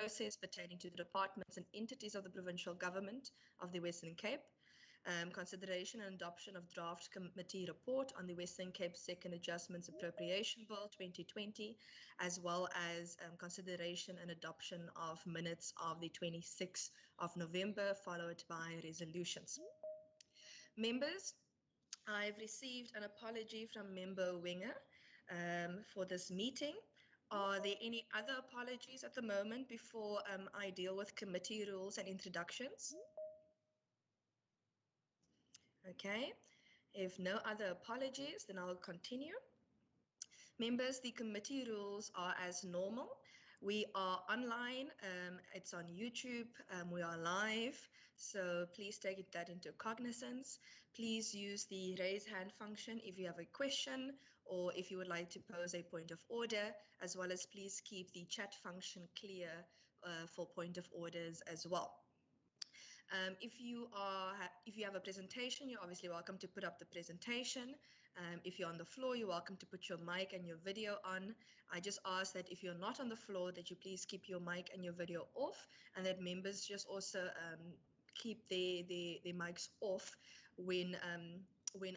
process pertaining to the departments and entities of the Provincial Government of the Western Cape, consideration and adoption of draft committee report on the Western Cape Second Adjustments Appropriation Bill 2020, as well as consideration and adoption of minutes of the 26th of November, followed by resolutions. Members, I've received an apology from Member Winger for this meeting. Are there any other apologies at the moment before I deal with committee rules and introductions? Okay, if no other apologies, then I'll continue. Members, the committee rules are as normal. We are online, it's on YouTube, we are live, so please take that into cognizance. Please use the raise hand function if you have a question or if you would like to pose a point of order, as well as please keep the chat function clear for point of orders as well. If you have a presentation, you're obviously welcome to put up the presentation. If you're on the floor, you're welcome to put your mic and your video on. I just ask that if you're not on the floor, that you please keep your mic and your video off, and that members just also keep their mics off when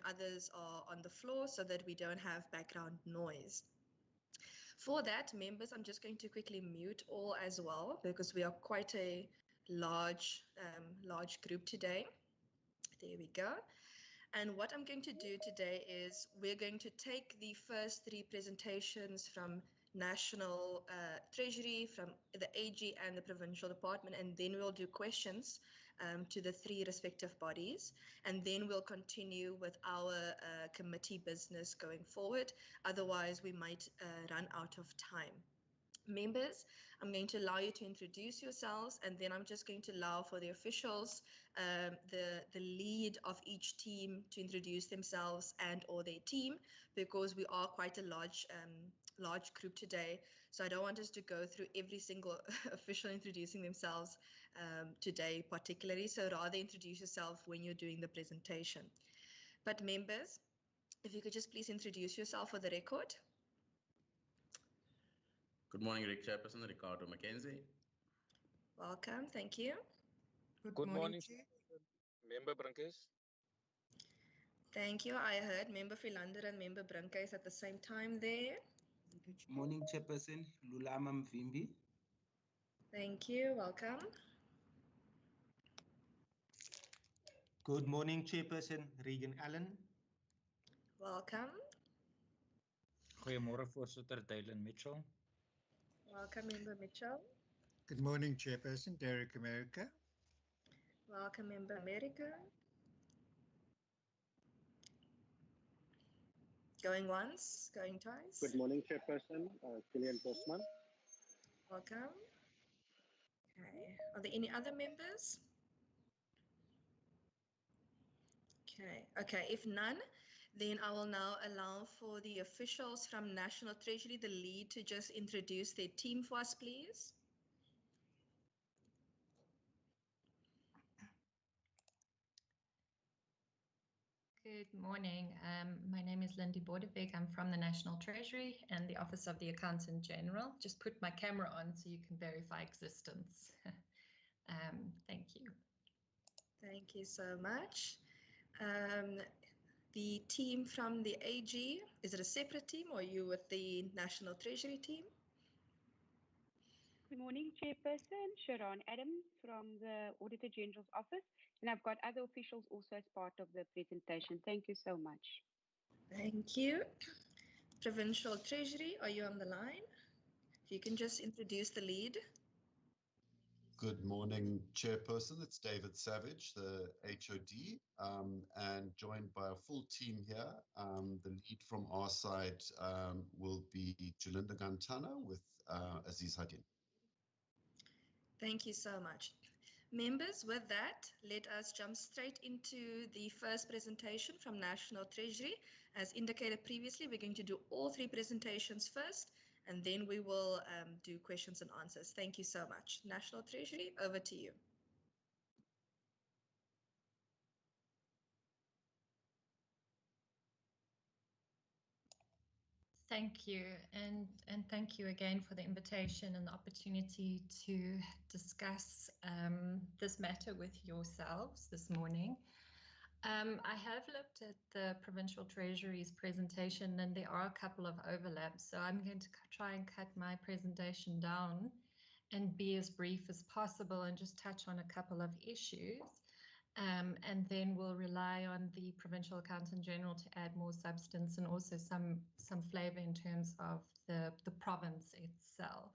others are on the floor, so that we don't have background noise. For that, members, I'm just going to quickly mute all as well, because we are quite a large group today. There we go. And what I'm going to do today is we're going to take the first three presentations from National Treasury, from the AG and the Provincial Department, and then we'll do questions to the three respective bodies, and then we'll continue with our committee business going forward. Otherwise, we might run out of time. Members, I'm going to allow you to introduce yourselves, and then I'm just going to allow for the officials, the lead of each team, to introduce themselves and or their team, because we are quite a large group today. So I don't want us to go through every single official introducing themselves today particularly, so rather introduce yourself when you're doing the presentation. But members, if you could just please introduce yourself for the record. Good morning, Rick Chairperson, Ricardo Mackenzie. Welcome, thank you. Good morning, Member Brinkers. Thank you. I heard Member Philander and Member Brinkers at the same time there. Good morning, Chairperson Lulama Mvimbi. Thank you, welcome. Good morning, Chairperson Regan Allen. Welcome. Goeiemôre, Voorsitter Dylan Mitchell. Welcome, Member Mitchell. Good morning, Chairperson Derek America. Welcome, Member America. Going once, going twice. Good morning, Chairperson Killian Postman. Welcome. Okay, are there any other members? Okay, if none, then I will now allow for the officials from National Treasury, the lead, to just introduce their team for us, please. Good morning. My name is Lindy Bordevik. I'm from the National Treasury and the Office of the Accountant General. Just put my camera on so you can verify existence. Thank you. Thank you so much. The team from the AG, is it a separate team or are you with the National Treasury team? Good morning, Chairperson. Sharon Adams from the Auditor General's Office, and I've got other officials also as part of the presentation. Thank you so much. Thank you. Provincial Treasury, are you on the line? If you can just introduce the lead. Good morning, Chairperson. It's David Savage, the HOD, and joined by a full team here. The lead from our side will be Jalinda Gantana with Aziz Hadin. Thank you so much. Members, with that, let us jump straight into the first presentation from National Treasury. As indicated previously, we're going to do all three presentations first, and then we will do questions and answers. Thank you so much. National Treasury, over to you. Thank you, and thank you again for the invitation and the opportunity to discuss this matter with yourselves this morning. I have looked at the Provincial Treasury's presentation, and there are a couple of overlaps, so I'm going to try and cut my presentation down and be as brief as possible and just touch on a couple of issues. And then we'll rely on the Provincial Accountant General to add more substance and also some flavor in terms of the province itself.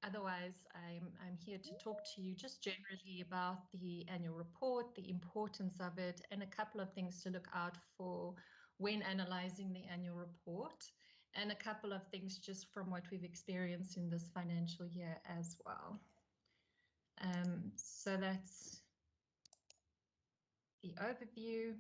Otherwise, I'm here to talk to you just generally about the annual report, the importance of it, and a couple of things to look out for when analyzing the annual report, and a couple of things just from what we've experienced in this financial year as well. So that's the overview,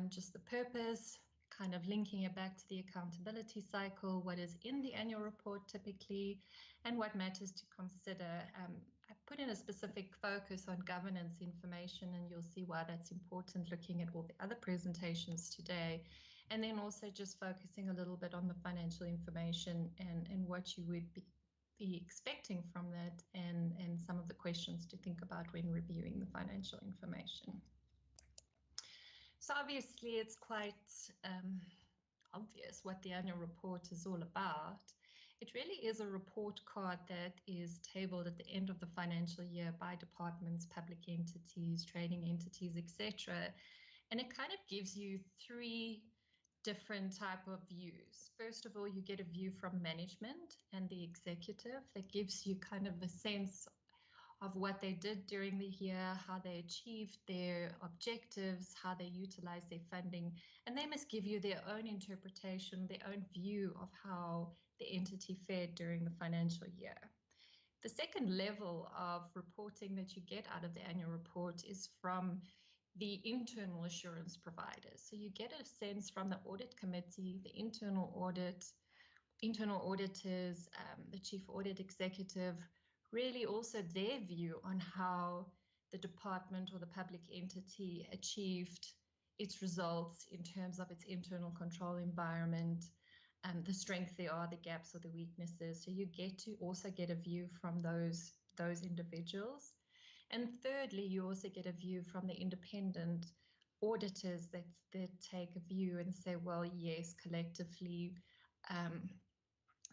just the purpose, kind of linking it back to the accountability cycle, what is in the annual report typically, and what matters to consider. I put in a specific focus on governance information, and you'll see why that's important looking at all the other presentations today. And then also just focusing a little bit on the financial information and what you would be expecting from that, and some of the questions to think about when reviewing the financial information. So obviously it's quite obvious what the annual report is all about. It really is a report card that is tabled at the end of the financial year by departments, public entities, trading entities, etc. And it kind of gives you three different type of views. First of all, you get a view from management and the executive that gives you kind of a sense of what they did during the year, how they achieved their objectives, how they utilized their funding, and they must give you their own interpretation, their own view of how the entity fared during the financial year. The second level of reporting that you get out of the annual report is from the internal assurance providers. So you get a sense from the audit committee, the internal auditors, the chief audit executive, really also their view on how the department or the public entity achieved its results in terms of its internal control environment, the strengths there are, the gaps or the weaknesses. So you get to also get a view from those individuals. And thirdly, you also get a view from the independent auditors that take a view and say, well, yes, collectively,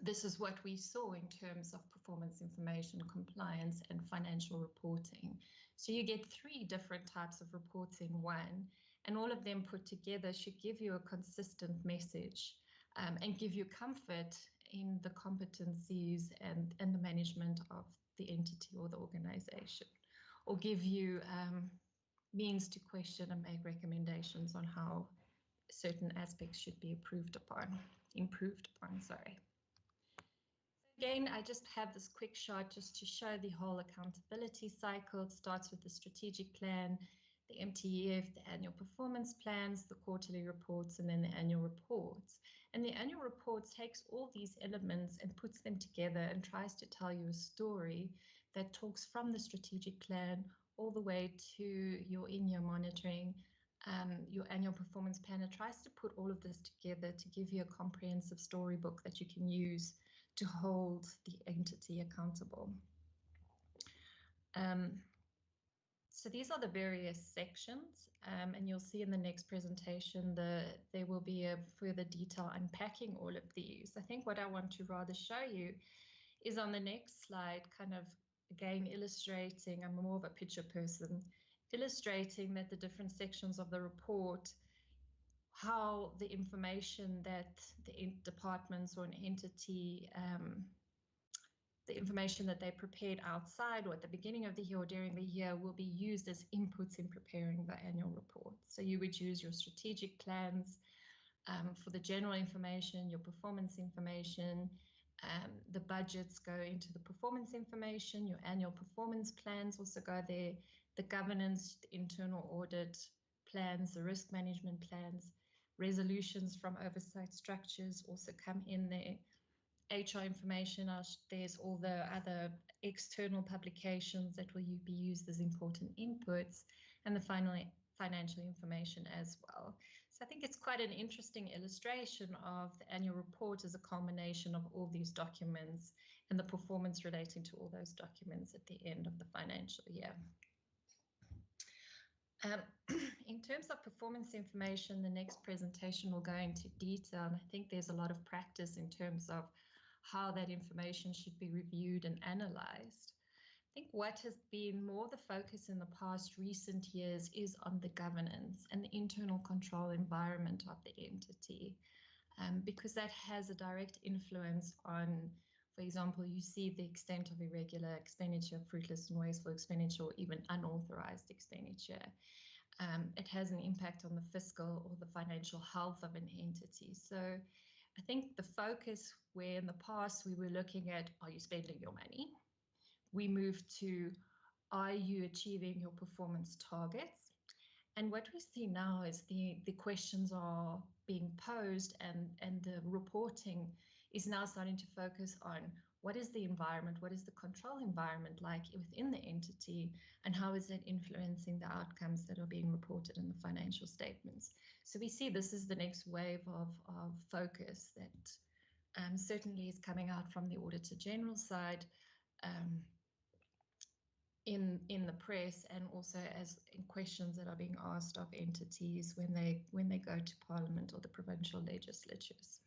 this is what we saw in terms of performance information, compliance, and financial reporting. So you get three different types of reports in one, and all of them put together should give you a consistent message and give you comfort in the competencies and the management of the entity or the organization, or give you means to question and make recommendations on how certain aspects should be improved upon. Again, I just have this quick shot just to show the whole accountability cycle. It starts with the strategic plan, the MTEF, the annual performance plans, the quarterly reports, and then the annual reports. And the annual report takes all these elements and puts them together and tries to tell you a story that talks from the strategic plan all the way to your in-year monitoring, your annual performance plan. It tries to put all of this together to give you a comprehensive storybook that you can use to hold the entity accountable. So these are the various sections, and you'll see in the next presentation there will be a further detail unpacking all of these. I think what I want to rather show you is on the next slide, kind of again illustrating, I'm more of a picture person, illustrating that the different sections of the report, how the information that the departments or an entity, the information that they prepared outside or at the beginning of the year or during the year will be used as inputs in preparing the annual report. So you would use your strategic plans for the general information, your performance information, the budgets go into the performance information, your annual performance plans also go there, the governance, the internal audit plans, the risk management plans, resolutions from oversight structures also come in there. HR information, there's all the other external publications that will be used as important inputs, and the financial information as well. So I think it's quite an interesting illustration of the annual report as a culmination of all these documents and the performance relating to all those documents at the end of the financial year. In terms of performance information, the next presentation will go into detail, and I think there's a lot of practice in terms of how that information should be reviewed and analyzed. I think what has been more the focus in the past recent years is on the governance and the internal control environment of the entity, because that has a direct influence on, for example, you see the extent of irregular expenditure, fruitless and wasteful expenditure, or even unauthorized expenditure. It has an impact on the fiscal or the financial health of an entity. So I think the focus where in the past we were looking at, are you spending your money? We moved to, are you achieving your performance targets? And what we see now is the questions are being posed, and the reporting is now starting to focus on what is the environment, what is the control environment like within the entity, and how is it influencing the outcomes that are being reported in the financial statements. So we see this is the next wave of focus that certainly is coming out from the Auditor General side, in the press, and also as in questions that are being asked of entities when they go to Parliament or the provincial legislatures.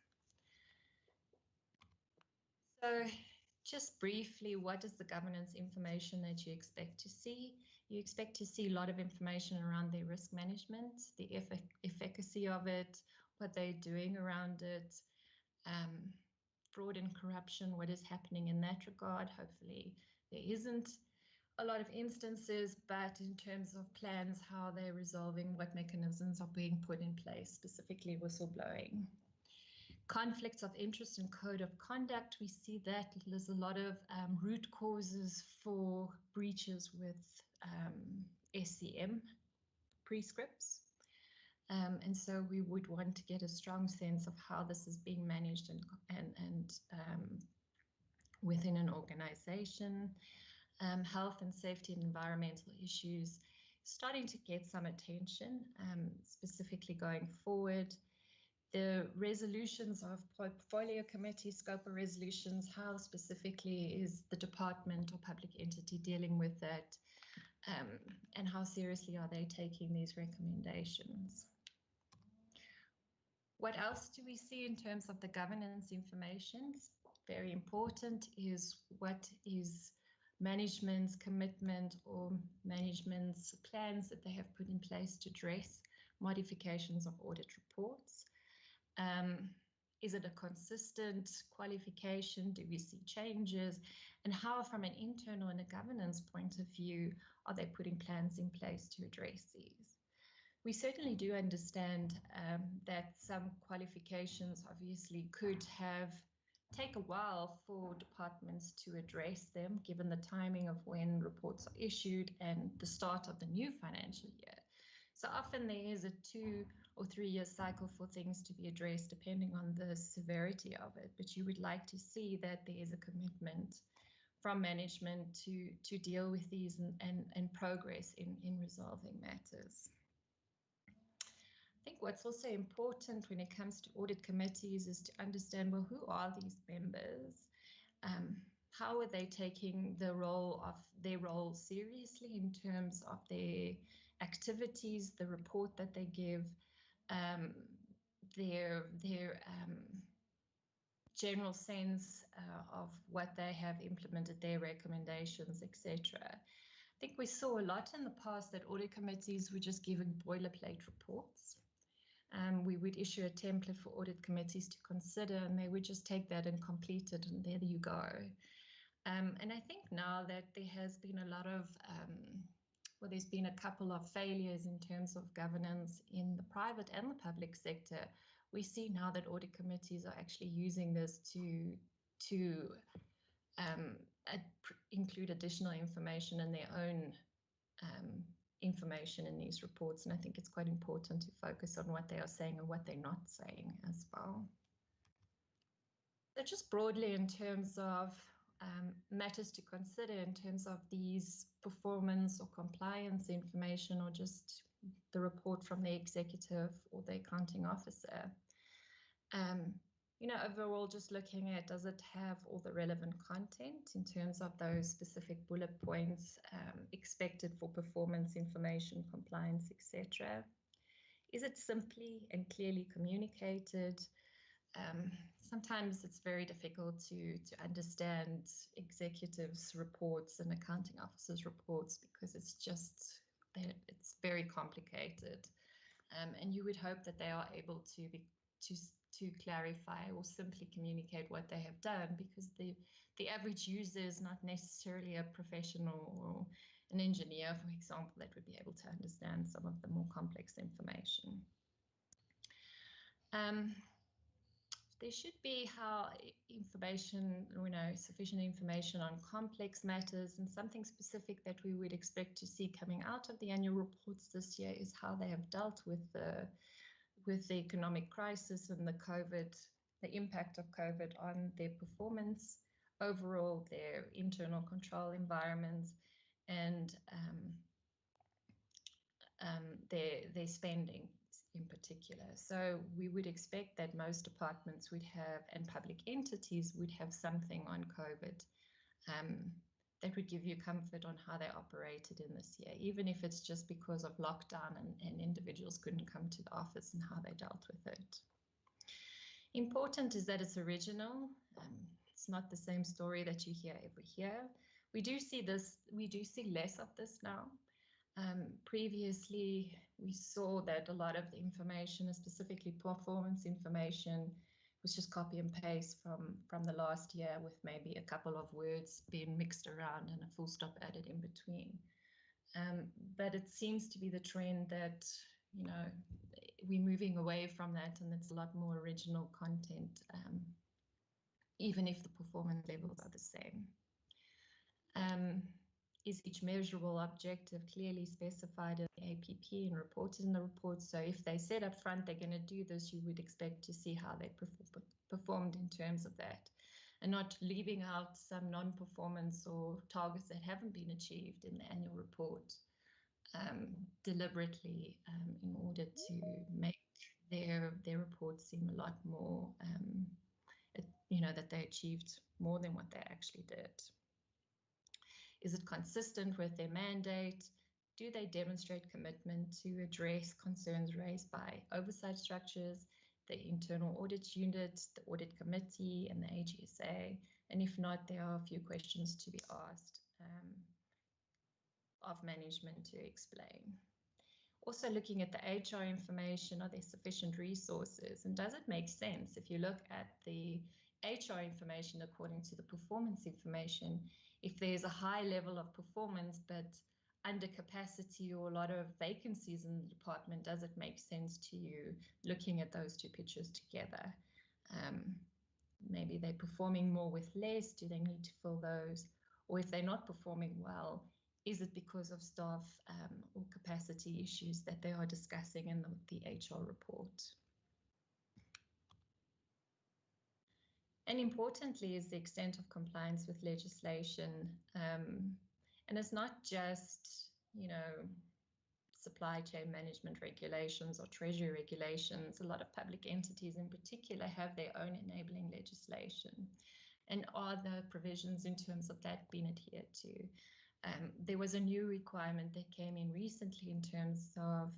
So just briefly, what is the governance information that you expect to see? You expect to see a lot of information around their risk management, the efficacy of it, what they're doing around it, fraud and corruption, what is happening in that regard. Hopefully there isn't a lot of instances, but in terms of plans, how they're resolving, what mechanisms are being put in place, specifically whistleblowing. Conflicts of interest and code of conduct, we see that there's a lot of root causes for breaches with SCM prescripts. And so we would want to get a strong sense of how this is being managed and within an organization. Health and safety and environmental issues starting to get some attention, specifically going forward. The resolutions of portfolio committee, scope of resolutions, how specifically is the department or public entity dealing with that, and how seriously are they taking these recommendations? What else do we see in terms of the governance information? Very important is what is management's commitment or management's plans that they have put in place to address modifications of audit reports. Is it a consistent qualification? Do we see changes? And how, from an internal and a governance point of view, are they putting plans in place to address these? We certainly do understand that some qualifications obviously could take a while for departments to address them, given the timing of when reports are issued and the start of the new financial year. So often there is a 2 or 3 year cycle for things to be addressed, depending on the severity of it. But you would like to see that there is a commitment from management to deal with these and progress in resolving matters. I think what's also important when it comes to audit committees is to understand, well, who are these members? How are they taking their role seriously in terms of their activities, the report that they give, their general sense of what they have implemented, their recommendations, etc. I think we saw a lot in the past that audit committees were just given boilerplate reports. We would issue a template for audit committees to consider, and they would just take that and complete it, and there you go. And I think now that there has been a lot of, there's been a couple of failures in terms of governance in the private and the public sector, we see now that audit committees are actually using this to include additional information in their own information in these reports. And I think it's quite important to focus on what they are saying and what they're not saying as well. So just broadly in terms of matters to consider in terms of these performance or compliance information, or just the report from the executive or the accounting officer. Overall, just looking at, does it have all the relevant content in terms of those specific bullet points expected for performance, information, compliance, etc.? Is it simply and clearly communicated? Sometimes it's very difficult to understand executives' reports and accounting officers' reports because it's very complicated. And you would hope that they are able to clarify or simply communicate what they have done, because the average user is not necessarily a professional or an engineer, for example, that would be able to understand some of the more complex information. There should be sufficient information on complex matters, and something specific that we would expect to see coming out of the annual reports this year is how they have dealt with the economic crisis and the impact of COVID on their performance, overall their internal control environments, and their spending in particular. So we would expect that most departments would have, and public entities would have, something on COVID that would give you comfort on how they operated in this year, even if it's just because of lockdown and individuals couldn't come to the office, and how they dealt with it. Important is that it's original. It's not the same story that you hear every year. We do see less of this now. Previously, we saw that a lot of the information, specifically performance information, was just copy and paste from the last year, with maybe a couple of words being mixed around and a full stop added in between. But it seems to be the trend that, we're moving away from that, and it's a lot more original content, even if the performance levels are the same. Is each measurable objective clearly specified in the APP and reported in the report? So if they said up front they're going to do this, you would expect to see how they performed in terms of that, and not leaving out some non-performance or targets that haven't been achieved in the annual report deliberately in order to make their report seem a lot more, that they achieved more than what they actually did. Is it consistent with their mandate? Do they demonstrate commitment to address concerns raised by oversight structures, the internal audit unit, the audit committee, and the AGSA? And if not, there are a few questions to be asked of management to explain. Also looking at the HR information, are there sufficient resources? And does it make sense? If you look at the HR information according to the performance information, if there's a high level of performance but under capacity or a lot of vacancies in the department, does it make sense to you looking at those two pictures together? Maybe they're performing more with less. Do they need to fill those? Or if they're not performing well, is it because of staff or capacity issues that they are discussing in the HR report? And importantly is the extent of compliance with legislation. And it's not just, supply chain management regulations or Treasury regulations. A lot of public entities in particular have their own enabling legislation. And are the provisions in terms of that being adhered to? There was a new requirement that came in recently in terms of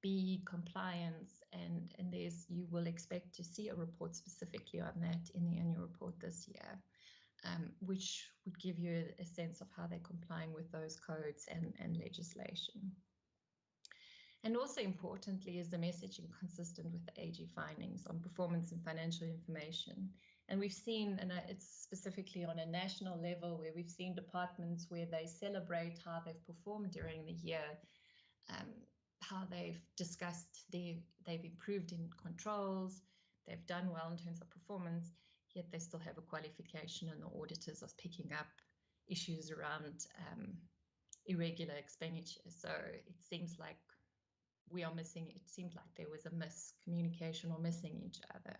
BE compliance, and you will expect to see a report specifically on that in the annual report this year, which would give you a sense of how they're complying with those codes and legislation. And also importantly is the messaging consistent with the AG findings on performance and financial information. And we've seen, and it's specifically on a national level, where we've seen departments where they celebrate how they've performed during the year, how they've discussed they've improved in controls, they've done well in terms of performance, yet they still have a qualification, and the auditors are picking up issues around irregular expenditure. So it seems like we are missing, it seems like there was a miscommunication or missing each other.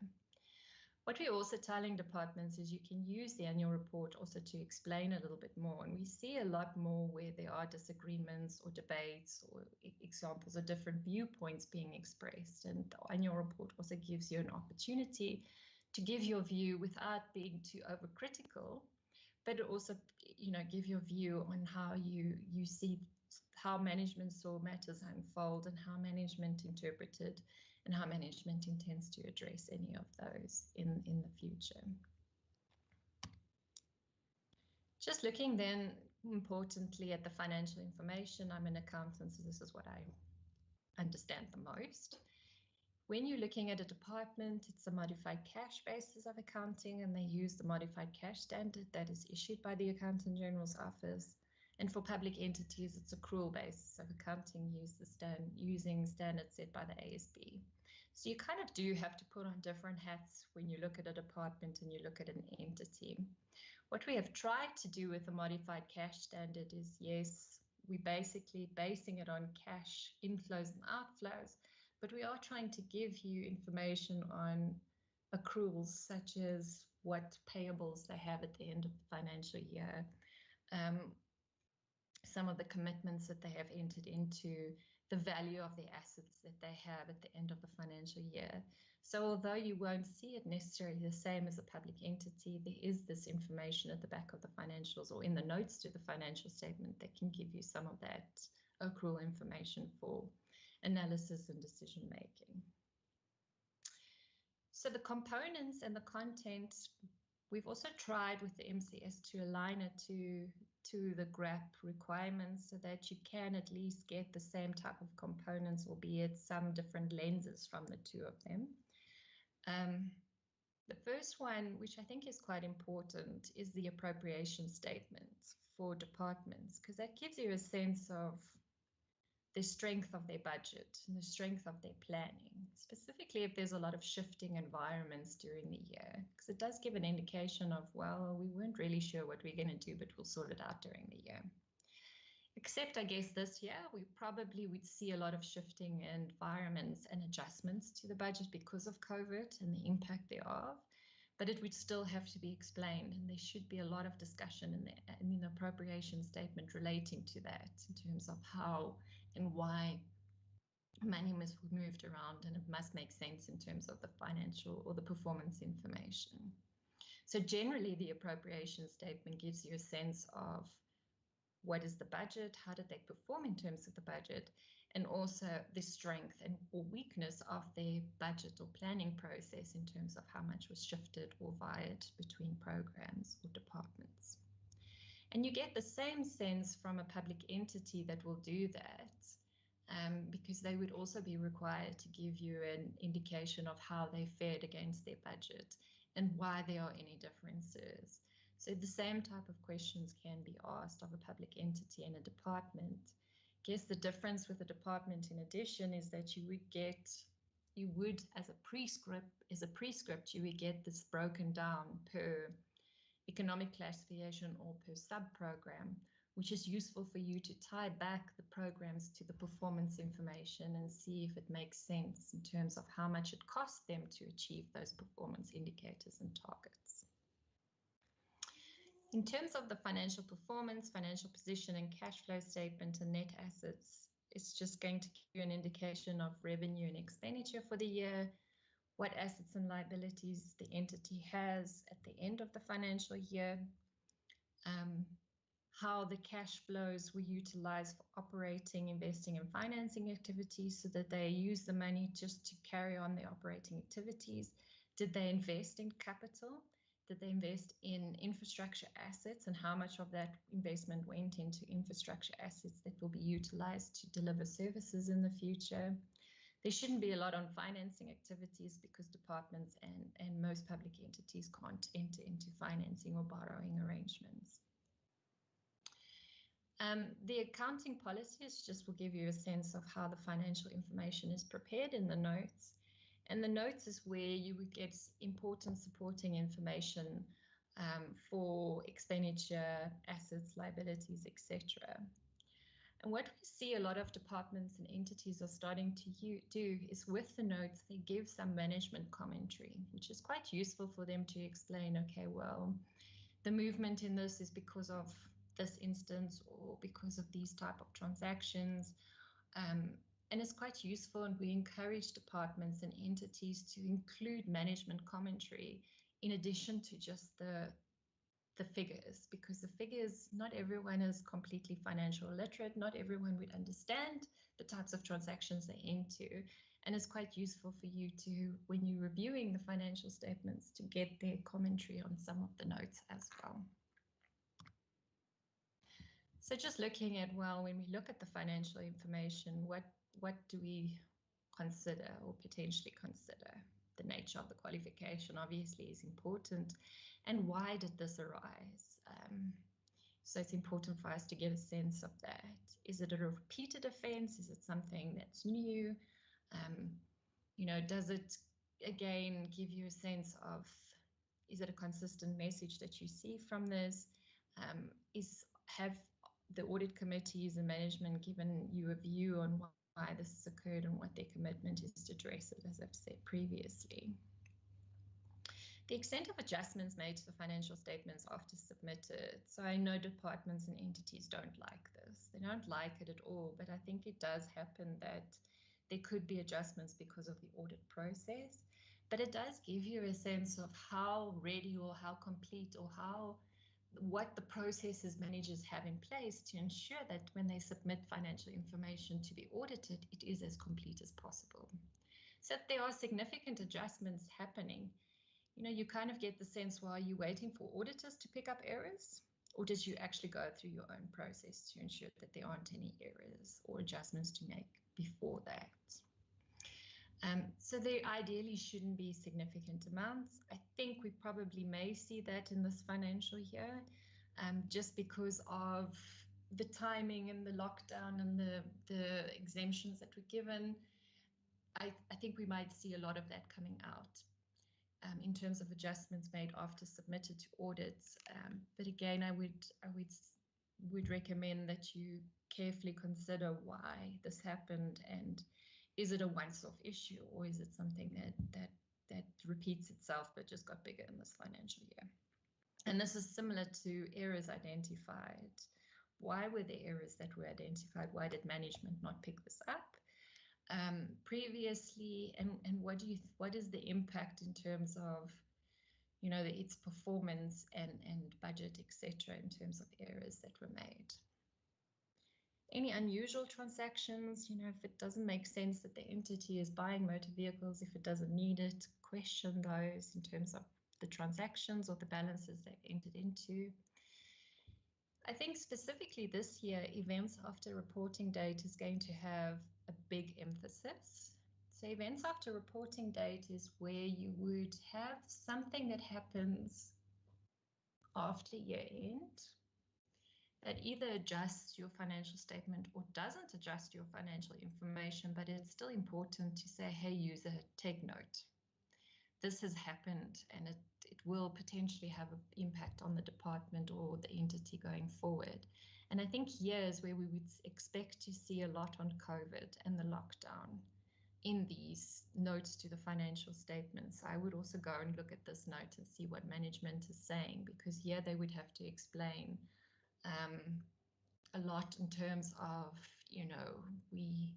What we're also telling departments is you can use the annual report also to explain a little bit more. And we see a lot more where there are disagreements or debates or examples of different viewpoints being expressed. And the annual report also gives you an opportunity to give your view without being too overcritical, but also, give your view on how you see how management saw matters unfold and how management interpreted and how management intends to address any of those in the future. Just looking then importantly at the financial information, I'm an accountant, so this is what I understand the most. When you're looking at a department, it's a modified cash basis of accounting, and they use the modified cash standard that is issued by the Accountant General's Office. And for public entities, it's accrual basis of accounting using standards set by the ASB. So you kind of do have to put on different hats when you look at a department and you look at an entity. What we have tried to do with the modified cash standard is, yes, we're basically basing it on cash inflows and outflows, but we are trying to give you information on accruals, such as what payables they have at the end of the financial year, some of the commitments that they have entered into, the value of the assets that they have at the end of the financial year. So although you won't see it necessarily the same as a public entity, there is this information at the back of the financials or in the notes to the financial statement that can give you some of that accrual information for analysis and decision making. So the components and the content, we've also tried with the MCS to align it to the GRAP requirements so that you can at least get the same type of components, albeit some different lenses from the two of them. The first one, which I think is quite important, is the appropriation statement for departments, because that gives you a sense of the strength of their budget and the strength of their planning, specifically if there's a lot of shifting environments during the year, because it does give an indication of, well, we weren't really sure what we're going to do, but we'll sort it out during the year. Except, I guess, this year, we probably would see a lot of shifting environments and adjustments to the budget because of COVID and the impact thereof, but it would still have to be explained, and there should be a lot of discussion in the appropriation statement relating to that in terms of how and why money must be moved around, and it must make sense in terms of the financial or the performance information. So generally, the appropriation statement gives you a sense of what is the budget, how did they perform in terms of the budget, and also the strength and or weakness of their budget or planning process in terms of how much was shifted or vied between programs or departments. And you get the same sense from a public entity that will do that, because they would also be required to give you an indication of how they fared against their budget and why there are any differences. So the same type of questions can be asked of a public entity and a department. I guess the difference with a department in addition is that you would as a prescript, you would get this broken down per economic classification or per sub-program, which is useful for you to tie back the programs to the performance information and see if it makes sense in terms of how much it costs them to achieve those performance indicators and targets. In terms of the financial performance, financial position and cash flow statement and net assets, it's just going to give you an indication of revenue and expenditure for the year, what assets and liabilities the entity has at the end of the financial year, how the cash flows were utilized for operating, investing and financing activities so that they use the money just to carry on their operating activities. Did they invest in capital? Did they invest in infrastructure assets, and how much of that investment went into infrastructure assets that will be utilized to deliver services in the future? There shouldn't be a lot on financing activities because departments and most public entities can't enter into financing or borrowing arrangements. The accounting policies just will give you a sense of how the financial information is prepared in the notes. And the notes is where you would get important supporting information for expenditure, assets, liabilities, etc. And what we see a lot of departments and entities are starting to do is with the notes, they give some management commentary, which is quite useful for them to explain, okay, well, the movement in this is because of this instance or because of these type of transactions. And it's quite useful, and we encourage departments and entities to include management commentary in addition to just the figures, because the figures, not everyone is completely financial literate, not everyone would understand the types of transactions they're into, and it's quite useful for you to, when you're reviewing the financial statements, to get their commentary on some of the notes as well. So just looking at, well, when we look at the financial information, what do we consider or potentially consider? The nature of the qualification obviously is important, and why did this arise? So it's important for us to get a sense of that. Is it a repeated offense? Is it something that's new? You know, does it again give you a sense of, is it a consistent message that you see from this? Have the audit committees and management given you a view on why this has occurred and what their commitment is to address it, as I've said previously? The extent of adjustments made to the financial statements after submitted. So I know departments and entities don't like this. They don't like it at all, but I think it does happen that there could be adjustments because of the audit process. But it does give you a sense of how ready or how complete or what the processes managers have in place to ensure that when they submit financial information to be audited, it is as complete as possible. So if there are significant adjustments happening, you know, you kind of get the sense, well, are you waiting for auditors to pick up errors? Or did you actually go through your own process to ensure that there aren't any errors or adjustments to make before that? So there ideally shouldn't be significant amounts. I think we probably may see that in this financial year, just because of the timing and the lockdown and the exemptions that were given. I think we might see a lot of that coming out in terms of adjustments made after submitted to audits. But again, I would recommend that you carefully consider why this happened, and is it a once-off issue, or is it something that repeats itself but just got bigger in this financial year? And this is similar to errors identified. Why were there errors that were identified? Why did management not pick this up previously? And what is the impact in terms of, you know, its performance and budget, etc., in terms of errors that were made? Any unusual transactions, you know, if it doesn't make sense that the entity is buying motor vehicles, if it doesn't need it, question those in terms of the transactions or the balances they've entered into. I think specifically this year, events after reporting date is going to have a big emphasis. So events after reporting date is where you would have something that happens after year end that either adjusts your financial statement or doesn't adjust your financial information, but it's still important to say, hey, user, take note. This has happened, and it will potentially have an impact on the department or the entity going forward. And I think here is where we would expect to see a lot on COVID and the lockdown in these notes to the financial statements. I would also go and look at this note and see what management is saying, because here they would have to explain a lot in terms of, you know, we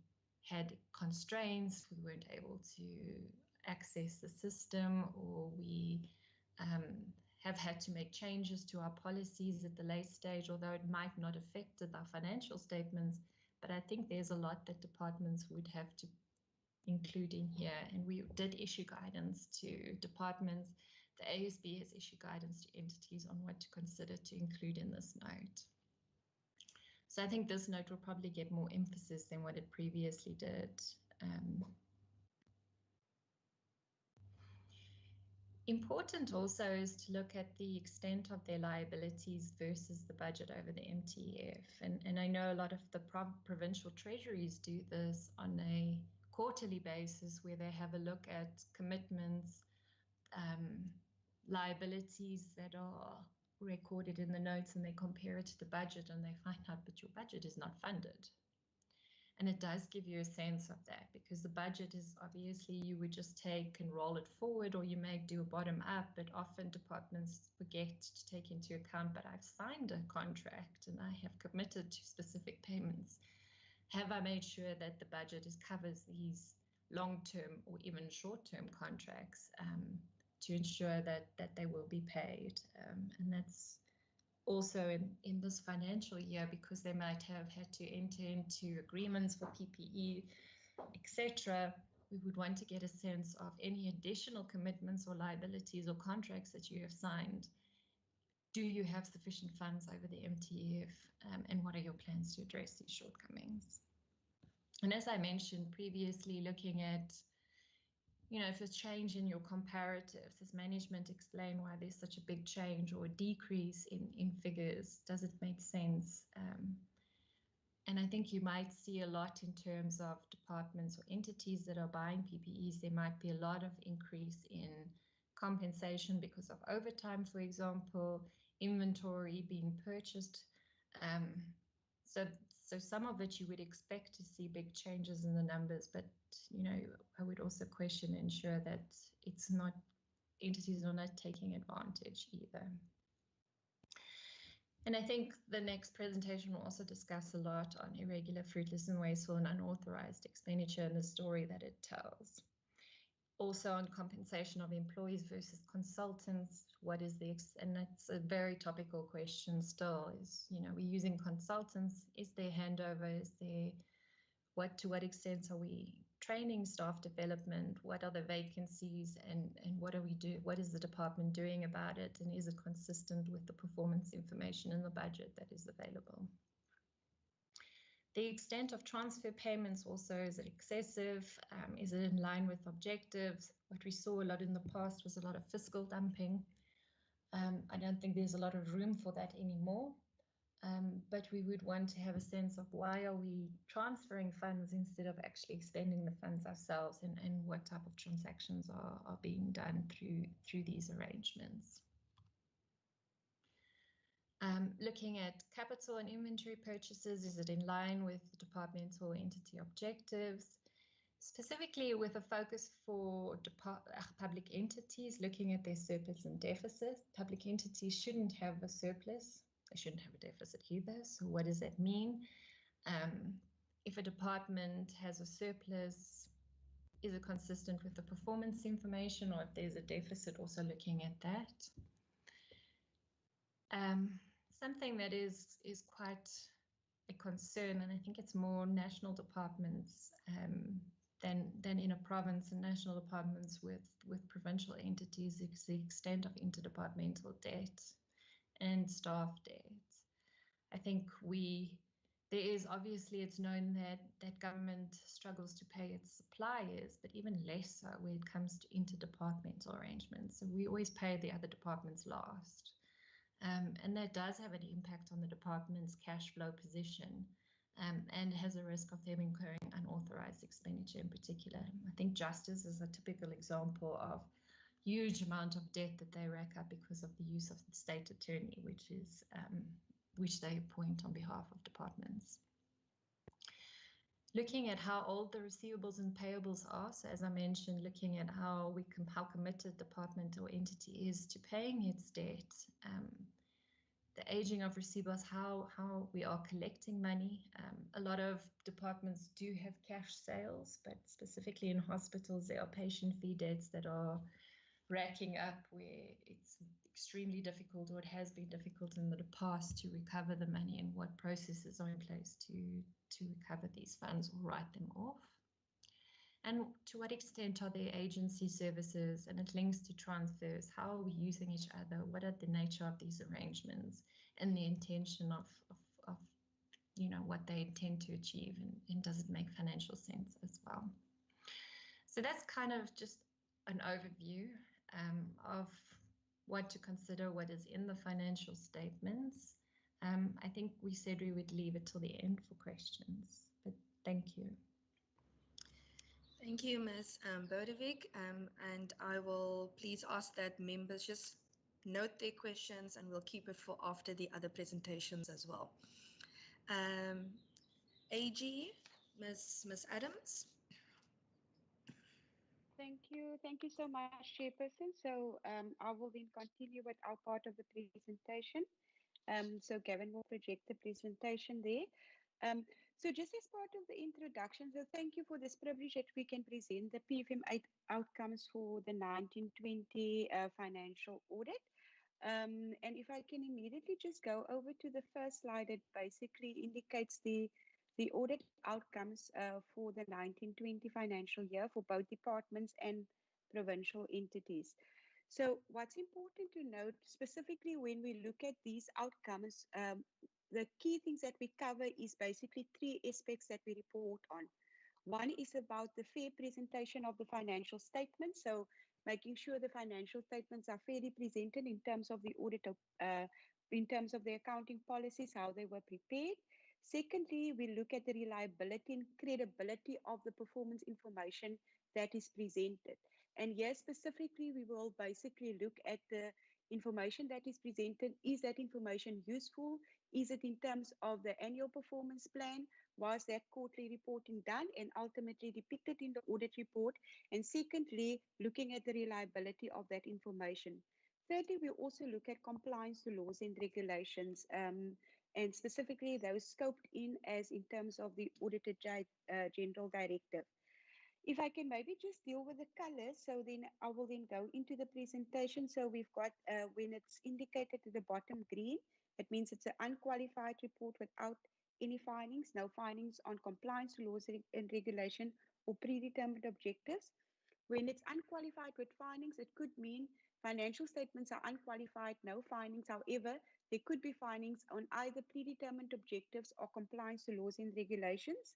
had constraints, we weren't able to access the system, or we have had to make changes to our policies at the late stage, although it might not affect our financial statements. But I think there's a lot that departments would have to include in here. And we did issue guidance to departments. The ASB has issued guidance to entities on what to consider to include in this note. So I think this note will probably get more emphasis than what it previously did. Important also is to look at the extent of their liabilities versus the budget over the MTF. And I know a lot of the provincial treasuries do this on a quarterly basis, where they have a look at commitments, liabilities that are recorded in the notes and they compare it to the budget and they find out that your budget is not funded. And it does give you a sense of that, because the budget is obviously you would just take and roll it forward, or you may do a bottom up, but often departments forget to take into account, but I've signed a contract and I have committed to specific payments. Have I made sure that the budget covers these long-term or even short-term contracts to ensure that they will be paid? And that's also in this financial year, because they might have had to enter into agreements for PPE, etc. We would want to get a sense of any additional commitments or liabilities or contracts that you have signed. Do you have sufficient funds over the MTF, and what are your plans to address these shortcomings? And as I mentioned previously, looking at, if there's change in your comparatives, does management explain why there's such a big change or a decrease in figures? Does it make sense? And I think you might see a lot in terms of departments or entities that are buying PPEs. There might be a lot of increase in compensation because of overtime, for example, inventory being purchased. So some of it you would expect to see big changes in the numbers, but I would also question and ensure that entities are not taking advantage either. And I think the next presentation will also discuss a lot on irregular, fruitless, and wasteful and unauthorized expenditure and the story that it tells. Also on compensation of employees versus consultants, and that's a very topical question still, is, we're using consultants, is there handover, to what extent are we training, staff development, what are the vacancies, and what is the department doing about it, and is it consistent with the performance information in the budget that is available? The extent of transfer payments also, is it excessive? Is it in line with objectives? What we saw a lot in the past was a lot of fiscal dumping. I don't think there's a lot of room for that anymore. But we would want to have a sense of why are we transferring funds instead of actually expending the funds ourselves, and what type of transactions are being done through these arrangements. Looking at capital and inventory purchases, is it in line with departmental entity objectives? Specifically with a focus for public entities, looking at their surplus and deficit. Public entities shouldn't have a surplus. They shouldn't have a deficit either. So what does that mean? If a department has a surplus, is it consistent with the performance information, or if there's a deficit, also looking at that? Something that is quite a concern, and I think it's more national departments than in a province, and national departments with provincial entities, is the extent of interdepartmental debt and staff debt. I think there is, obviously, it's known that government struggles to pay its suppliers, but even less so when it comes to interdepartmental arrangements. So we always pay the other departments last. And that does have an impact on the department's cash flow position, and has a risk of them incurring unauthorized expenditure in particular. I think justice is a typical example of huge amount of debt that they rack up because of the use of the state attorney, which they appoint on behalf of departments. Looking at how old the receivables and payables are, so as I mentioned, looking at how committed department or entity is to paying its debt, the aging of receivables, how we are collecting money. A lot of departments do have cash sales, but specifically in hospitals, there are patient fee debts that are racking up, where it's extremely difficult, or it has been difficult in the past, to recover the money, and what processes are in place to recover these funds or write them off. And to what extent are there agency services, and it links to transfers? How are we using each other? What are the nature of these arrangements, and the intention of what they intend to achieve, and does it make financial sense as well? So that's kind of just an overview of what to consider, what is in the financial statements. I think we said we would leave it till the end for questions, but thank you. Thank you, Ms. Bodevig, and I will please ask that members just note their questions, and we'll keep it for after the other presentations as well. AG, Ms. Adams. Thank you. Thank you so much, Chairperson. So I will then continue with our part of the presentation. So Gavin will project the presentation there. So just as part of the introduction, so thank you for this privilege that we can present the PFM8 outcomes for the 1920 financial audit. And if I can immediately just go over to the first slide, it basically indicates the audit outcomes for the 1920 financial year for both departments and provincial entities. So what's important to note, specifically when we look at these outcomes, the key things that we cover is basically three aspects that we report on. One is about the fair presentation of the financial statements, so making sure the financial statements are fairly presented in terms of the audit, in terms of the accounting policies, how they were prepared. Secondly, we look at the reliability and credibility of the performance information that is presented. And here specifically, we will basically look at the information that is presented. Is that information useful? Is it in terms of the annual performance plan? Was that quarterly reporting done and ultimately depicted in the audit report? And secondly, looking at the reliability of that information. Thirdly, we also look at compliance to laws and regulations, and specifically those scoped in as in terms of the Auditor General Directive. If I can maybe just deal with the colors, so then I will then go into the presentation. So we've got, when it's indicated at the bottom green, it means it's an unqualified report without any findings, no findings on compliance to laws and regulation or predetermined objectives. When it's unqualified with findings, it could mean financial statements are unqualified, no findings. However, there could be findings on either predetermined objectives or compliance to laws and regulations.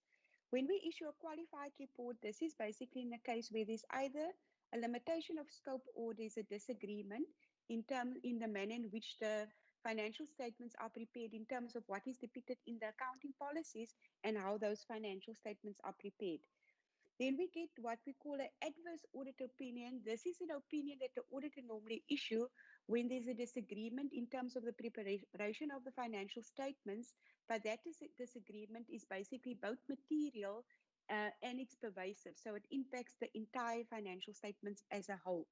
When we issue a qualified report, this is basically in a case where there's either a limitation of scope or there's a disagreement in the manner in which the financial statements are prepared in terms of what is depicted in the accounting policies and how those financial statements are prepared. Then we get what we call an adverse audit opinion. This is an opinion that the auditor normally issue when there's a disagreement in terms of the preparation of the financial statements, but that disagreement is basically both material and it's pervasive. So it impacts the entire financial statements as a whole.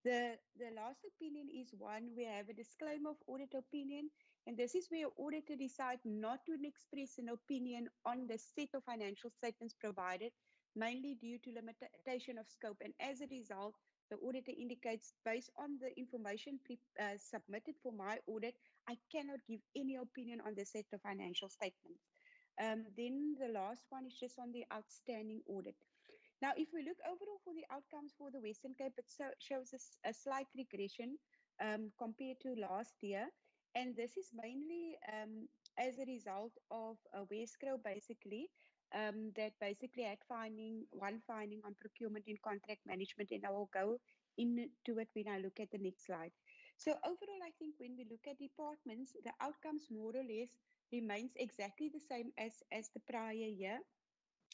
The last opinion is one where I have a disclaimer of audit opinion, and this is where auditor decides not to express an opinion on the set of financial statements provided, mainly due to limitation of scope. And as a result, the auditor indicates, based on the information submitted for my audit, I cannot give any opinion on the set of financial statements. Then the last one is just on the outstanding audit. Now, if we look overall for the outcomes for the Western Cape, it shows a slight regression compared to last year. And this is mainly as a result of Westkrow basically, that basically had one finding on procurement and contract management, and I will go into it when I look at the next slide. So overall, I think when we look at departments, the outcomes more or less remains exactly the same as the prior year.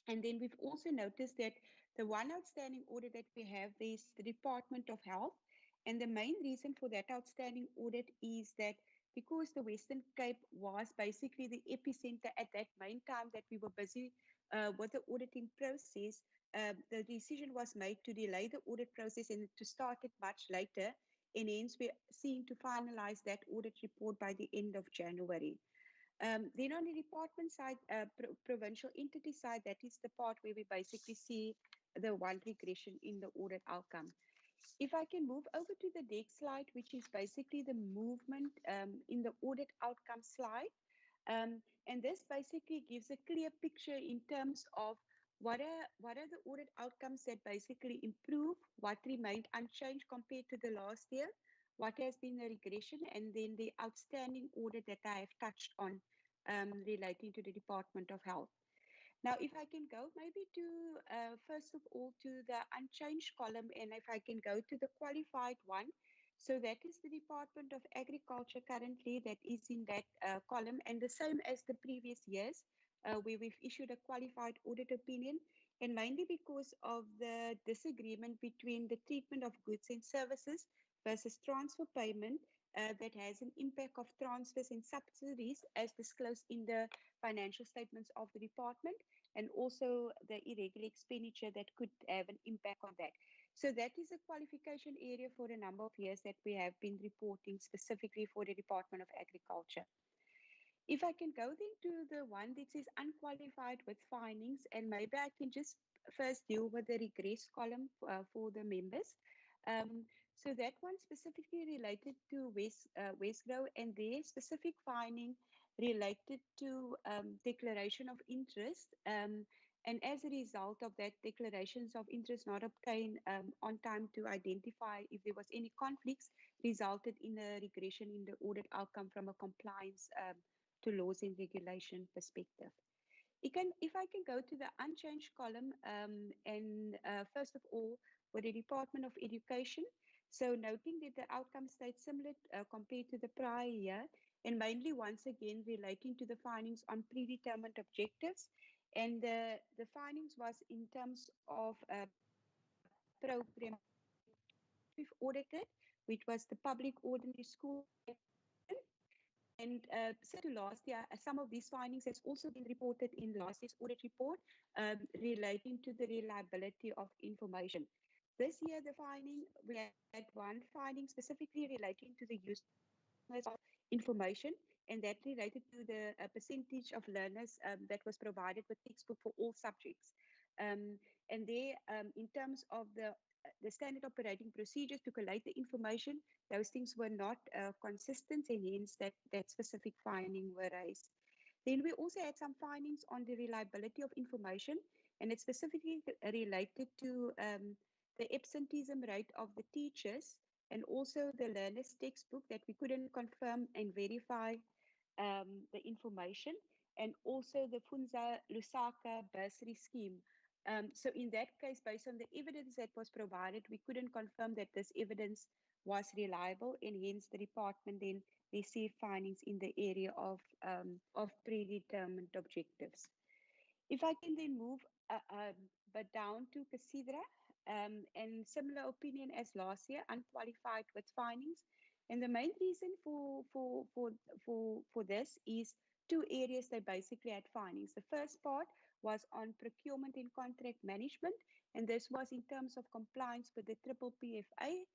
And then we've also noticed that the one outstanding audit that we have is the Department of Health. And the main reason for that outstanding audit is that because the Western Cape was basically the epicenter at that main time that we were busy with the auditing process, the decision was made to delay the audit process and to start it much later. And hence we're seeing to finalize that audit report by the end of January. Then on the department side, provincial entity side, that is the part where we basically see the one regression in the audit outcome. If I can move over to the next slide, which is basically the movement in the audit outcome slide. And this basically gives a clear picture in terms of what are the audit outcomes that basically improve, what remained unchanged compared to the last year, what has been the regression, and then the outstanding audit that I have touched on relating to the Department of Health. Now, if I can go maybe to, first of all, to the unchanged column, and if I can go to the qualified one. So that is the Department of Agriculture currently that is in that column, and the same as the previous years, where we've issued a qualified audit opinion, and mainly because of the disagreement between the treatment of goods and services versus transfer payment that has an impact of transfers and subsidies as disclosed in the financial statements of the department, and also the irregular expenditure that could have an impact on that. So that is a qualification area for a number of years that we have been reporting specifically for the Department of Agriculture. If I can go then to the one that says unqualified with findings, and maybe I can just first deal with the regress column for the members. So that one specifically related to Westgrow, and their specific finding related to declaration of interest. And as a result of that, declarations of interest not obtained on time to identify if there was any conflicts resulted in a regression in the audit outcome from a compliance to laws and regulation perspective. If I can go to the unchanged column, and first of all, with the Department of Education, so noting that the outcome stayed similar compared to the prior year, and mainly once again relating to the findings on predetermined objectives. And the findings was in terms of program we've audited, which was the public ordinary school. And similar to last year, some of these findings has also been reported in last year's audit report relating to the reliability of information. This year, the finding, we had one finding specifically relating to the use of information, and that related to the percentage of learners that was provided with textbook for all subjects. And there, in terms of the standard operating procedures to collate the information, those things were not consistent, and hence that specific finding were raised. Then we also had some findings on the reliability of information, and it's specifically related to the absenteeism rate of the teachers, and also the learners' textbook that we couldn't confirm and verify the information, and also the Funza Lusaka bursary scheme. So in that case, based on the evidence that was provided, we couldn't confirm that this evidence was reliable, and hence the department then received findings in the area of predetermined objectives. If I can then move but down to Casidra, and similar opinion as last year, unqualified with findings. And the main reason for this is two areas they basically had findings. The first part was on procurement and contract management, and this was in terms of compliance with the triple PFA,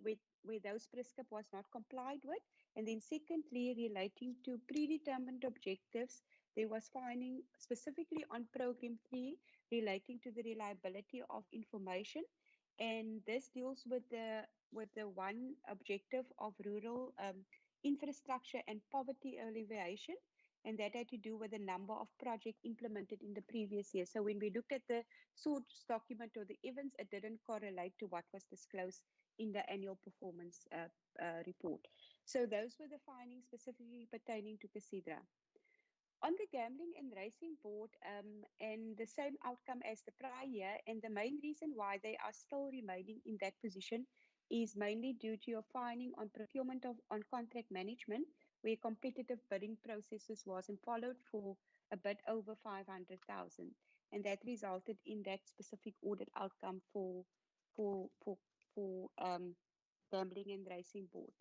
where those prescript was not complied with. And then secondly, relating to predetermined objectives, there was finding specifically on program 3 relating to the reliability of information, and this deals with the one objective of rural infrastructure and poverty alleviation, and that had to do with the number of projects implemented in the previous year. So when we looked at the source document or the events, it didn't correlate to what was disclosed in the annual performance report. So those were the findings specifically pertaining to Casidra. On the Gambling and Racing Board, and the same outcome as the prior year, and the main reason why they are still remaining in that position is mainly due to your finding on procurement on contract management, where competitive bidding processes wasn't followed for a bit over 500,000, and that resulted in that specific audit outcome for Gambling and Racing Board.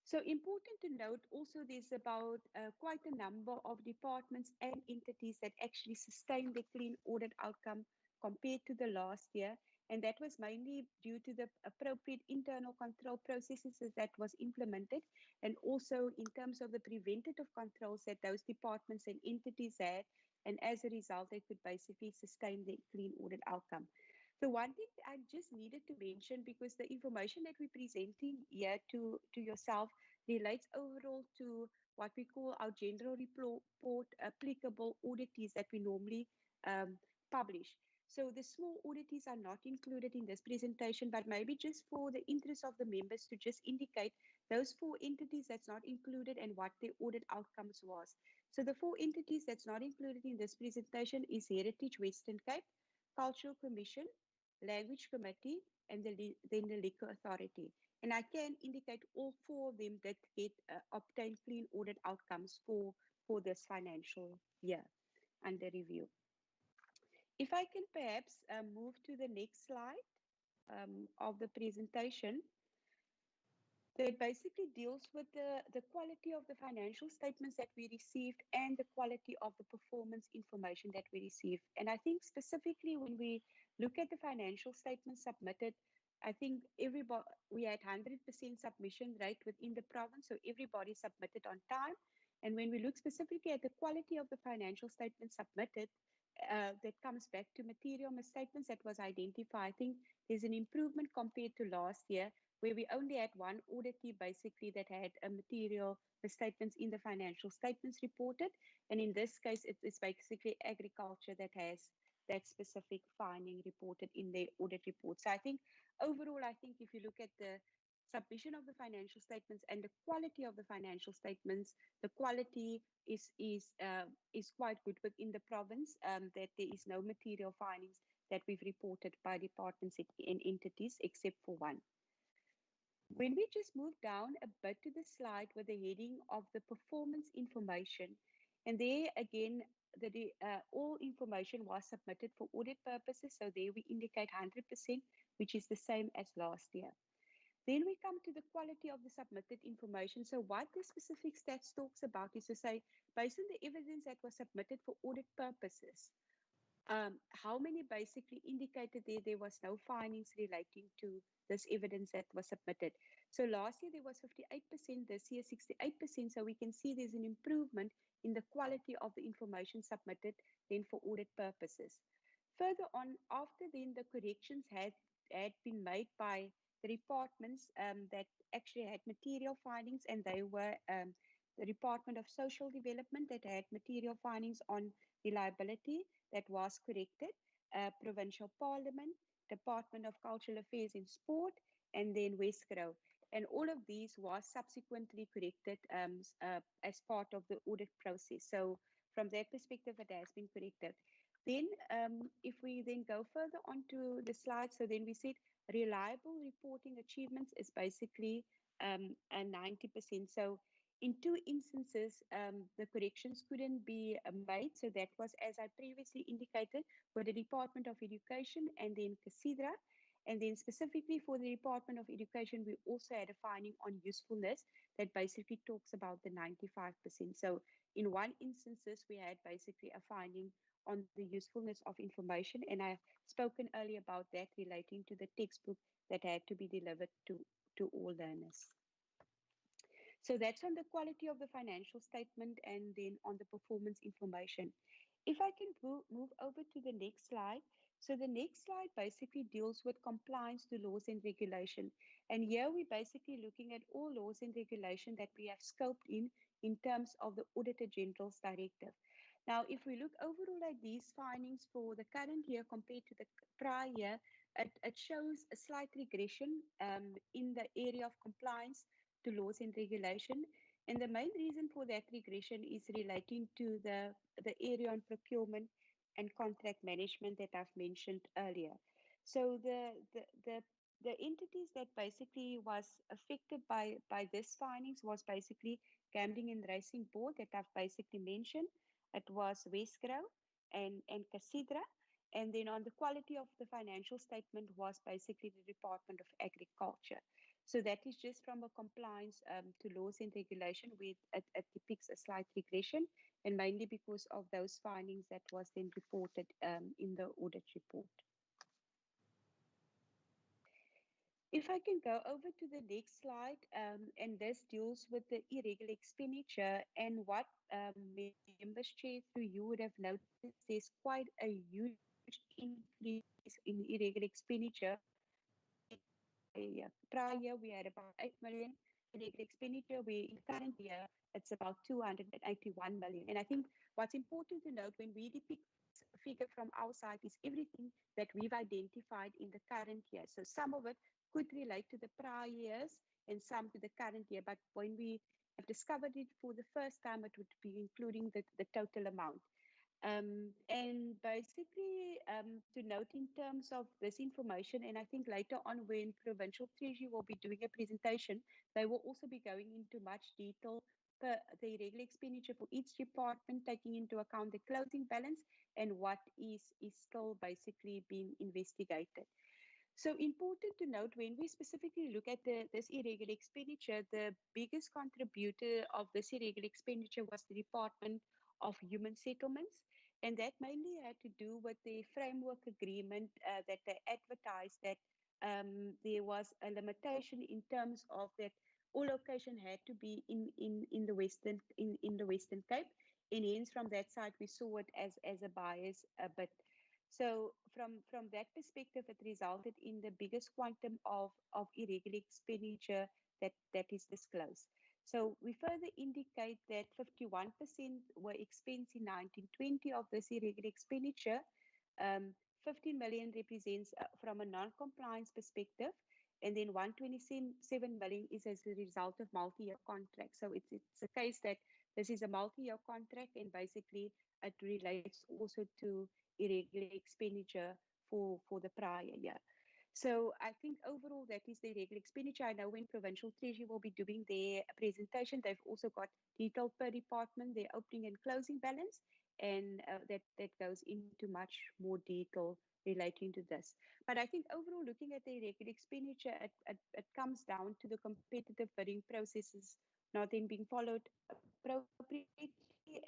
So important to note also, there's about quite a number of departments and entities that actually sustained the clean audit outcome compared to the last year. And that was mainly due to the appropriate internal control processes that was implemented, and also in terms of the preventative controls that those departments and entities had. And as a result, they could basically sustain the clean audit outcome. The one thing I just needed to mention, because the information that we're presenting here to yourself relates overall to what we call our general report applicable oddities that we normally publish. So the small oddities are not included in this presentation, but maybe just for the interest of the members to just indicate those 4 entities that's not included and what the audit outcomes was. So the 4 entities that's not included in this presentation is Heritage Western Cape, Cultural Commission, Language Committee, and then the Liquor Authority. And I can indicate all 4 of them that get obtained clean audit outcomes for this financial year under review. If I can perhaps move to the next slide of the presentation. that basically deals with the quality of the financial statements that we received and the quality of the performance information that we received. And I think specifically when we look at the financial statements submitted, I think we had 100% submission rate within the province, so everybody submitted on time. And when we look specifically at the quality of the financial statements submitted, that comes back to material misstatements that was identified. I think there's an improvement compared to last year, where we only had one auditee basically that had a material misstatements in the financial statements reported. And in this case, it's basically agriculture that has that specific finding reported in their audit report. So I think overall, I think if you look at the submission of the financial statements and the quality of the financial statements, the quality is quite good within the province, that there is no material findings that we've reported by departments and entities except for one. When we just move down a bit to the slide with the heading of the performance information, and there again, all information was submitted for audit purposes, so there we indicate 100%, which is the same as last year. Then we come to the quality of the submitted information. So what the specific stats talks about is to say, based on the evidence that was submitted for audit purposes, how many basically indicated there was no findings relating to this evidence that was submitted. So last year there was 58%, this year 68%. So we can see there's an improvement in the quality of the information submitted then for audit purposes. Further on, after then the corrections had been made by the departments that actually had material findings, and they were the Department of Social Development that had material findings on reliability that was corrected, Provincial Parliament, Department of Cultural Affairs and Sport, and then Westgrow. And all of these was subsequently corrected as part of the audit process. So from that perspective, it has been corrected. Then if we then go further onto the slide, so then we said reliable reporting achievements is basically a 90%. So in two instances, the corrections couldn't be made. So that was, as I previously indicated, for the Department of Education and then CACIDRA. And then specifically for the Department of Education, we also had a finding on usefulness that basically talks about the 95%. So in one instances, we had basically a finding on the usefulness of information. And I've spoken earlier about that relating to the textbook that had to be delivered to all learners. So that's on the quality of the financial statement and then on the performance information. If I can move over to the next slide. So the next slide basically deals with compliance to laws and regulation. And here we're basically looking at all laws and regulation that we have scoped in terms of the Auditor General's Directive. Now, if we look overall at these findings for the current year compared to the prior year, it shows a slight regression in the area of compliance to laws and regulation. And the main reason for that regression is relating to the area on procurement and contract management that I've mentioned earlier. So the entities that basically was affected by this findings was basically Gambling and Racing Board that I've basically mentioned. It was Westgrow and CACIDRA. And then on the quality of the financial statement was basically the Department of Agriculture. So that is just from a compliance to laws and regulation where it depicts a slight regression, and mainly because of those findings that was then reported in the audit report. If I can go over to the next slide, and this deals with the irregular expenditure, and what members chair through you would have noticed there's quite a huge increase in irregular expenditure. Prior year we had about 8 million irregular expenditure, where in the current year it's about 281 million. And I think what's important to note when we depict a figure from our side is everything that we've identified in the current year. So some of it could relate to the prior years and some to the current year, but when we have discovered it for the first time, it would be including the total amount. And basically to note in terms of this information, and I think later on when Provincial Treasury will be doing a presentation, they will also be going into much detail per the irregular expenditure for each department, taking into account the closing balance and what is still basically being investigated. So important to note, when we specifically look at this irregular expenditure, the biggest contributor of this irregular expenditure was the Department of Human Settlements. And that mainly had to do with the framework agreement that they advertised that there was a limitation in terms of that all location had to be in the Western Cape. And hence from that side, we saw it as a bias a bit. So from that perspective, it resulted in the biggest quantum of irregular expenditure that is disclosed. So we further indicate that 51% were expensed in 1920 of this irregular expenditure. 15 million represents from a non-compliance perspective, and then 127 million is as a result of multi-year contracts. So it's a case that this is a multi-year contract, and basically it relates also to irregular expenditure for the prior year. So I think overall that is the irregular expenditure. I know when Provincial Treasury will be doing their presentation, they've also got detailed per department, their opening and closing balance, and that goes into much more detail relating to this. But I think overall, looking at the irregular expenditure, it comes down to the competitive bidding processes not then being followed appropriately,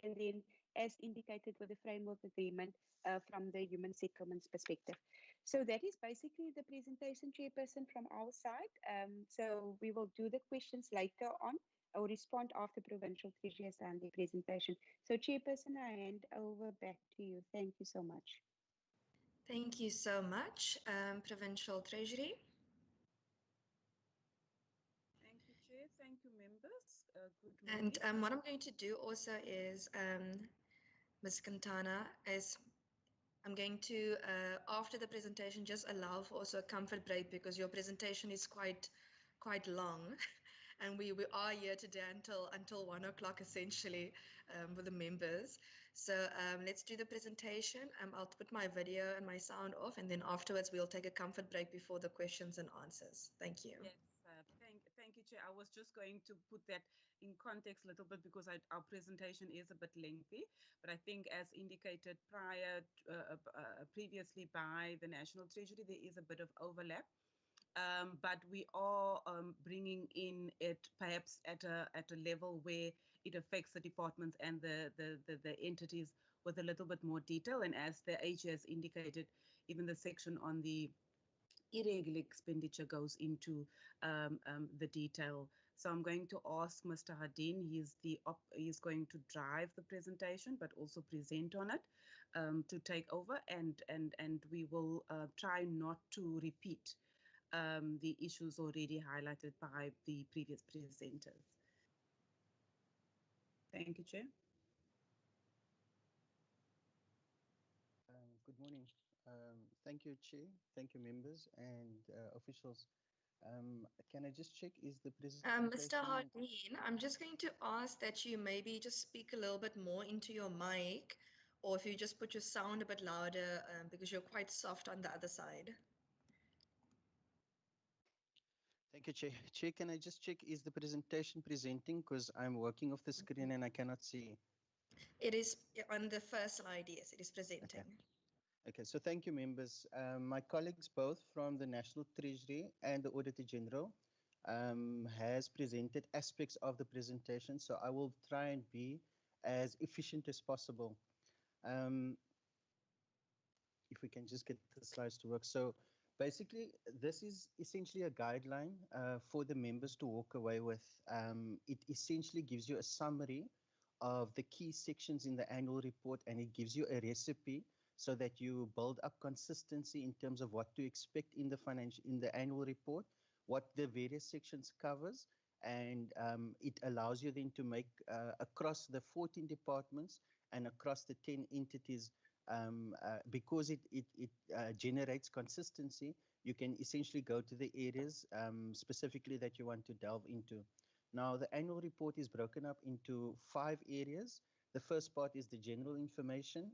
and then as indicated with the framework agreement from the human settlements perspective. So that is basically the presentation, Chairperson, from our side. So we will do the questions later on or respond after Provincial Treasury has done the presentation. So Chairperson, I hand over back to you. Thank you so much. Thank you so much, Provincial Treasury. Thank you, Chair. Thank you, members. Good morning. And what I'm going to do also is, Ms. Quintana, is I'm going to, after the presentation, just allow for also a comfort break because your presentation is quite long. And we are here today until 1 o'clock essentially with the members. So let's do the presentation. I'll put my video and my sound off, and then afterwards we'll take a comfort break before the questions and answers. Thank you. Yes, thank you, Chair. I was just going to put that in context a little bit because our presentation is a bit lengthy, but I think as indicated previously by the National Treasury, there is a bit of overlap. But we are bringing in it perhaps at a level where it affects the departments and the entities with a little bit more detail. And as the AG has indicated, even the section on the irregular expenditure goes into the detail. So I'm going to ask Mr. Hadin, he's going to drive the presentation, but also present on it, to take over, and we will try not to repeat the issues already highlighted by the previous presenters. Thank you, Chair. Good morning. Thank you, Chair. Thank you, members and officials. Can I just check, is the presentation... Mr. Hardeen, I'm just going to ask that you maybe just speak a little bit more into your mic, or if you just put your sound a bit louder, because you're quite soft on the other side. Thank you, Chair. Chair, can I just check, is the presentation presenting? Because I'm working off the screen and I cannot see. It is on the first slide, yes, it is presenting. Okay, so thank you, members. My colleagues, both from the National Treasury and the Auditor General, has presented aspects of the presentation, so I will try and be as efficient as possible. If we can just get the slides to work. So basically, this is essentially a guideline for the members to walk away with. It essentially gives you a summary of the key sections in the annual report, and it gives you a recipe so that you build up consistency in terms of what to expect in the annual report, what the various sections covers, and it allows you then to make across the 14 departments and across the 10 entities, because it generates consistency. You can essentially go to the areas specifically that you want to delve into. Now, the annual report is broken up into 5 areas. The first part is the general information,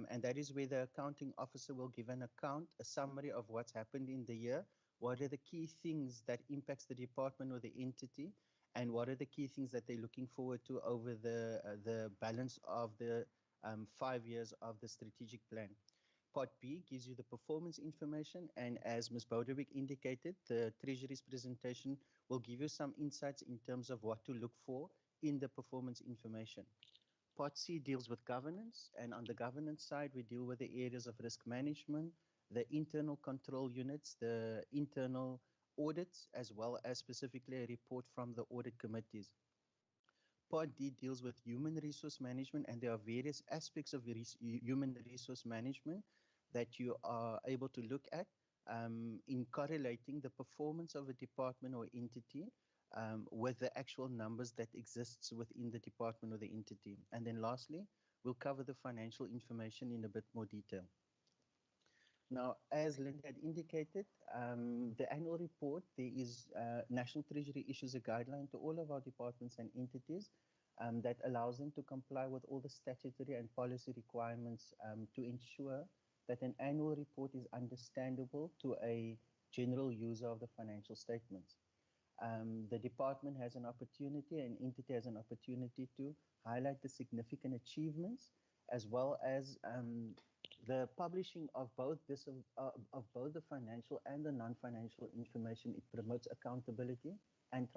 and that is where the accounting officer will give an account, a summary of what's happened in the year, what are the key things that impacts the department or the entity, and what are the key things that they're looking forward to over the balance of the 5 years of the strategic plan. Part B gives you the performance information, and as Ms. Boudewijk indicated, the Treasury's presentation will give you some insights in terms of what to look for in the performance information. Part C deals with governance, and on the governance side, we deal with the areas of risk management, the internal control units, the internal audits, as well as specifically a report from the audit committees. Part D deals with human resource management, and there are various aspects of human resource management that you are able to look at in correlating the performance of a department or entity with the actual numbers that exists within the department or the entity. And then lastly, we'll cover the financial information in a bit more detail. Now, as Linda had indicated, the annual report, there is National Treasury issues a guideline to all of our departments and entities that allows them to comply with all the statutory and policy requirements to ensure that an annual report is understandable to a general user of the financial statements. The department has an opportunity, an entity has an opportunity to highlight the significant achievements, as well as the publishing of both this of both the financial and the non-financial information. It promotes accountability and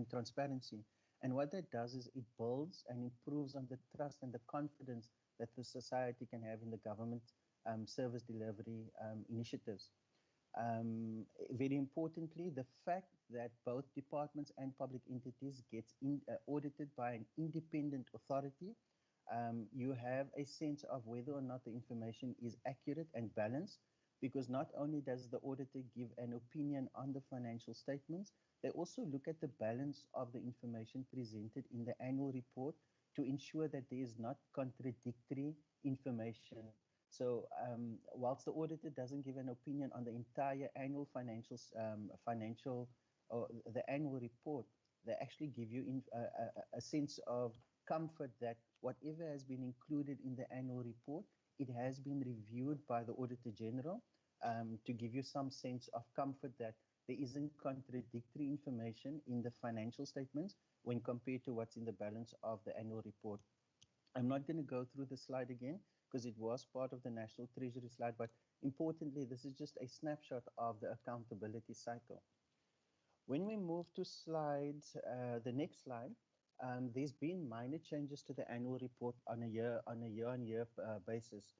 transparency. And what that does is it builds and improves on the trust and the confidence that the society can have in the government service delivery initiatives. Very importantly, the fact that both departments and public entities get audited by an independent authority, you have a sense of whether or not the information is accurate and balanced, because not only does the auditor give an opinion on the financial statements, they also look at the balance of the information presented in the annual report to ensure that there is not contradictory information. So whilst the auditor doesn't give an opinion on the entire annual the annual report, they actually give you a sense of comfort that whatever has been included in the annual report, it has been reviewed by the Auditor General to give you some sense of comfort that there isn't contradictory information in the financial statements when compared to what's in the balance of the annual report. I'm not going to go through the slide again because it was part of the National Treasury slide, but importantly, this is just a snapshot of the accountability cycle. When we move to the next slide, there's been minor changes to the annual report on a year-on-year basis.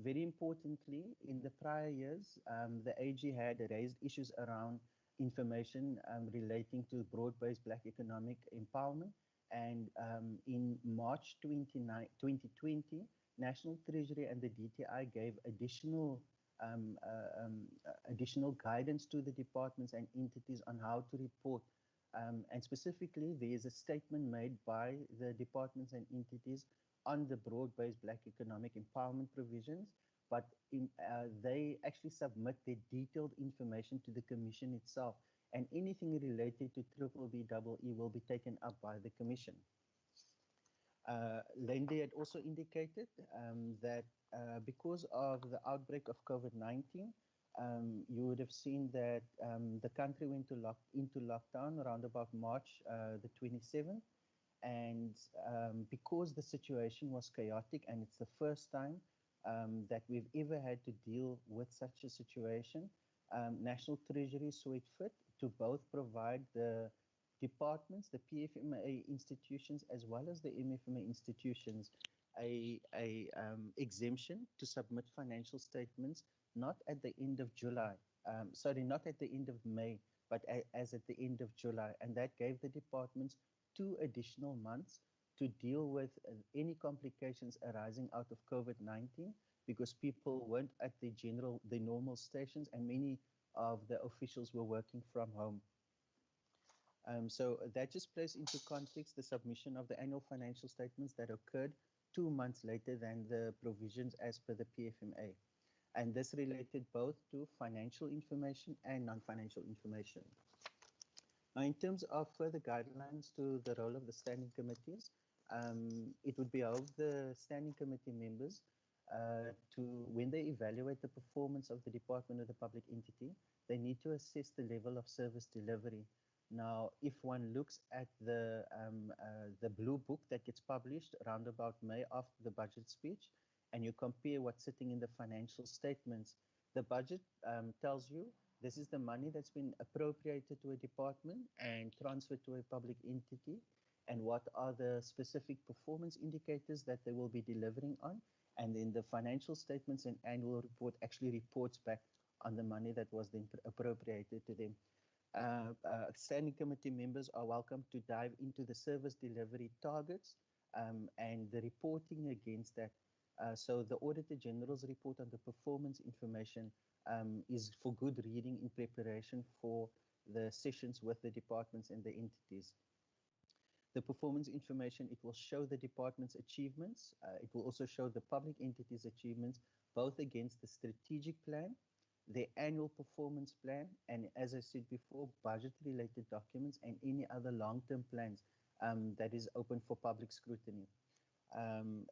Very importantly, in the prior years, the AG had raised issues around information relating to broad-based Black economic empowerment. And in March 2020, National Treasury and the DTI gave additional guidance to the departments and entities on how to report. And specifically, there is a statement made by the departments and entities on the broad-based Black economic empowerment provisions, but they actually submit their detailed information to the Commission itself, and anything related to BBBEE will be taken up by the Commission. Lindy had also indicated that because of the outbreak of COVID-19, you would have seen that the country went into lockdown around about March the 27th. And because the situation was chaotic, and it's the first time that we've ever had to deal with such a situation, National Treasury saw it fit to both provide the departments, the PFMA institutions, as well as the MFMA institutions, a exemption to submit financial statements not at the end of July, not at the end of May, but as at the end of July. And that gave the departments 2 additional months to deal with any complications arising out of COVID-19, because people weren't at the normal stations, and many of the officials were working from home. So that just places into context the submission of the annual financial statements that occurred 2 months later than the provisions as per the PFMA. And this related both to financial information and non-financial information. Now, in terms of further guidelines to the role of the standing committees, it would be of the standing committee members when they evaluate the performance of the department or the public entity, they need to assess the level of service delivery. Now, if one looks at the blue book that gets published around about May after the budget speech, and you compare what's sitting in the financial statements, the budget tells you this is the money that's been appropriated to a department and transferred to a public entity, and what are the specific performance indicators that they will be delivering on. And then the financial statements and annual report actually reports back on the money that was then appropriated to them. Standing committee members are welcome to dive into the service delivery targets and the reporting against that. So the Auditor General's report on the performance information is for good reading in preparation for the sessions with the departments and the entities. The performance information, it will show the department's achievements. It will also show the public entities' achievements, both against the strategic plan, the annual performance plan, and as I said before, budget-related documents and any other long-term plans that is open for public scrutiny.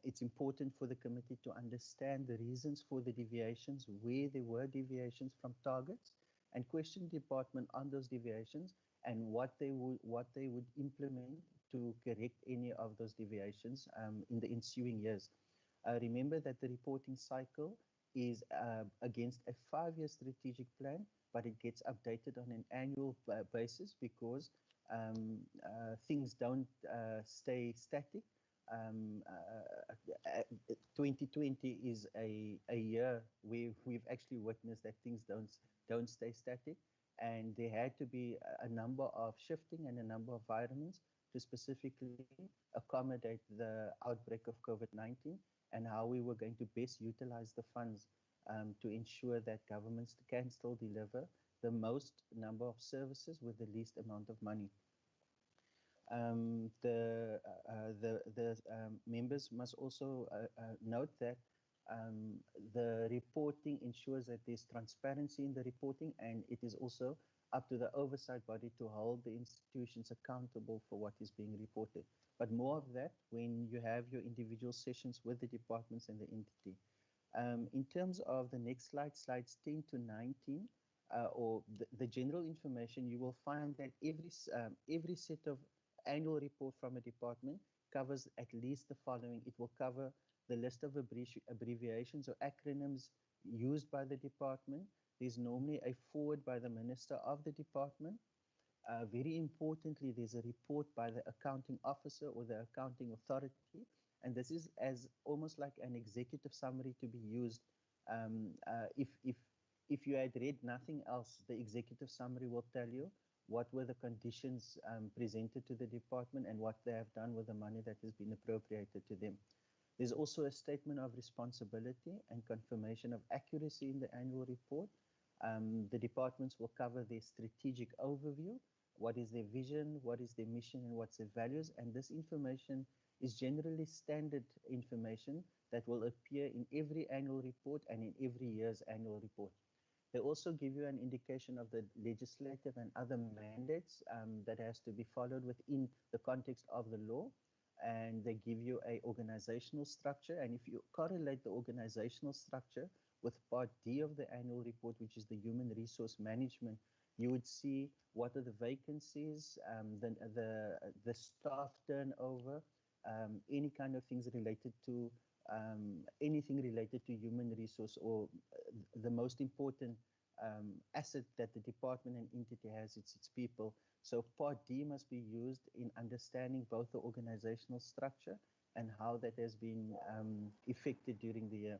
It's important for the committee to understand the reasons for the deviations, where there were deviations from targets, and question the department on those deviations and what they would implement to correct any of those deviations in the ensuing years. Remember that the reporting cycle is against a 5-year strategic plan, but it gets updated on an annual basis because things don't stay static. 2020 is a year where we've actually witnessed that things don't stay static, and there had to be a number of shifting and a number of environments to specifically accommodate the outbreak of COVID-19 and how we were going to best utilize the funds to ensure that governments can still deliver the most number of services with the least amount of money. The members must also note that the reporting ensures that there's transparency in the reporting, and it is also up to the oversight body to hold the institutions accountable for what is being reported. But more of that when you have your individual sessions with the departments and the entity. In terms of the next slide, slides 10 to 19, or the general information, you will find that every set of annual report from a department covers at least the following. It will cover the list of abbreviations or acronyms used by the department. There's normally a forward by the minister of the department. Very importantly, there's a report by the accounting officer or the accounting authority, and this is as almost like an executive summary to be used. If you had read nothing else, the executive summary will tell you what were the conditions presented to the department and what they have done with the money that has been appropriated to them. There's also a statement of responsibility and confirmation of accuracy in the annual report. The departments will cover their strategic overview, what is their vision, what is their mission, and what's their values, and this information is generally standard information that will appear in every annual report and in every year's annual report. They also give you an indication of the legislative and other mandates that has to be followed within the context of the law, and they give you an organizational structure. And if you correlate the organizational structure with Part D of the annual report, which is the human resource management, you would see what are the vacancies, the staff turnover, any kind of things related to anything related to human resource, or the most important asset that the department and entity has, it's its people. So Part D must be used in understanding both the organizational structure and how that has been effected during the year.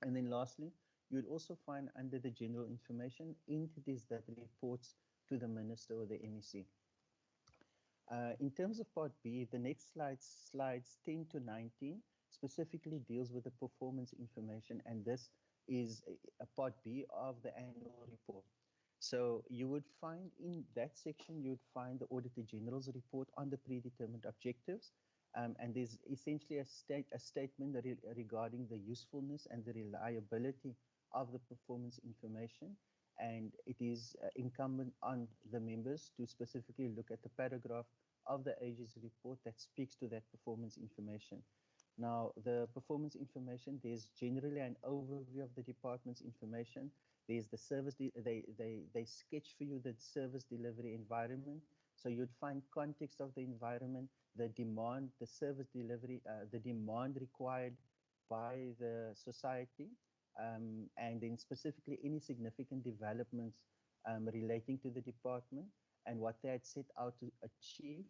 And then lastly, you would also find under the general information entities that reports to the minister or the MEC. In terms of Part B, the next slides 10 to 19 specifically deals with the performance information, and this is a Part B of the annual report. So you would find in that section, you would find the Auditor General's report on the predetermined objectives, and there's essentially a statement regarding the usefulness and the reliability of the performance information, and it is incumbent on the members to specifically look at the paragraph of the AG's report that speaks to that performance information. Now, the performance information, there's generally an overview of the department's information. There's the service, they sketch for you the service delivery environment. So you'd find context of the environment, the demand, the service delivery, the demand required by the society, and then specifically any significant developments relating to the department and what they had set out to achieve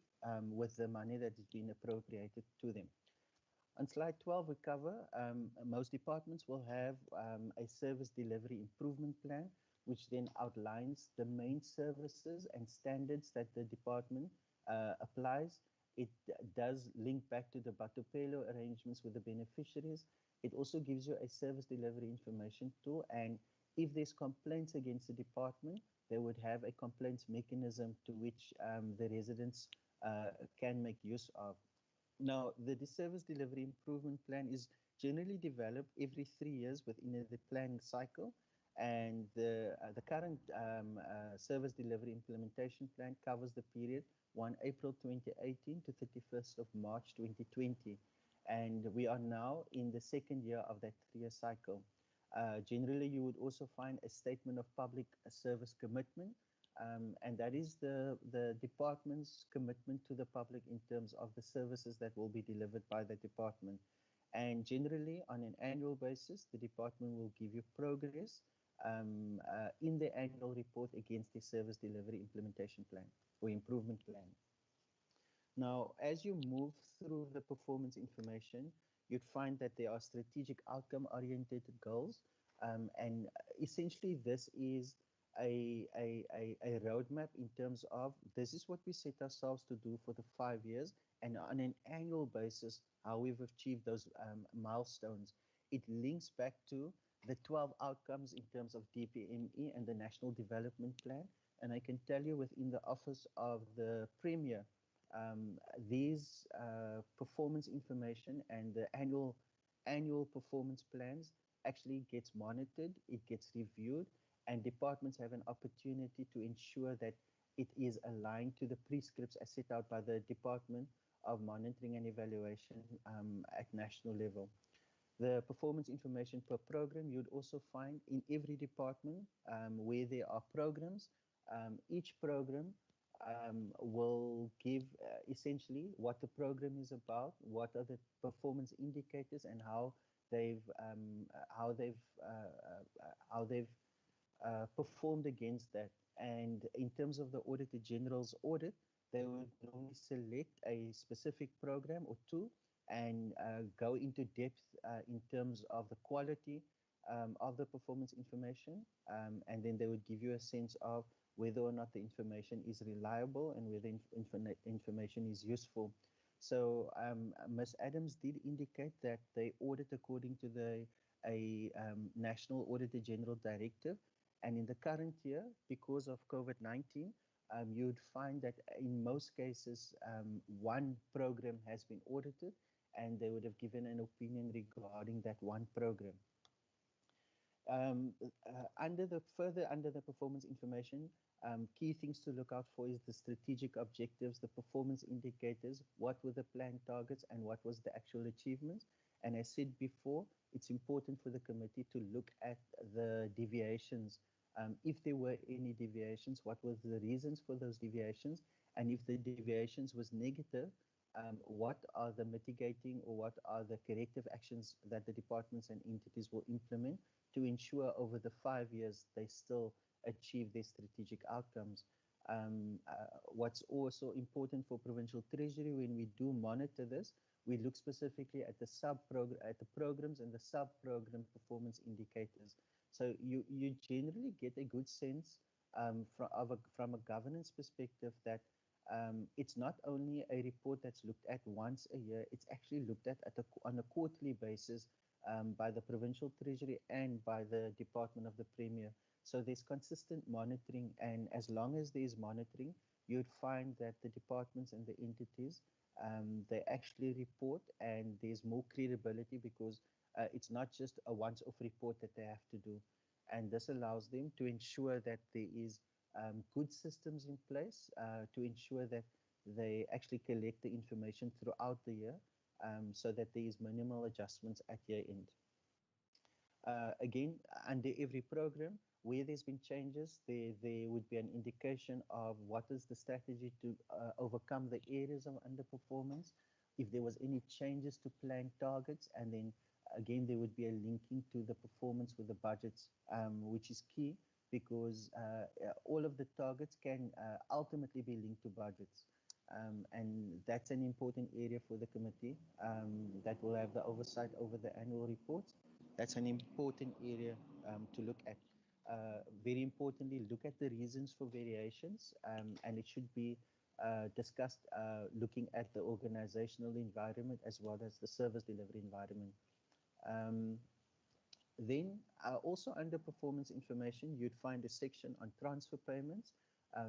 with the money that has been appropriated to them. On slide 12, we cover most departments will have a service delivery improvement plan, which then outlines the main services and standards that the department applies. It does link back to the Batopelo arrangements with the beneficiaries. It also gives you a service delivery information tool, and if there's complaints against the department, they would have a complaints mechanism to which the residents can make use of. Now, the service delivery improvement plan is generally developed every 3 years within the planning cycle, and the current service delivery implementation plan covers the period 1 April 2018 to 31st of March 2020, and we are now in the second year of that 3-year cycle. Generally, you would also find a statement of public service commitment, and that is the department's commitment to the public in terms of the services that will be delivered by the department. And generally, on an annual basis, the department will give you progress in the annual report against the service delivery implementation plan or improvement plan. Now, as you move through the performance information, you'd find that there are strategic outcome-oriented goals, and essentially this is a roadmap in terms of this is what we set ourselves to do for the 5 years, and on an annual basis how we've achieved those milestones. It links back to the 12 outcomes in terms of DPME and the National Development Plan, and I can tell you within the Office of the Premier, these performance information and the annual performance plans actually gets monitored, it gets reviewed, and departments have an opportunity to ensure that it is aligned to the prescripts as set out by the Department of Monitoring and Evaluation at national level. The performance information per program you'd also find in every department where there are programs. Each program will give essentially what the program is about, what are the performance indicators, and how they've performed against that. And in terms of the Auditor General's audit, they would normally select a specific program or two and go into depth in terms of the quality of the performance information, and then they would give you a sense of whether or not the information is reliable and whether information is useful. So Ms. Adams did indicate that they audit according to the National Auditor General Directive, and in the current year, because of COVID-19, you'd find that in most cases, one program has been audited, and they would have given an opinion regarding that one program. Under the performance information, key things to look out for is the strategic objectives, the performance indicators, what were the planned targets, and what was the actual achievements. And as said before, it's important for the committee to look at the deviations. If there were any deviations, what were the reasons for those deviations? And if the deviations was negative, what are the mitigating or what are the corrective actions that the departments and entities will implement to ensure over the 5 years they still achieve their strategic outcomes. What's also important for Provincial Treasury when we do monitor this, we look specifically at the programs and the sub-program performance indicators. So you generally get a good sense from a governance perspective that it's not only a report that's looked at once a year, it's actually looked at on a quarterly basis by the Provincial Treasury and by the Department of the Premier. So there's consistent monitoring, and as long as there's monitoring, you'd find that the departments and the entities, they actually report, and there's more credibility because it's not just a once-off report that they have to do. And this allows them to ensure that there is good systems in place to ensure that they actually collect the information throughout the year so that there is minimal adjustments at year end. Again, under every program, where there's been changes, there would be an indication of what is the strategy to overcome the areas of underperformance, if there was any changes to planned targets, and then again, there would be a linking to the performance with the budgets, which is key because all of the targets can ultimately be linked to budgets. And that's an important area for the committee that will have the oversight over the annual reports. That's an important area to look at. Very importantly, look at the reasons for variations, and it should be discussed looking at the organizational environment as well as the service delivery environment. Then also under performance information, you'd find a section on transfer payments,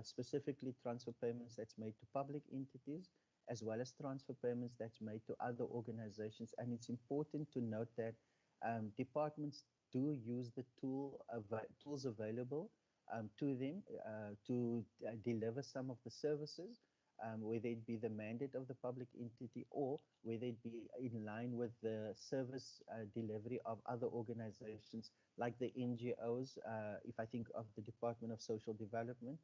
specifically transfer payments that's made to public entities, as well as transfer payments that's made to other organizations. And it's important to note that departments do use the tools available to them to deliver some of the services, whether it be the mandate of the public entity or whether it be in line with the service delivery of other organizations like the NGOs, if I think of the Department of Social Development,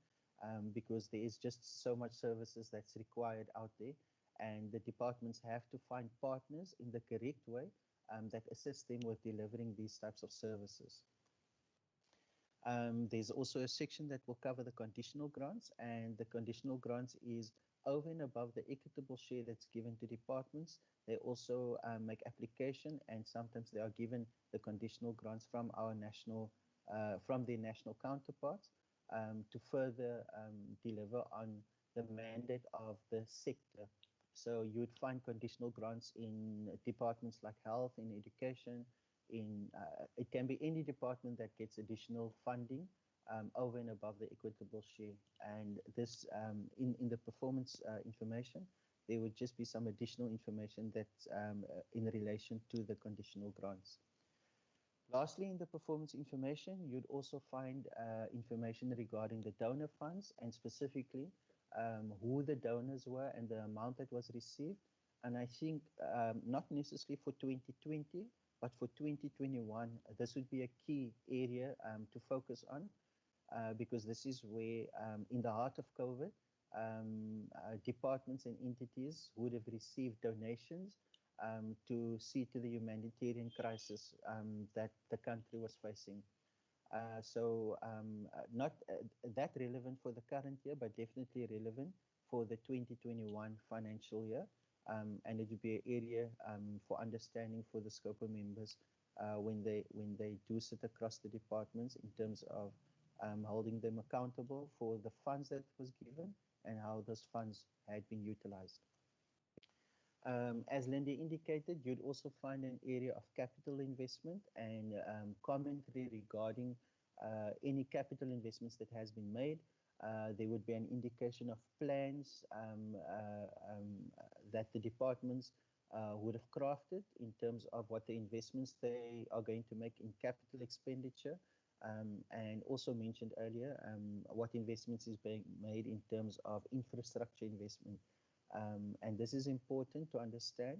because there is just so much services that's required out there, and the departments have to find partners in the correct way that assist them with delivering these types of services. There's also a section that will cover the conditional grants, and the conditional grants is over and above the equitable share that's given to departments. They also make application, and sometimes they are given the conditional grants from our national, from their national counterparts to further deliver on the mandate of the sector. So you would find conditional grants in departments like health, in education, in it can be any department that gets additional funding over and above the equitable share. And this in the performance information, there would just be some additional information that's in relation to the conditional grants. Lastly, in the performance information, you'd also find information regarding the donor funds, and specifically who the donors were and the amount that was received. And I think not necessarily for 2020, but for 2021, this would be a key area to focus on, because this is where, in the heart of COVID, departments and entities would have received donations to see to the humanitarian crisis that the country was facing. So not that relevant for the current year, but definitely relevant for the 2021 financial year. And it would be an area for understanding for the SCOPA members when they do sit across the departments in terms of holding them accountable for the funds that was given and how those funds had been utilized. As Lindy indicated, you'd also find an area of capital investment and commentary regarding any capital investments that has been made. There would be an indication of plans that the departments would have crafted in terms of what the investments they are going to make in capital expenditure, and also mentioned earlier what investments is being made in terms of infrastructure investment. And this is important to understand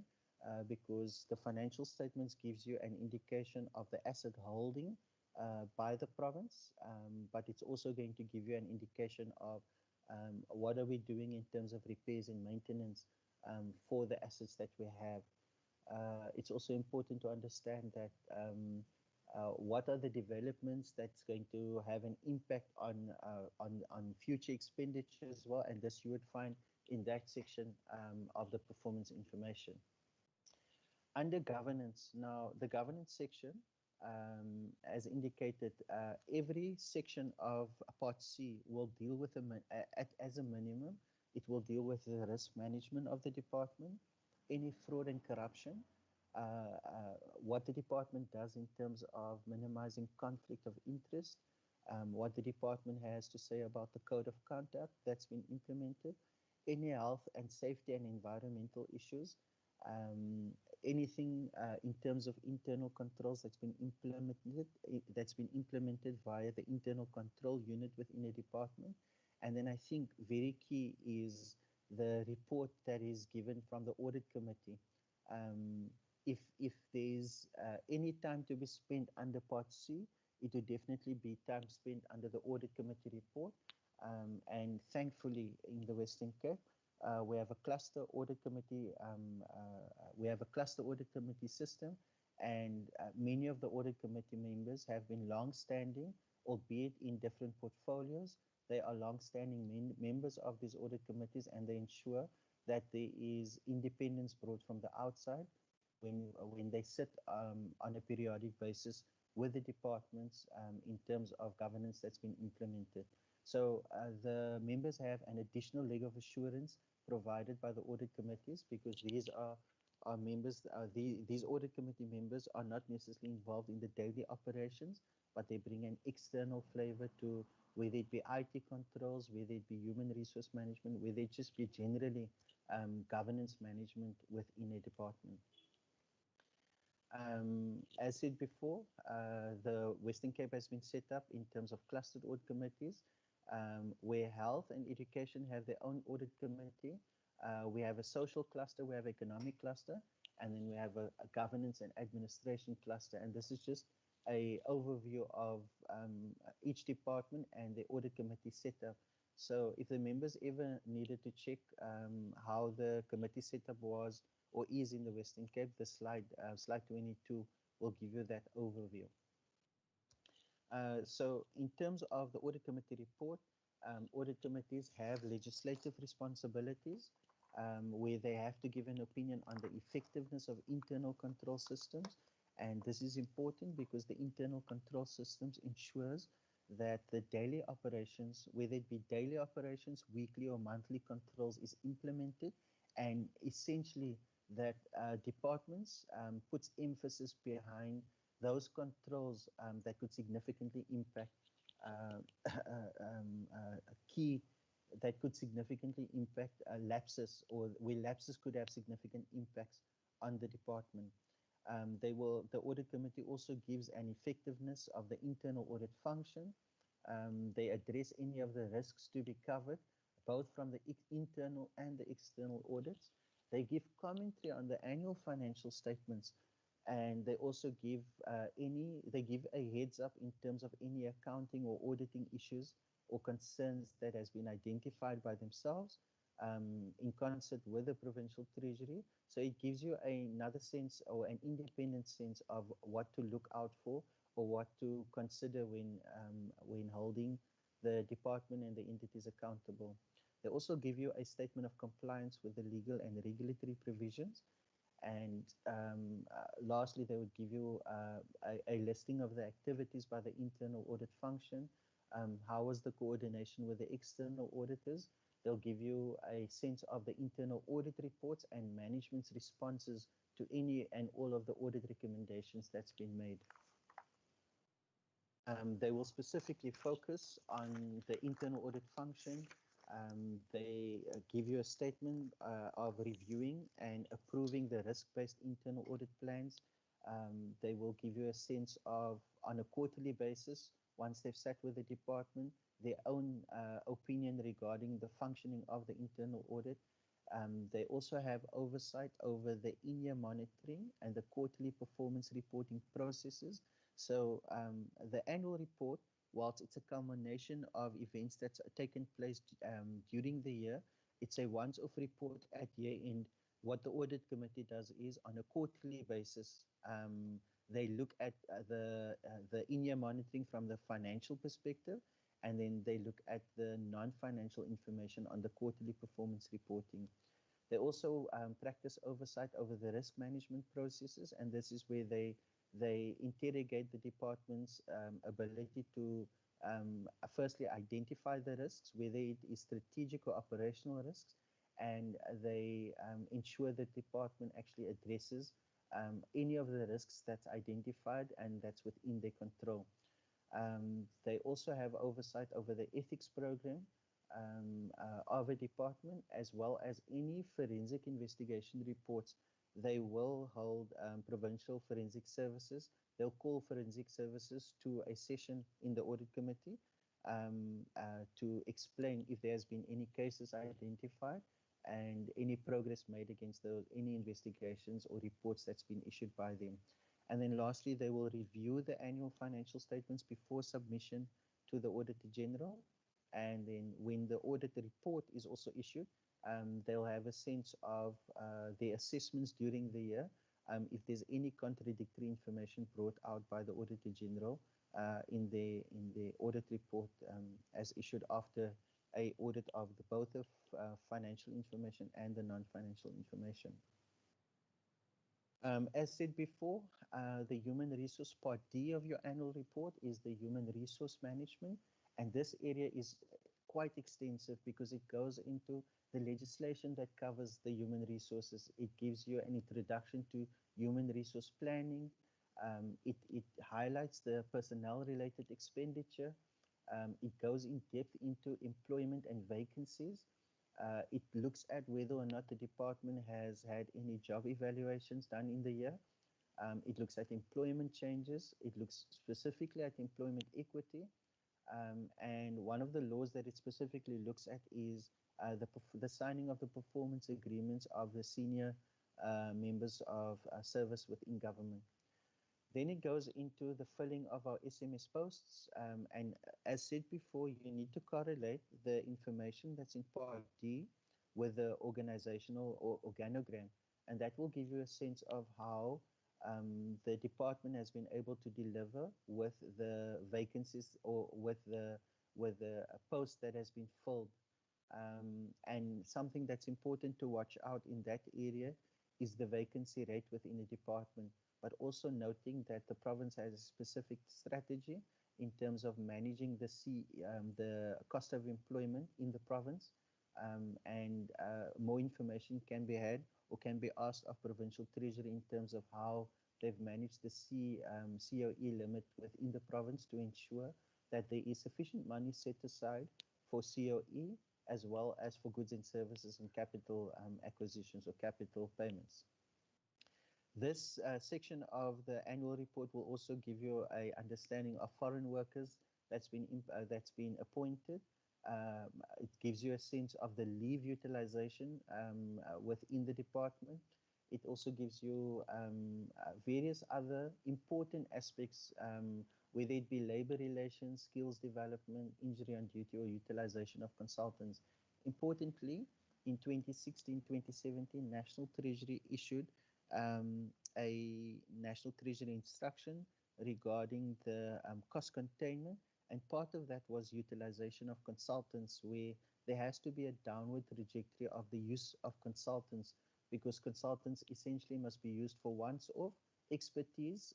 because the financial statements gives you an indication of the asset holding by the province, but it's also going to give you an indication of what are we doing in terms of repairs and maintenance for the assets that we have. It's also important to understand that what are the developments that's going to have an impact on future expenditure as well, and this you would find in that section of the performance information. Under governance, now the governance section, as indicated, every section of Part C will deal with, as a minimum, it will deal with the risk management of the department, any fraud and corruption, what the department does in terms of minimizing conflict of interest, what the department has to say about the code of conduct that's been implemented, any health and safety and environmental issues, anything in terms of internal controls that's been implemented via the internal control unit within a department. And then I think very key is the report that is given from the audit committee. If there's any time to be spent under Part C, it would definitely be time spent under the audit committee report. And thankfully, in the Western Cape, we have a cluster audit committee. We have a cluster audit committee system, and many of the audit committee members have been long-standing, albeit in different portfolios. They are long-standing members of these audit committees, and they ensure that there is independence brought from the outside when they sit on a periodic basis with the departments in terms of governance that's been implemented. So the members have an additional leg of assurance provided by the audit committees, because these are members, these audit committee members are not necessarily involved in the daily operations, but they bring an external flavor to whether it be IT controls, whether it be human resource management, whether it just be generally governance management within a department. As said before, the Western Cape has been set up in terms of clustered audit committees, where health and education have their own audit committee. We have a social cluster, we have economic cluster, and then we have a governance and administration cluster. And this is just an overview of each department and the audit committee setup. So if the members ever needed to check how the committee setup was or is in the Western Cape, the slide 22 will give you that overview. So in terms of the audit committee report, audit committees have legislative responsibilities where they have to give an opinion on the effectiveness of internal control systems. And this is important because the internal control systems ensures that the daily operations, whether it be daily operations, weekly or monthly controls, is implemented, and essentially that departments puts emphasis behind those controls that could significantly impact lapses, or where lapses could have significant impacts on the department. The audit committee also gives an effectiveness of the internal audit function. They address any of the risks to be covered, both from the internal and the external audits. They give commentary on the annual financial statements, and they also give a heads up in terms of any accounting or auditing issues or concerns that has been identified by themselves in concert with the Provincial Treasury. So it gives you another sense, or an independent sense, of what to look out for or what to consider when holding the department and the entities accountable. They also give you a statement of compliance with the legal and regulatory provisions. And lastly, they would give you a listing of the activities by the internal audit function. How was the coordination with the external auditors? They'll give you a sense of the internal audit reports and management's responses to any and all of the audit recommendations that's been made. They will specifically focus on the internal audit function. They give you a statement of reviewing and approving the risk-based internal audit plans. They will give you a sense of, on a quarterly basis, once they've sat with the department, their own opinion regarding the functioning of the internal audit. They also have oversight over the in-year monitoring and the quarterly performance reporting processes. So the annual report, whilst it's a culmination of events that's taken place during the year, it's a once-off report at year end. What the audit committee does is, on a quarterly basis, they look at the in-year monitoring from the financial perspective, and then they look at the non-financial information on the quarterly performance reporting. They also practice oversight over the risk management processes, and this is where they interrogate the department's ability to firstly identify the risks, whether it is strategic or operational risks, and they ensure that the department actually addresses any of the risks that's identified and that's within their control. They also have oversight over the ethics program of a department, as well as any forensic investigation reports. They will hold provincial forensic services. They'll call forensic services to a session in the audit committee to explain if there's been any cases identified and any progress made against any investigations or reports that's been issued by them. And then lastly, they will review the annual financial statements before submission to the Auditor General. And then when the audit report is also issued, they'll have a sense of the assessments during the year if there's any contradictory information brought out by the Auditor General in the audit report as issued after a audit of both the financial information and the non-financial information. As said before, the human resource part D of your annual report is the human resource management, and this area is quite extensive because it goes into the legislation that covers the human resources. It gives you an introduction to human resource planning. It highlights the personnel-related expenditure. It goes in depth into employment and vacancies. It looks at whether or not the department has had any job evaluations done in the year. It looks at employment changes. It looks specifically at employment equity. And one of the laws that it specifically looks at is the signing of the performance agreements of the senior members of service within government. Then it goes into the filling of our SMS posts. And as said before, you need to correlate the information that's in Part D with the organizational organogram. And that will give you a sense of how the department has been able to deliver with the vacancies or with the post that has been filled. And something that's important to watch out in that area is the vacancy rate within the department, but also noting that the province has a specific strategy in terms of managing the cost of employment in the province. And more information can be had or can be asked of Provincial Treasury in terms of how they've managed the COE limit within the province to ensure that there is sufficient money set aside for COE as well as for goods and services and capital acquisitions or capital payments. This section of the annual report will also give you an understanding of foreign workers that's been appointed. It gives you a sense of the leave utilization within the department. It also gives you various other important aspects, whether it be labor relations, skills development, injury on duty, or utilization of consultants. Importantly, in 2016-2017, National Treasury issued a National Treasury instruction regarding the cost containment, and part of that was utilization of consultants, where there has to be a downward trajectory of the use of consultants, because consultants essentially must be used for once-off expertise,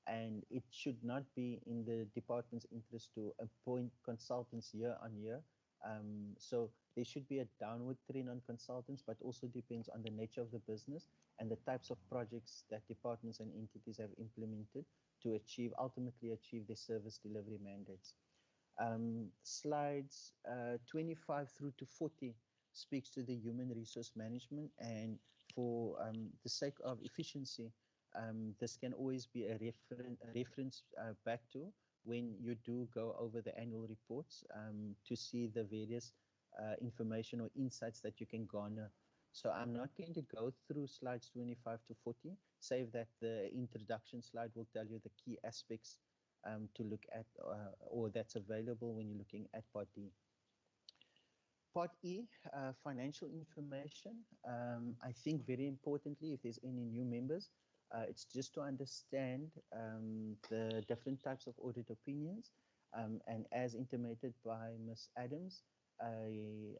and it should not be in the department's interest to appoint consultants year on year. So there should be a downward trend on consultants, but also depends on the nature of the business and the types of projects that departments and entities have implemented to ultimately achieve their service delivery mandates. Slides 25 through to 40 speaks to the human resource management, and for the sake of efficiency, this can always be a reference back to when you do go over the annual reports to see the various information or insights that you can garner. So I'm not going to go through slides 25 to 40, save that the introduction slide will tell you the key aspects to look at or that's available when you're looking at Part D. Part E, financial information. I think very importantly, if there's any new members, it's just to understand the different types of audit opinions. And as intimated by Ms. Adams,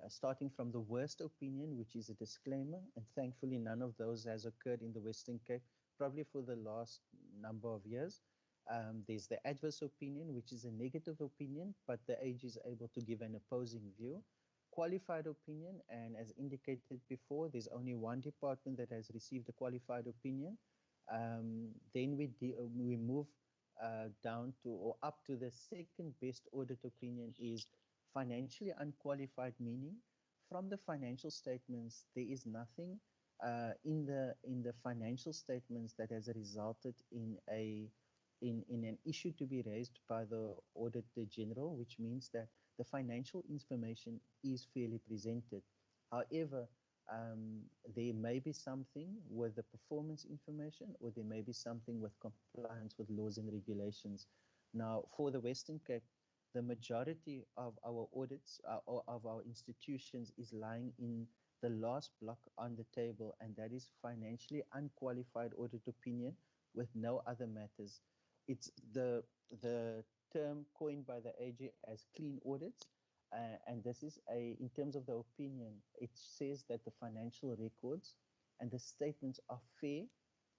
starting from the worst opinion, which is a disclaimer, and thankfully none of those has occurred in the Western Cape, probably for the last number of years. There's the adverse opinion, which is a negative opinion, but the AG is able to give an opposing view. Qualified opinion, and as indicated before, there's only one department that has received a qualified opinion. Then we move down to or up to the second best audit opinion is financially unqualified, meaning from the financial statements there is nothing in the financial statements that has resulted in an issue to be raised by the Auditor General, which means that the financial information is fairly presented. However, there may be something with the performance information, or there may be something with compliance with laws and regulations. Now, for the Western Cape, the majority of our audits or of our institutions is lying in the last block on the table, and that is financially unqualified audit opinion with no other matters. It's the term coined by the AG as clean audits, and this is in terms of the opinion, it says that the financial records and the statements are fair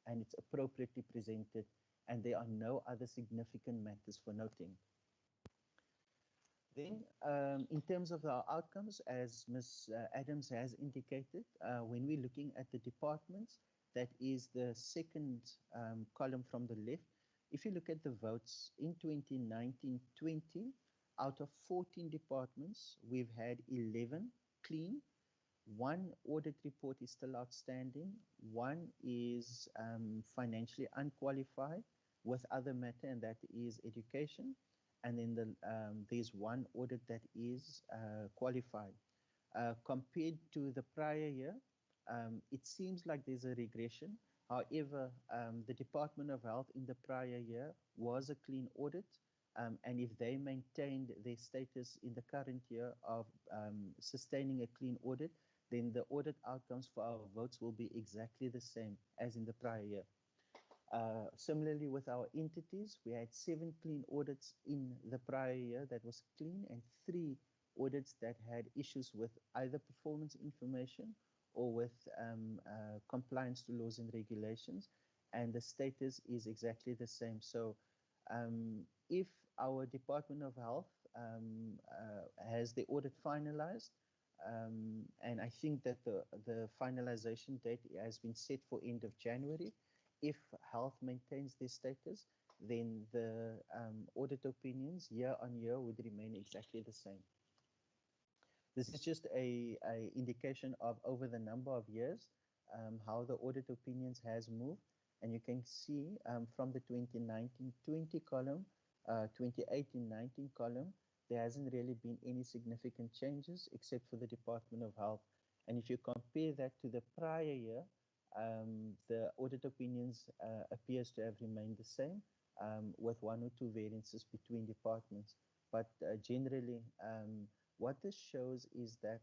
and it's appropriately presented, and there are no other significant matters for noting. Then, in terms of our outcomes, as Ms. Adams has indicated, when we're looking at the departments, that is the second column from the left. If you look at the votes in 2019-20, out of 14 departments, we've had 11 clean. One audit report is still outstanding. One is financially unqualified with other matter, and that is education. And then there's one audit that is qualified. Compared to the prior year, it seems like there's a regression. However, the Department of Health in the prior year was a clean audit, and if they maintained their status in the current year of sustaining a clean audit, then the audit outcomes for our votes will be exactly the same as in the prior year. Similarly, with our entities, we had 7 clean audits in the prior year that was clean, and 3 audits that had issues with either performance information or with compliance to laws and regulations, and the status is exactly the same. So if our Department of Health has the audit finalized, and I think that the finalization date has been set for end of January, if health maintains their status, then the audit opinions year on year would remain exactly the same. This is just a indication of over the number of years how the audit opinions has moved, and you can see from the 2019-20 column, 2018-19 column, there hasn't really been any significant changes except for the Department of Health. And if you compare that to the prior year, the audit opinions appears to have remained the same, with 1 or 2 variances between departments. But generally, what this shows is that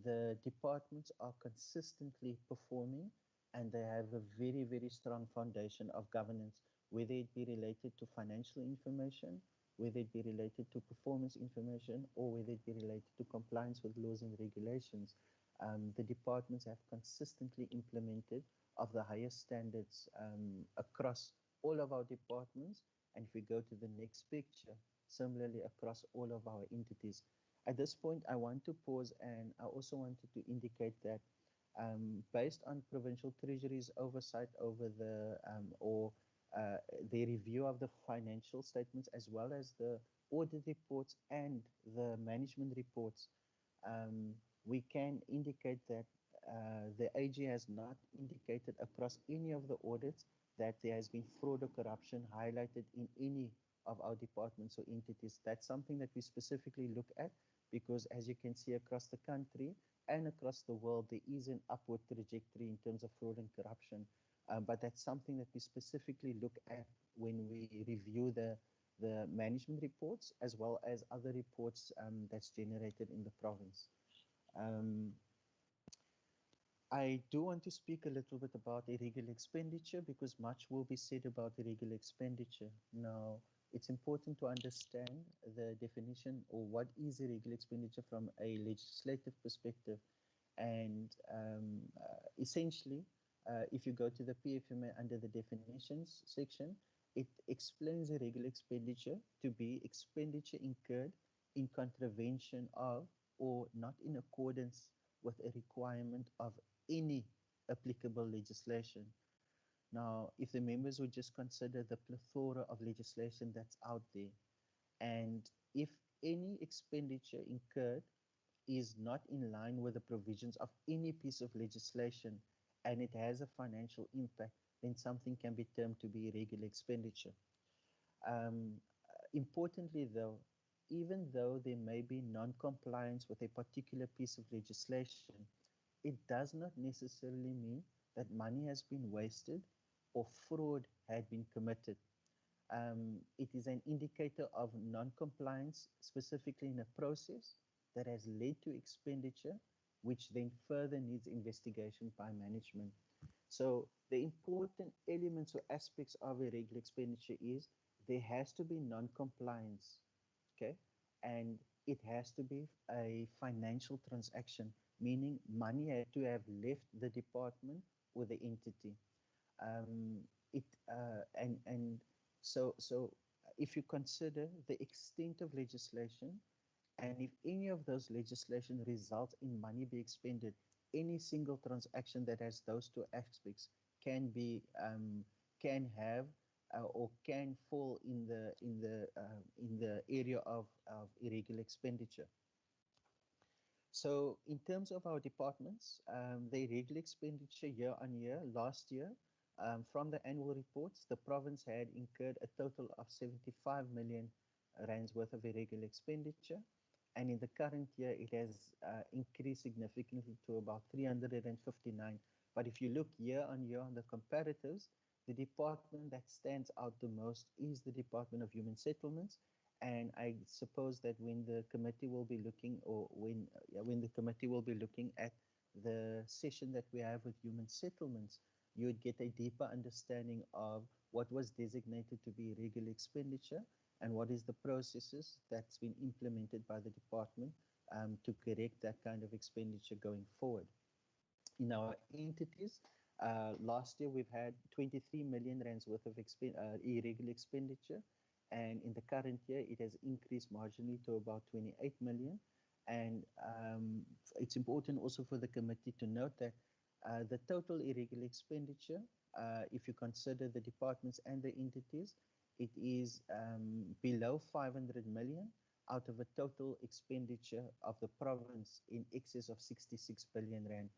the departments are consistently performing, and they have a very, very strong foundation of governance, whether it be related to financial information, whether it be related to performance information, or whether it be related to compliance with laws and regulations. The departments have consistently implemented of the highest standards across all of our departments. And if we go to the next picture, similarly across all of our entities. At this point, I want to pause, and I also wanted to indicate that based on Provincial Treasury's oversight over the review of the financial statements, as well as the audit reports and the management reports, we can indicate that the AG has not indicated across any of the audits that there has been fraud or corruption highlighted in any of our departments or entities. That's something that we specifically look at, because as you can see across the country and across the world, there is an upward trajectory in terms of fraud and corruption. But that's something that we specifically look at when we review the management reports, as well as other reports that's generated in the province. I do want to speak a little bit about irregular expenditure, because much will be said about irregular expenditure. Now, it's important to understand the definition, or what is irregular expenditure from a legislative perspective. And essentially, if you go to the PFMA under the definitions section, it explains irregular expenditure to be expenditure incurred in contravention of, or not in accordance with, a requirement of any applicable legislation. Now, if the members would just consider the plethora of legislation that's out there, and if any expenditure incurred is not in line with the provisions of any piece of legislation, and it has a financial impact, then something can be termed to be irregular expenditure. Importantly, though, even though there may be non-compliance with a particular piece of legislation, it does not necessarily mean that money has been wasted or fraud had been committed. It is an indicator of non-compliance, specifically in a process that has led to expenditure which then further needs investigation by management. So the important elements or aspects of irregular expenditure is there has to be non-compliance, okay? And it has to be a financial transaction, meaning money had to have left the department or the entity. So if you consider the extent of legislation, and if any of those legislation results in money being expended, any single transaction that has those two aspects can be can have or can fall in the area of irregular expenditure. So in terms of our departments, the irregular expenditure year on year, last year, from the annual reports, the province had incurred a total of 75 million rands worth of irregular expenditure. And in the current year, it has increased significantly to about 359. But if you look year on the comparatives, the department that stands out the most is the Department of Human Settlements. And I suppose that when the committee will be looking, or when the committee will be looking at the session that we have with Human Settlements, you would get a deeper understanding of what was designated to be irregular expenditure and what is the processes that's been implemented by the department to correct that kind of expenditure going forward. In our entities, last year we've had 23 million rands worth of irregular expenditure, and in the current year it has increased marginally to about 28 million. And it's important also for the committee to note that the total irregular expenditure, if you consider the departments and the entities, it is below 500 million out of a total expenditure of the province in excess of 66 billion rand.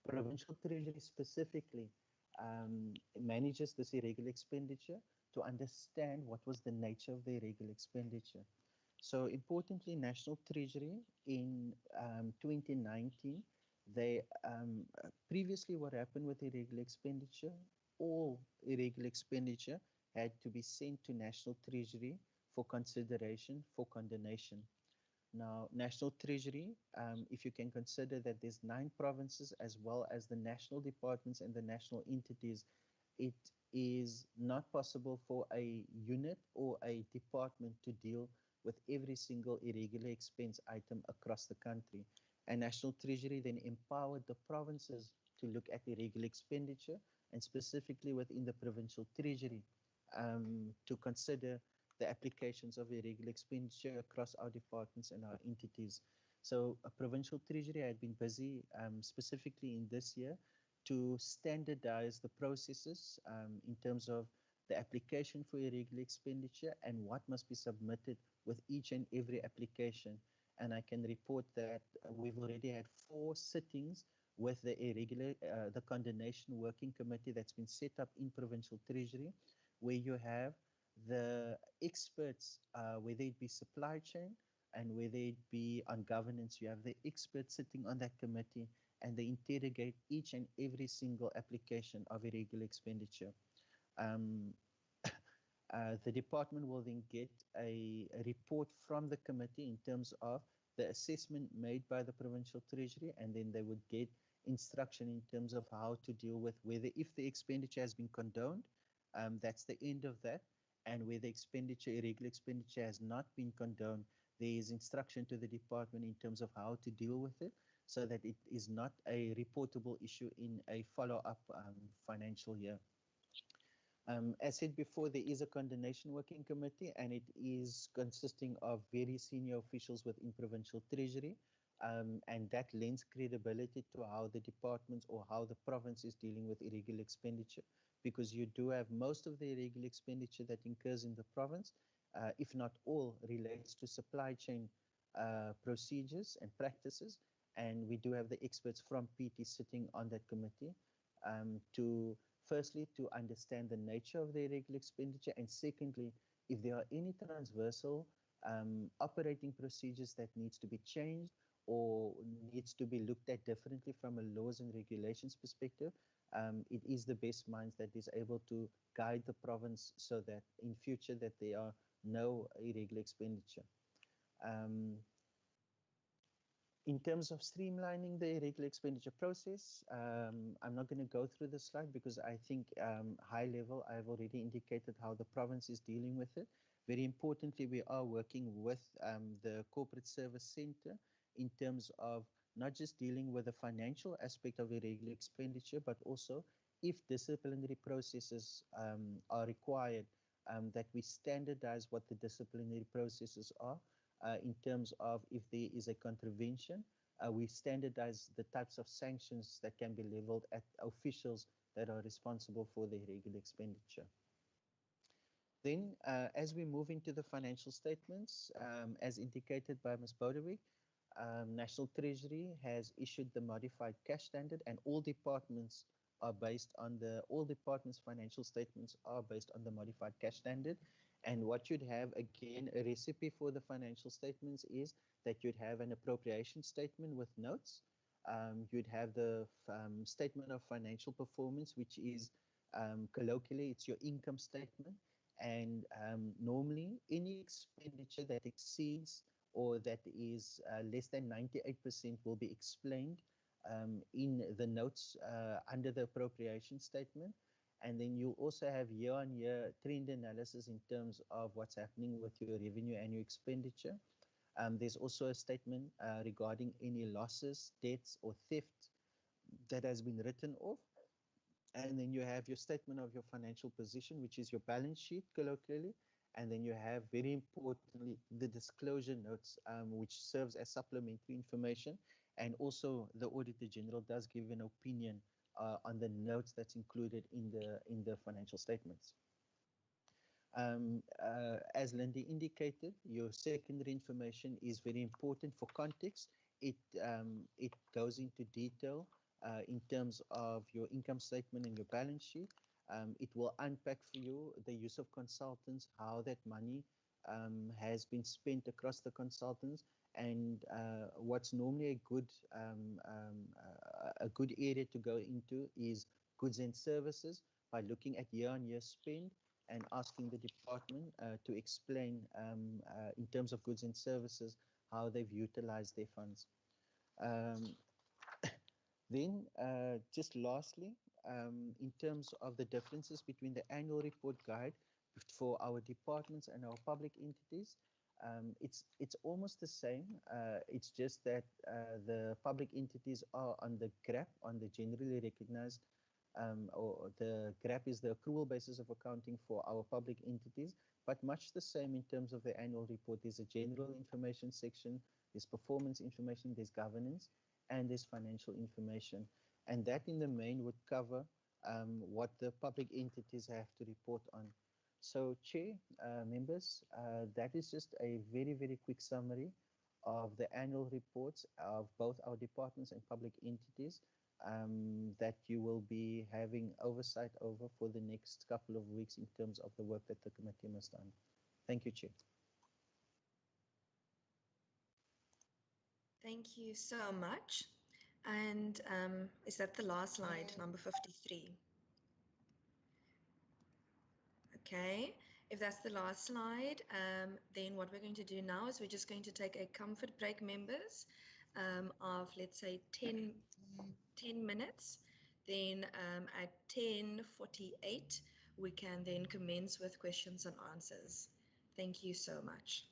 Provincial Treasury specifically manages this irregular expenditure to understand what was the nature of the irregular expenditure. So importantly, National Treasury in 2019, they previously what happened with irregular expenditure, all irregular expenditure had to be sent to National Treasury for consideration for condonation. Now, National Treasury, if you can consider that there's 9 provinces as well as the national departments and the national entities, it is not possible for a unit or a department to deal with every single irregular expense item across the country. And National Treasury then empowered the provinces to look at irregular expenditure, and specifically within the Provincial Treasury to consider the applications of irregular expenditure across our departments and our entities. So a Provincial Treasury had been busy specifically in this year to standardize the processes in terms of the application for irregular expenditure and what must be submitted with each and every application. And I can report that we've already had 4 sittings with the condonation working committee that's been set up in Provincial Treasury, where you have the experts, whether it be supply chain and whether it be on governance, you have the experts sitting on that committee, and they interrogate each and every single application of irregular expenditure. The department will then get a report from the committee in terms of the assessment made by the Provincial Treasury, and then they would get instruction in terms of how to deal with whether, if the expenditure has been condoned, that's the end of that, and where the irregular expenditure has not been condoned, there is instruction to the department in terms of how to deal with it so that it is not a reportable issue in a follow-up financial year. As said before, there is a condonation working committee, and it is consisting of very senior officials within Provincial Treasury, and that lends credibility to how the departments or how the province is dealing with irregular expenditure, because you do have most of the irregular expenditure that incurs in the province, if not all, relates to supply chain procedures and practices, and we do have the experts from PT sitting on that committee firstly, to understand the nature of the irregular expenditure, and secondly, if there are any transversal operating procedures that needs to be changed or needs to be looked at differently from a laws and regulations perspective, it is the best minds that is able to guide the province so that in future that there are no irregular expenditure. In terms of streamlining the irregular expenditure process, I'm not going to go through the slide because I think high level, I've already indicated how the province is dealing with it. Very importantly, we are working with the Corporate Service Center in terms of not just dealing with the financial aspect of irregular expenditure, but also if disciplinary processes are required, that we standardize what the disciplinary processes are. In terms of if there is a contravention, we standardize the types of sanctions that can be leveled at officials that are responsible for the irregular expenditure. Then, as we move into the financial statements, as indicated by Ms. Bodewig, National Treasury has issued the modified cash standard, and all departments financial statements are based on the modified cash standard. And what you'd have, again, a recipe for the financial statements is that you'd have an appropriation statement with notes. You'd have the statement of financial performance, which is colloquially, it's your income statement. And normally, any expenditure that exceeds or that is less than 98% will be explained in the notes under the appropriation statement. And then you also have year-on-year trend analysis in terms of what's happening with your revenue and your expenditure. There's also a statement regarding any losses, debts, or theft that has been written off. And then you have your statement of your financial position, which is your balance sheet, colloquially. And then you have, very importantly, the disclosure notes, which serves as supplementary information. And also, the Auditor General does give an opinion on the notes that's included in the financial statements. As Lindy indicated, your secondary information is very important for context. It goes into detail in terms of your income statement and your balance sheet. It will unpack for you the use of consultants, how that money has been spent across the consultants, and what's normally a good area to go into is goods and services, by looking at year-on-year spend and asking the department to explain in terms of goods and services how they've utilized their funds. Then, just lastly, in terms of the differences between the annual report guide for our departments and our public entities, it's almost the same. It's just that the public entities are on the GRAP, on the generally recognized, or the GRAP is the accrual basis of accounting for our public entities, but much the same in terms of the annual report. There's a general information section, there's performance information, there's governance, and there's financial information. And that in the main would cover what the public entities have to report on. So, Chair, members, that is just a very, very quick summary of the annual reports of both our departments and public entities that you will be having oversight over for the next couple of weeks in terms of the work that the committee has done. Thank you, Chair. Thank you so much. And is that the last slide, number 53? Okay, if that's the last slide, then what we're going to do now is we're just going to take a comfort break, members, of, let's say, 10 minutes. Then at 10:48, we can then commence with questions and answers. Thank you so much.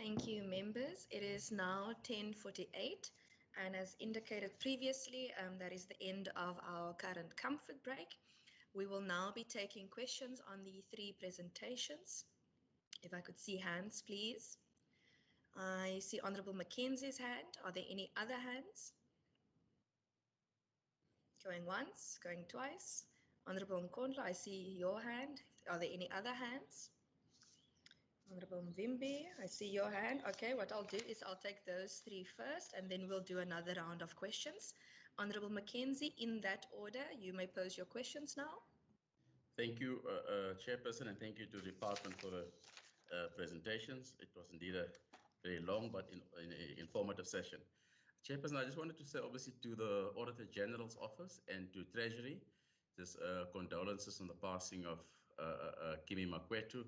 Thank you, members. It is now 10:48, and as indicated previously, that is the end of our current comfort break. We will now be taking questions on the 3 presentations. If I could see hands, please. I see Honourable Mackenzie's hand. Are there any other hands? Going once, going twice. Honourable Nkondlo, I see your hand. Are there any other hands? Honourable Mvimbi, I see your hand. Okay, what I'll do is I'll take those 3 first, and then we'll do another round of questions. Honourable Mackenzie, in that order, you may pose your questions now. Thank you, Chairperson, and thank you to the department for the presentations. It was indeed a very long but informative session. Chairperson, I just wanted to say, obviously, to the Auditor General's Office and to Treasury, just condolences on the passing of Kimi Makwetu.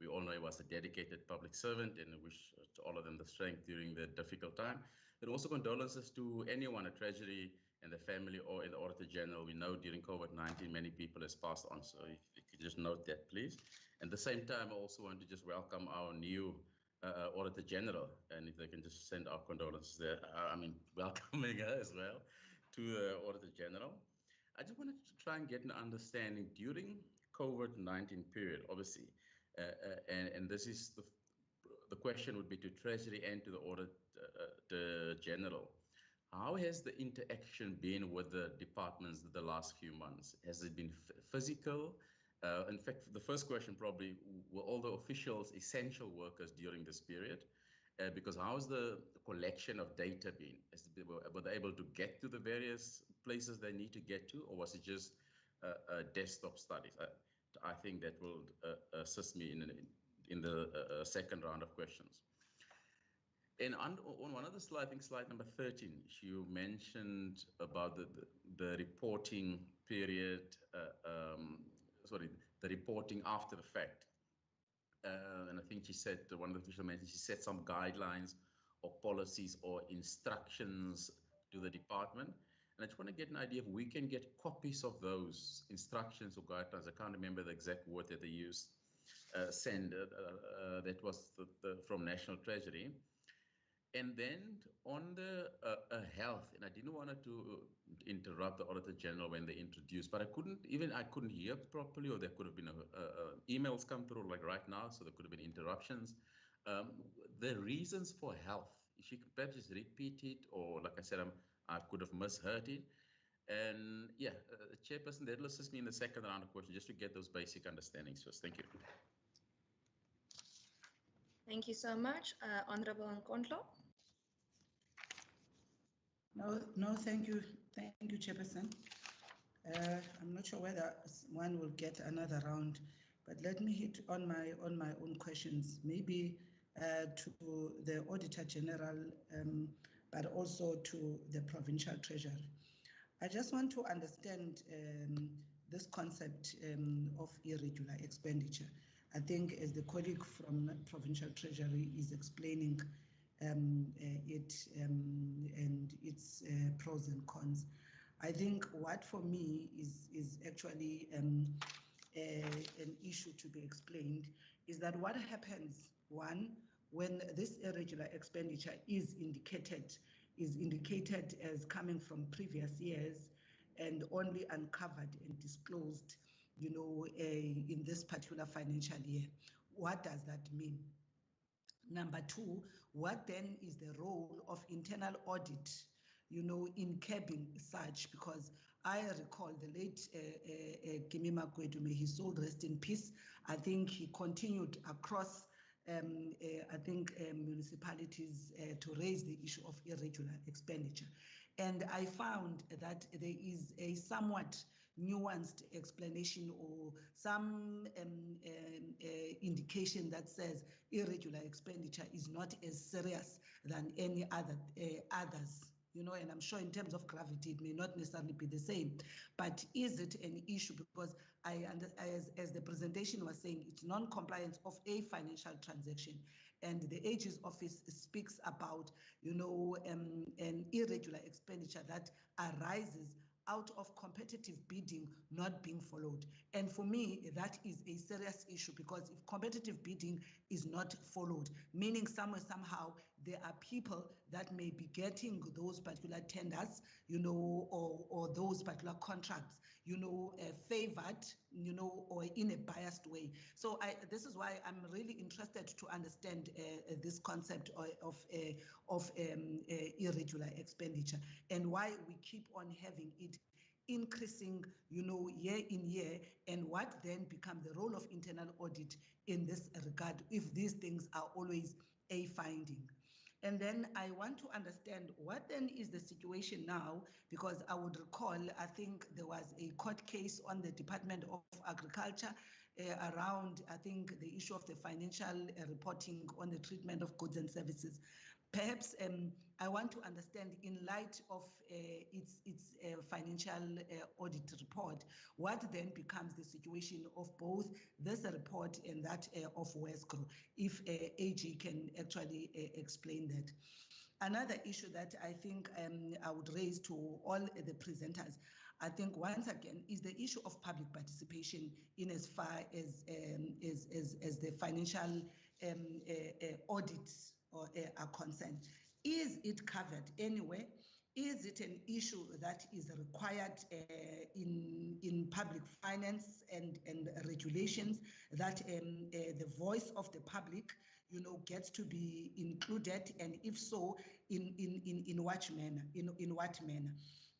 We all know he was a dedicated public servant, and I wish to all of them the strength during the difficult time. And also condolences to anyone at Treasury and the family or in the Auditor General. We know during COVID-19, many people has passed on. So if you could just note that, please. And at the same time, I also want to just welcome our new Auditor General, and if they can just send our condolences there. I mean, welcoming her as well to the Auditor General. I just wanted to try and get an understanding during COVID-19 period, obviously, and this is the question would be to Treasury and to the Auditor General. How has the interaction been with the departments the last few months? Has it been physical? In fact, the first question probably, were all the officials essential workers during this period? Because how's the collection of data been? Were they able to get to the various places they need to get to, or was it just desktop studies? I think that will assist me in the second round of questions. And on one of the slides, I think slide number 13, you mentioned about the reporting period, the reporting after the fact. And I think she said, one of the officials mentioned, she set some guidelines or policies or instructions to the department. And I just want to get an idea if we can get copies of those instructions or guidelines. I can't remember the exact word that they used. That was from National Treasury. And then on the health, and I didn't want to interrupt the Auditor General when they introduced, but I couldn't hear properly, or there could have been emails come through like right now, so there could have been interruptions. The reasons for health, if you could perhaps just repeat it, or like I said, I could have misheard it. And yeah, Chairperson, that'll assist me in the second round of questions, just to get those basic understandings first. Thank you. Thank you so much. Honourable Nkondlo. No, thank you. Thank you, Chairperson. I'm not sure whether one will get another round, but let me hit on my own questions, maybe to the Auditor General, but also to the Provincial Treasury. I just want to understand this concept of irregular expenditure. I think as the colleague from Provincial Treasury is explaining it and its pros and cons, I think what for me is actually an issue to be explained is that what happens, one, when this irregular expenditure is indicated as coming from previous years and only uncovered and disclosed, in this particular financial year. What does that mean? Number two, what then is the role of internal audit, in curbing such? Because I recall the late Kimi Makwetu, may his soul rest in peace. I think he continued across municipalities to raise the issue of irregular expenditure. And I found that there is a somewhat nuanced explanation or some indication that says irregular expenditure is not as serious than any others. And I'm sure in terms of gravity, it may not necessarily be the same, but is it an issue? Because as the presentation was saying, it's non-compliance of a financial transaction, and the AG's office speaks about, an irregular expenditure that arises out of competitive bidding not being followed. And for me, that is a serious issue, because if competitive bidding is not followed, meaning somewhere, somehow, there are people that may be getting those particular tenders, you know, or those particular contracts, you know, favored, you know, or in a biased way. So this is why I'm really interested to understand this concept of irregular expenditure, and why we keep on having it increasing, you know, year in year, and what then become the role of internal audit in this regard, if these things are always a finding. And then I want to understand what then is the situation now, because I would recall, I think there was a court case on the Department of Agriculture around, I think, the issue of the financial reporting on the treatment of goods and services. Perhaps I want to understand, in light of its financial audit report, what then becomes the situation of both this report and that of Wesgro, if AG can actually explain that. Another issue that I think I would raise to all the presenters, I think once again, is the issue of public participation in as far as the financial audits are concerned. Is it covered anywhere? Is it an issue that is required in public finance and regulations, that the voice of the public, you know, gets to be included, and if so, in what manner? In what manner?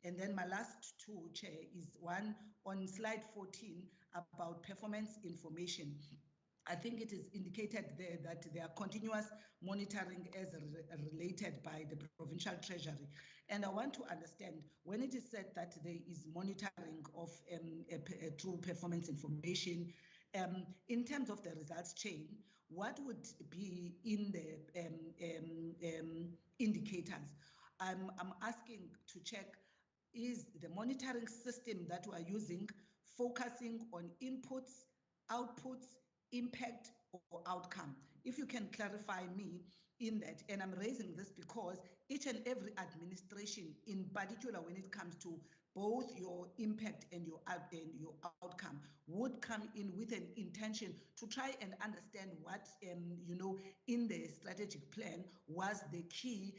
And then my last two, Chair, is one on slide 14 about performance information. I think it is indicated there that there are continuous monitoring as related by the Provincial Treasury. And I want to understand, when it is said that there is monitoring of true performance information, in terms of the results chain, what would be in the indicators? I'm asking to check, is the monitoring system that we are using focusing on inputs, outputs, impact, or outcome? If you can clarify me in that. And I'm raising this because each and every administration, in particular when it comes to both your impact and your outcome, would come in with an intention to try and understand what, you know, in the strategic plan was the key,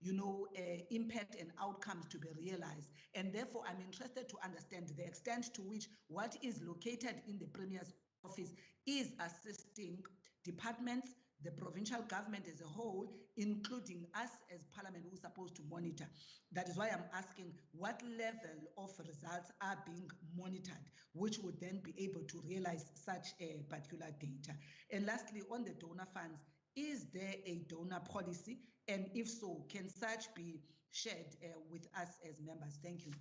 you know, impact and outcomes to be realized. And therefore, I'm interested to understand the extent to which what is located in the Premier's office is assisting departments, the provincial government as a whole, including us as Parliament, who's supposed to monitor. That is why I'm asking what level of results are being monitored, which would then be able to realize such a particular data. And lastly, on the donor funds, is there a donor policy? And if so, can such be shared with us as members? Thank you.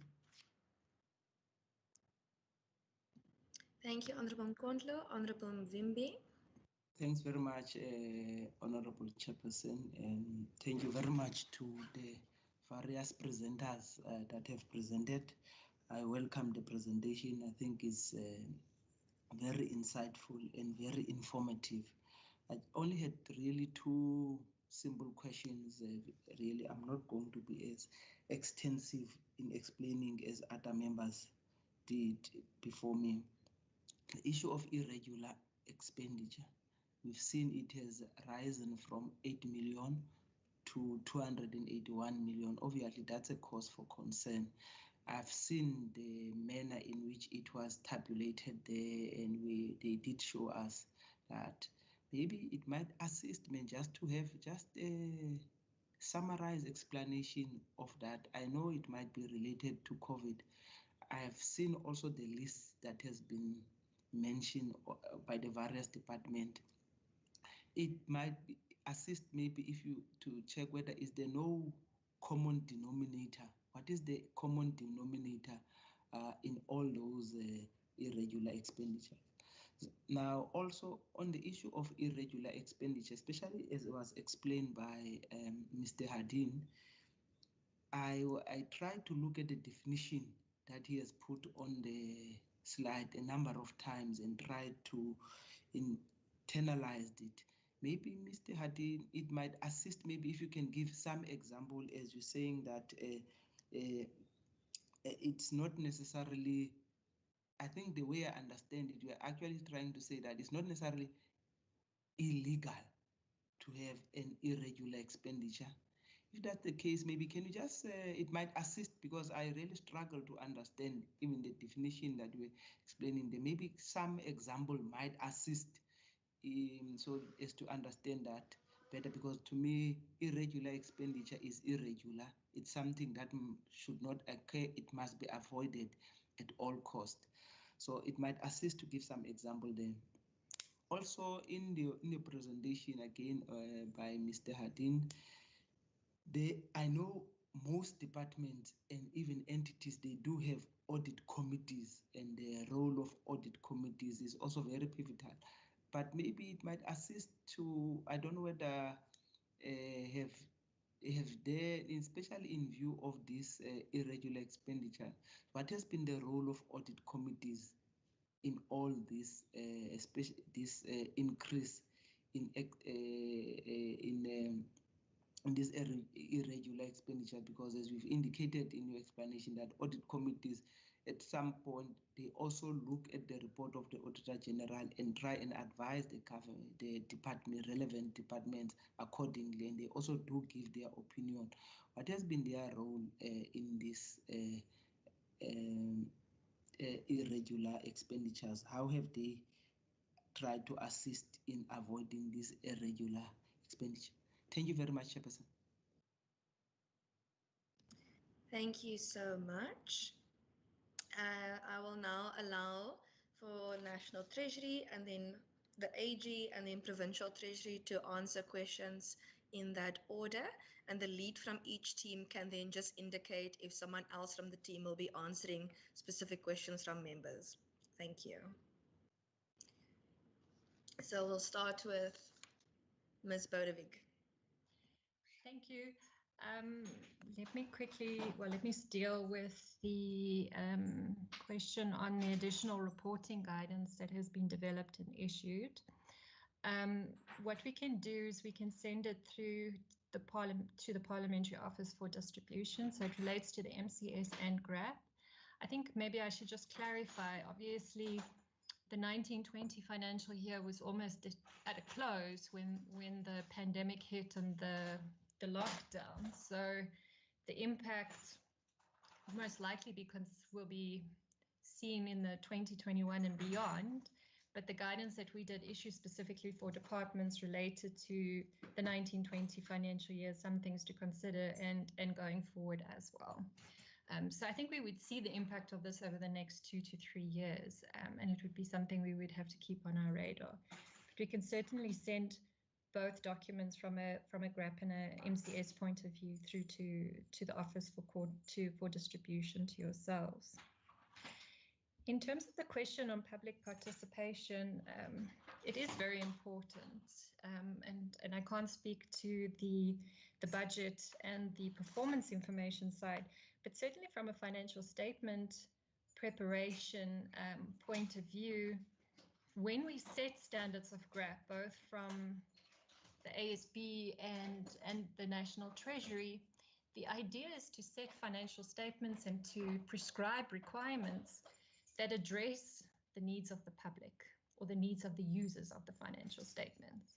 Thank you, Honorable Nkondlo. Honorable Mvimbi. Thanks very much, Honorable Chairperson, and thank you very much to the various presenters that have presented. I welcome the presentation. I think it's very insightful and very informative. I only had really two simple questions. Really, I'm not going to be as extensive in explaining as other members did before me. The issue of irregular expenditure. We've seen it has risen from 8 million to 281 million. Obviously, that's a cause for concern. I've seen the manner in which it was tabulated there, and they did show us that maybe it might assist me just to have just a summarized explanation of that. I know it might be related to COVID. I have seen also the list that has been mentioned by the various departments. It might assist maybe if you to check whether is there no common denominator. What is the common denominator in all those irregular expenditure? Now, also on the issue of irregular expenditure, especially as it was explained by Mr. Hadin, I tried to look at the definition that he has put on the slide a number of times and tried to internalize it. Maybe, Mr. Hadin, it might assist maybe if you can give some example, as you're saying that it's not necessarily, I think the way I understand it, we are actually trying to say that it's not necessarily illegal to have an irregular expenditure. If that's the case, maybe can you just, it might assist, because I really struggle to understand even the definition that we're explaining there. Maybe some example might assist so as to understand that better, because to me, irregular expenditure is irregular. It's something that should not occur. It must be avoided at all costs. So it might assist to give some example then. Also in the presentation again by Mr. Hadin, I know most departments and even entities, they do have audit committees, and the role of audit committees is also very pivotal. But maybe it might assist to, I don't know whether have there, especially in view of this irregular expenditure, what has been the role of audit committees in all this, especially this increase in this irregular expenditure? Because as we've indicated in your explanation, that audit committees at some point, they also look at the report of the Auditor General and try and advise the department, relevant departments accordingly, and they also do give their opinion. What has been their role in this irregular expenditures? How have they tried to assist in avoiding this irregular expenditure? Thank you very much, Chairperson. Thank you so much. I will now allow for National Treasury and then the AG and then Provincial Treasury to answer questions in that order. And the lead from each team can then just indicate if someone else from the team will be answering specific questions from members. Thank you. So we'll start with Ms. Bodevig. Thank you. Let me deal with the question on the additional reporting guidance that has been developed and issued. What we can do is we can send it through to the Parliamentary Office for distribution. So it relates to the MCS and GRAP. I think maybe I should just clarify, obviously, the 1920 financial year was almost at a close when the pandemic hit and the lockdown. So the impact most likely will be seen in the 2021 and beyond. But the guidance that we did issue specifically for departments related to the 1920 financial year, some things to consider and going forward as well. So I think we would see the impact of this over the next 2 to 3 years, and it would be something we would have to keep on our radar. But we can certainly send both documents from a GRAP and a MCS point of view through to the Office for distribution to yourselves. In terms of the question on public participation, it is very important, and I can't speak to the budget and the performance information side, but certainly from a financial statement preparation point of view, when we set standards of GRAP, both from the ASB and the National Treasury, the idea is to set financial statements and to prescribe requirements that address the needs of the public or the needs of the users of the financial statements.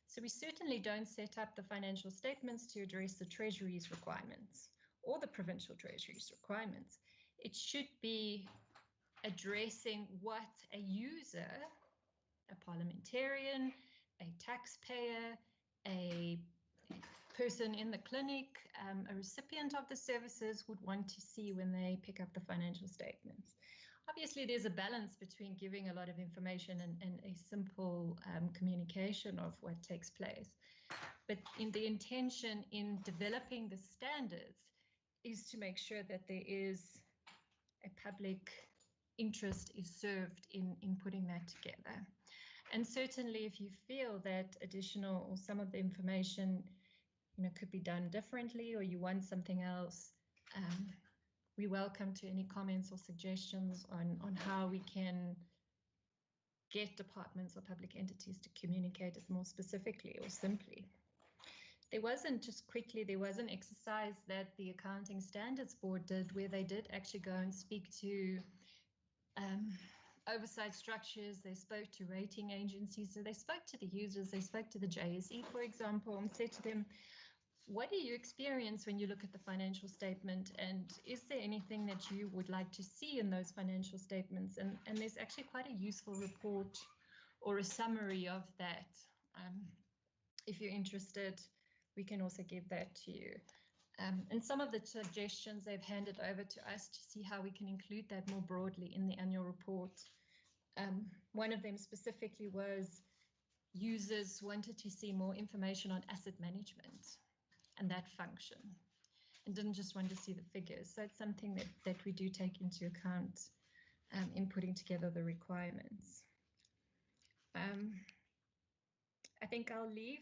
So we certainly don't set up the financial statements to address the Treasury's requirements or the Provincial Treasury's requirements. It should be addressing what a user, a parliamentarian, a taxpayer, a person in the clinic, a recipient of the services would want to see when they pick up the financial statements. Obviously, there's a balance between giving a lot of information and a simple communication of what takes place. But in the intention in developing the standards is to make sure that there is a public interest is served in putting that together. And certainly if you feel that additional or some of the information could be done differently, or you want something else, we welcome to any comments or suggestions on how we can get departments or public entities to communicate it more specifically or simply. there was an exercise that the Accounting Standards Board did where they did actually go and speak to oversight structures, they spoke to rating agencies, so they spoke to the users, they spoke to the JSE, for example, and said to them, what do you experience when you look at the financial statement, and is there anything that you would like to see in those financial statements? And there's actually quite a useful report or a summary of that. If you're interested, we can also give that to you. And some of the suggestions they've handed over to us to see how we can include that more broadly in the annual report. One of them specifically was users wanted to see more information on asset management and that function, and didn't just want to see the figures. So it's something that we do take into account in putting together the requirements. I think I'll leave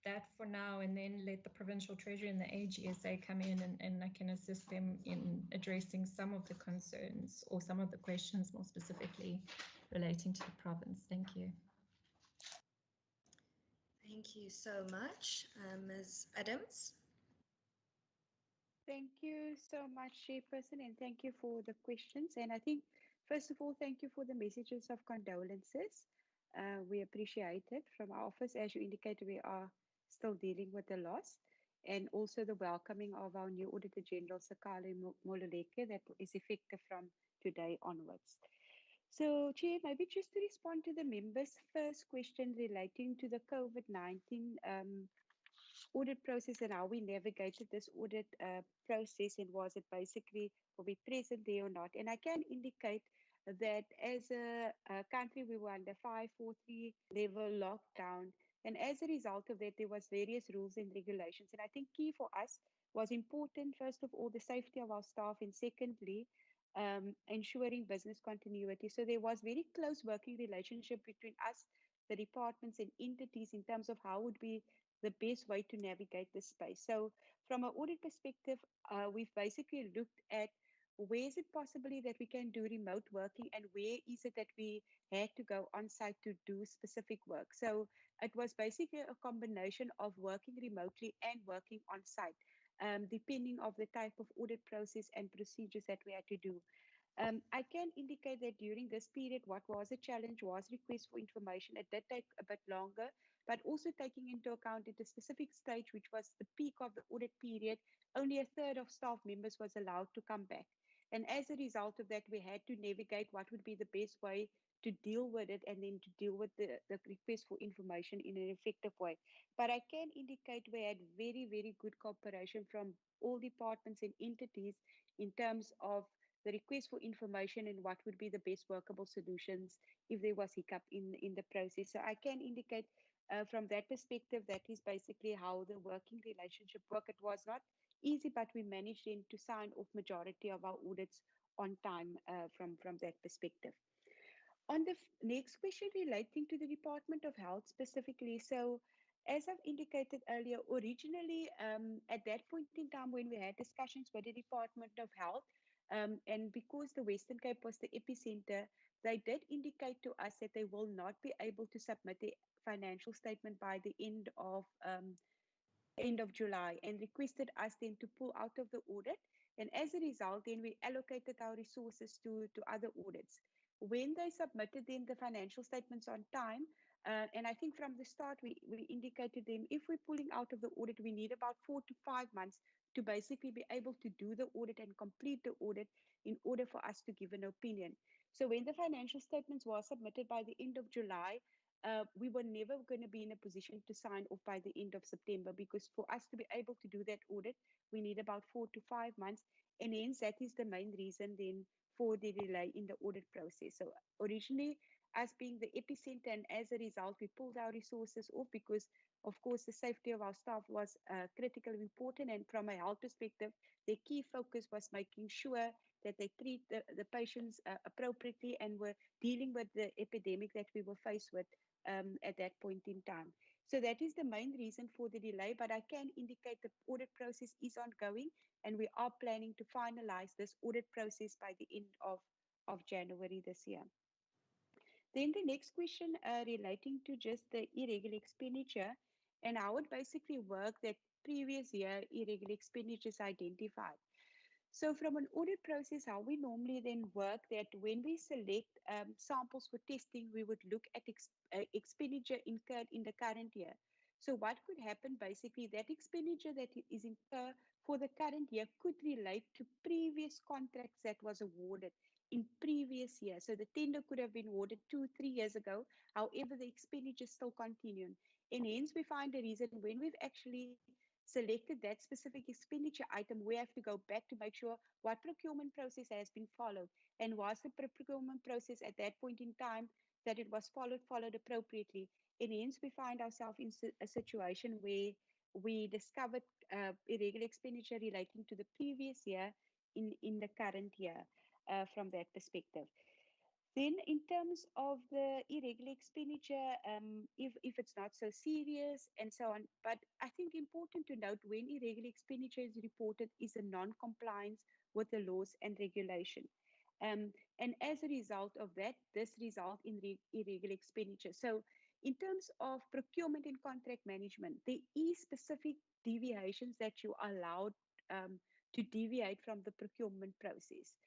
that for now and then let the Provincial Treasury and the AGSA come in and I can assist them in addressing some of the concerns or some of the questions more specifically relating to the province. Thank you. Thank you so much. Ms. Adams. Thank you so much, Chairperson, and thank you for the questions. And I think, first of all, thank you for the messages of condolences. We appreciate it from our office. As you indicated, we are still dealing with the loss, and also the welcoming of our new Auditor General, Sakali Mololeke, that is effective from today onwards. So, Chair, maybe just to respond to the members' first question relating to the COVID-19 audit process and how we navigated this audit process, and was it basically, were we present there or not? And I can indicate that as a country, we were under 543 level lockdown. And as a result of that, there was various rules and regulations. And I think key for us was important, first of all, the safety of our staff, and secondly, ensuring business continuity. So there was very close working relationship between us, the departments and entities, in terms of how would be the best way to navigate this space. So from an audit perspective, we've basically looked at where is it possibly that we can do remote working, and where is it that we had to go on site to do specific work. So it was basically a combination of working remotely and working on site, depending on the type of audit process and procedures that we had to do. I can indicate that during this period, what was a challenge was request for information. It did take a bit longer, but also taking into account at a specific stage, which was the peak of the audit period, only a third of staff members was allowed to come back. And as a result of that, we had to navigate what would be the best way to deal with it, and then to deal with the request for information in an effective way. But I can indicate we had very, very good cooperation from all departments and entities in terms of the request for information and what would be the best workable solutions if there was hiccup in the process. So I can indicate from that perspective, that is basically how the working relationship worked. It was not easy, but we managed then to sign off majority of our audits on time from that perspective. On the next question relating to the Department of Health specifically, so as I've indicated earlier, originally at that point in time when we had discussions with the Department of Health, and because the Western Cape was the epicenter, they did indicate to us that they will not be able to submit the financial statement by the end of July, and requested us then to pull out of the audit. And as a result, then we allocated our resources to other audits. When they submitted then the financial statements on time, and I think from the start we indicated them, if we're pulling out of the audit, we need about 4 to 5 months to basically be able to do the audit and complete the audit in order for us to give an opinion. So when the financial statements were submitted by the end of July, we were never going to be in a position to sign off by the end of September, because for us to be able to do that audit, we need about 4 to 5 months. And hence, that is the main reason then for the delay in the audit process. So originally, us being the epicenter, and as a result, we pulled our resources off because, of course, the safety of our staff was critically important. And from a health perspective, the key focus was making sure that they treat the patients appropriately and were dealing with the epidemic that we were faced with at that point in time. So that is the main reason for the delay, but I can indicate the audit process is ongoing, and we are planning to finalize this audit process by the end of January this year. Then the next question relating to just the irregular expenditure and how it basically worked, that previous year irregular expenditures identified. So from an audit process, how we normally then work that when we select samples for testing, we would look at expenditure incurred in the current year. So what could happen basically, that expenditure that is incurred for the current year could relate to previous contracts that was awarded in previous years. So the tender could have been awarded 2-3 years ago. However, the expenditure still continuing. And hence we find a reason when we've actually selected that specific expenditure item, we have to go back to make sure what procurement process has been followed, and was the procurement process at that point in time that it was followed appropriately. And hence we find ourselves in a situation where we discovered irregular expenditure relating to the previous year in the current year from that perspective. Then in terms of the irregular expenditure, if it's not so serious and so on, but I think important to note when irregular expenditure is reported is a non-compliance with the laws and regulation. And as a result of that, this results in irregular expenditure. So in terms of procurement and contract management, there is specific deviations that you are allowed to deviate from the procurement process.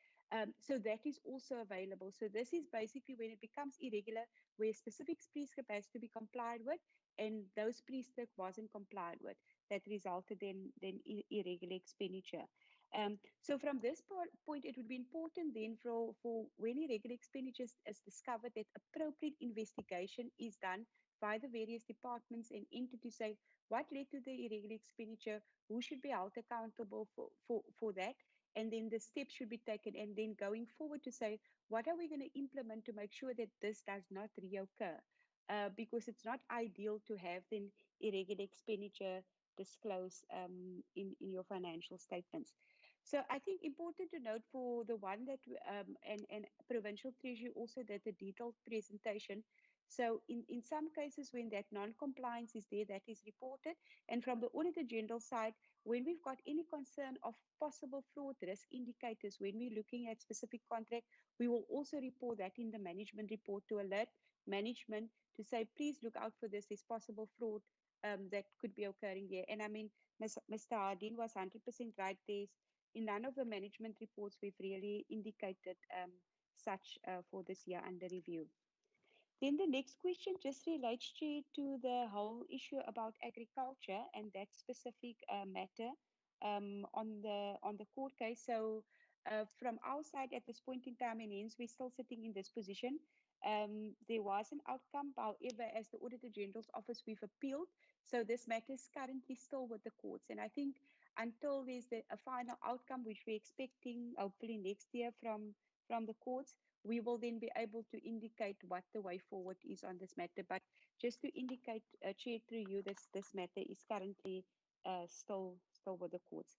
So that is also available. So this is basically when it becomes irregular, where specific prescript has to be complied with, and those prescript wasn't complied with, that resulted in irregular expenditure. So from this point, it would be important then for when irregular expenditure is discovered, that appropriate investigation is done by the various departments and entities, say what led to the irregular expenditure, who should be held accountable for that, and then the steps should be taken, and then going forward to say, what are we going to implement to make sure that this does not reoccur? Because it's not ideal to have then irregular expenditure disclosed in your financial statements. So I think important to note for the one that, and Provincial Treasury also did a detailed presentation. So in some cases when that non-compliance is there, that is reported. And from the Auditor General side, when we've got any concern of possible fraud risk indicators, when we're looking at specific contract, we will also report that in the management report to alert management to say, please look out for this, there's possible fraud that could be occurring here. And I mean, Mr. Hardin was 100% right. There's in none of the management reports we've really indicated such for this year under review. Then the next question just relates to the whole issue about agriculture and that specific matter on the court case. So from our side at this point in time, and hence we're still sitting in this position, there was an outcome. However, as the Auditor General's Office, we've appealed. So this matter is currently still with the courts. And I think until there's a final outcome, which we're expecting hopefully next year from the courts, we will then be able to indicate what the way forward is on this matter. But just to indicate, Chair, through you, this matter is currently still with the courts.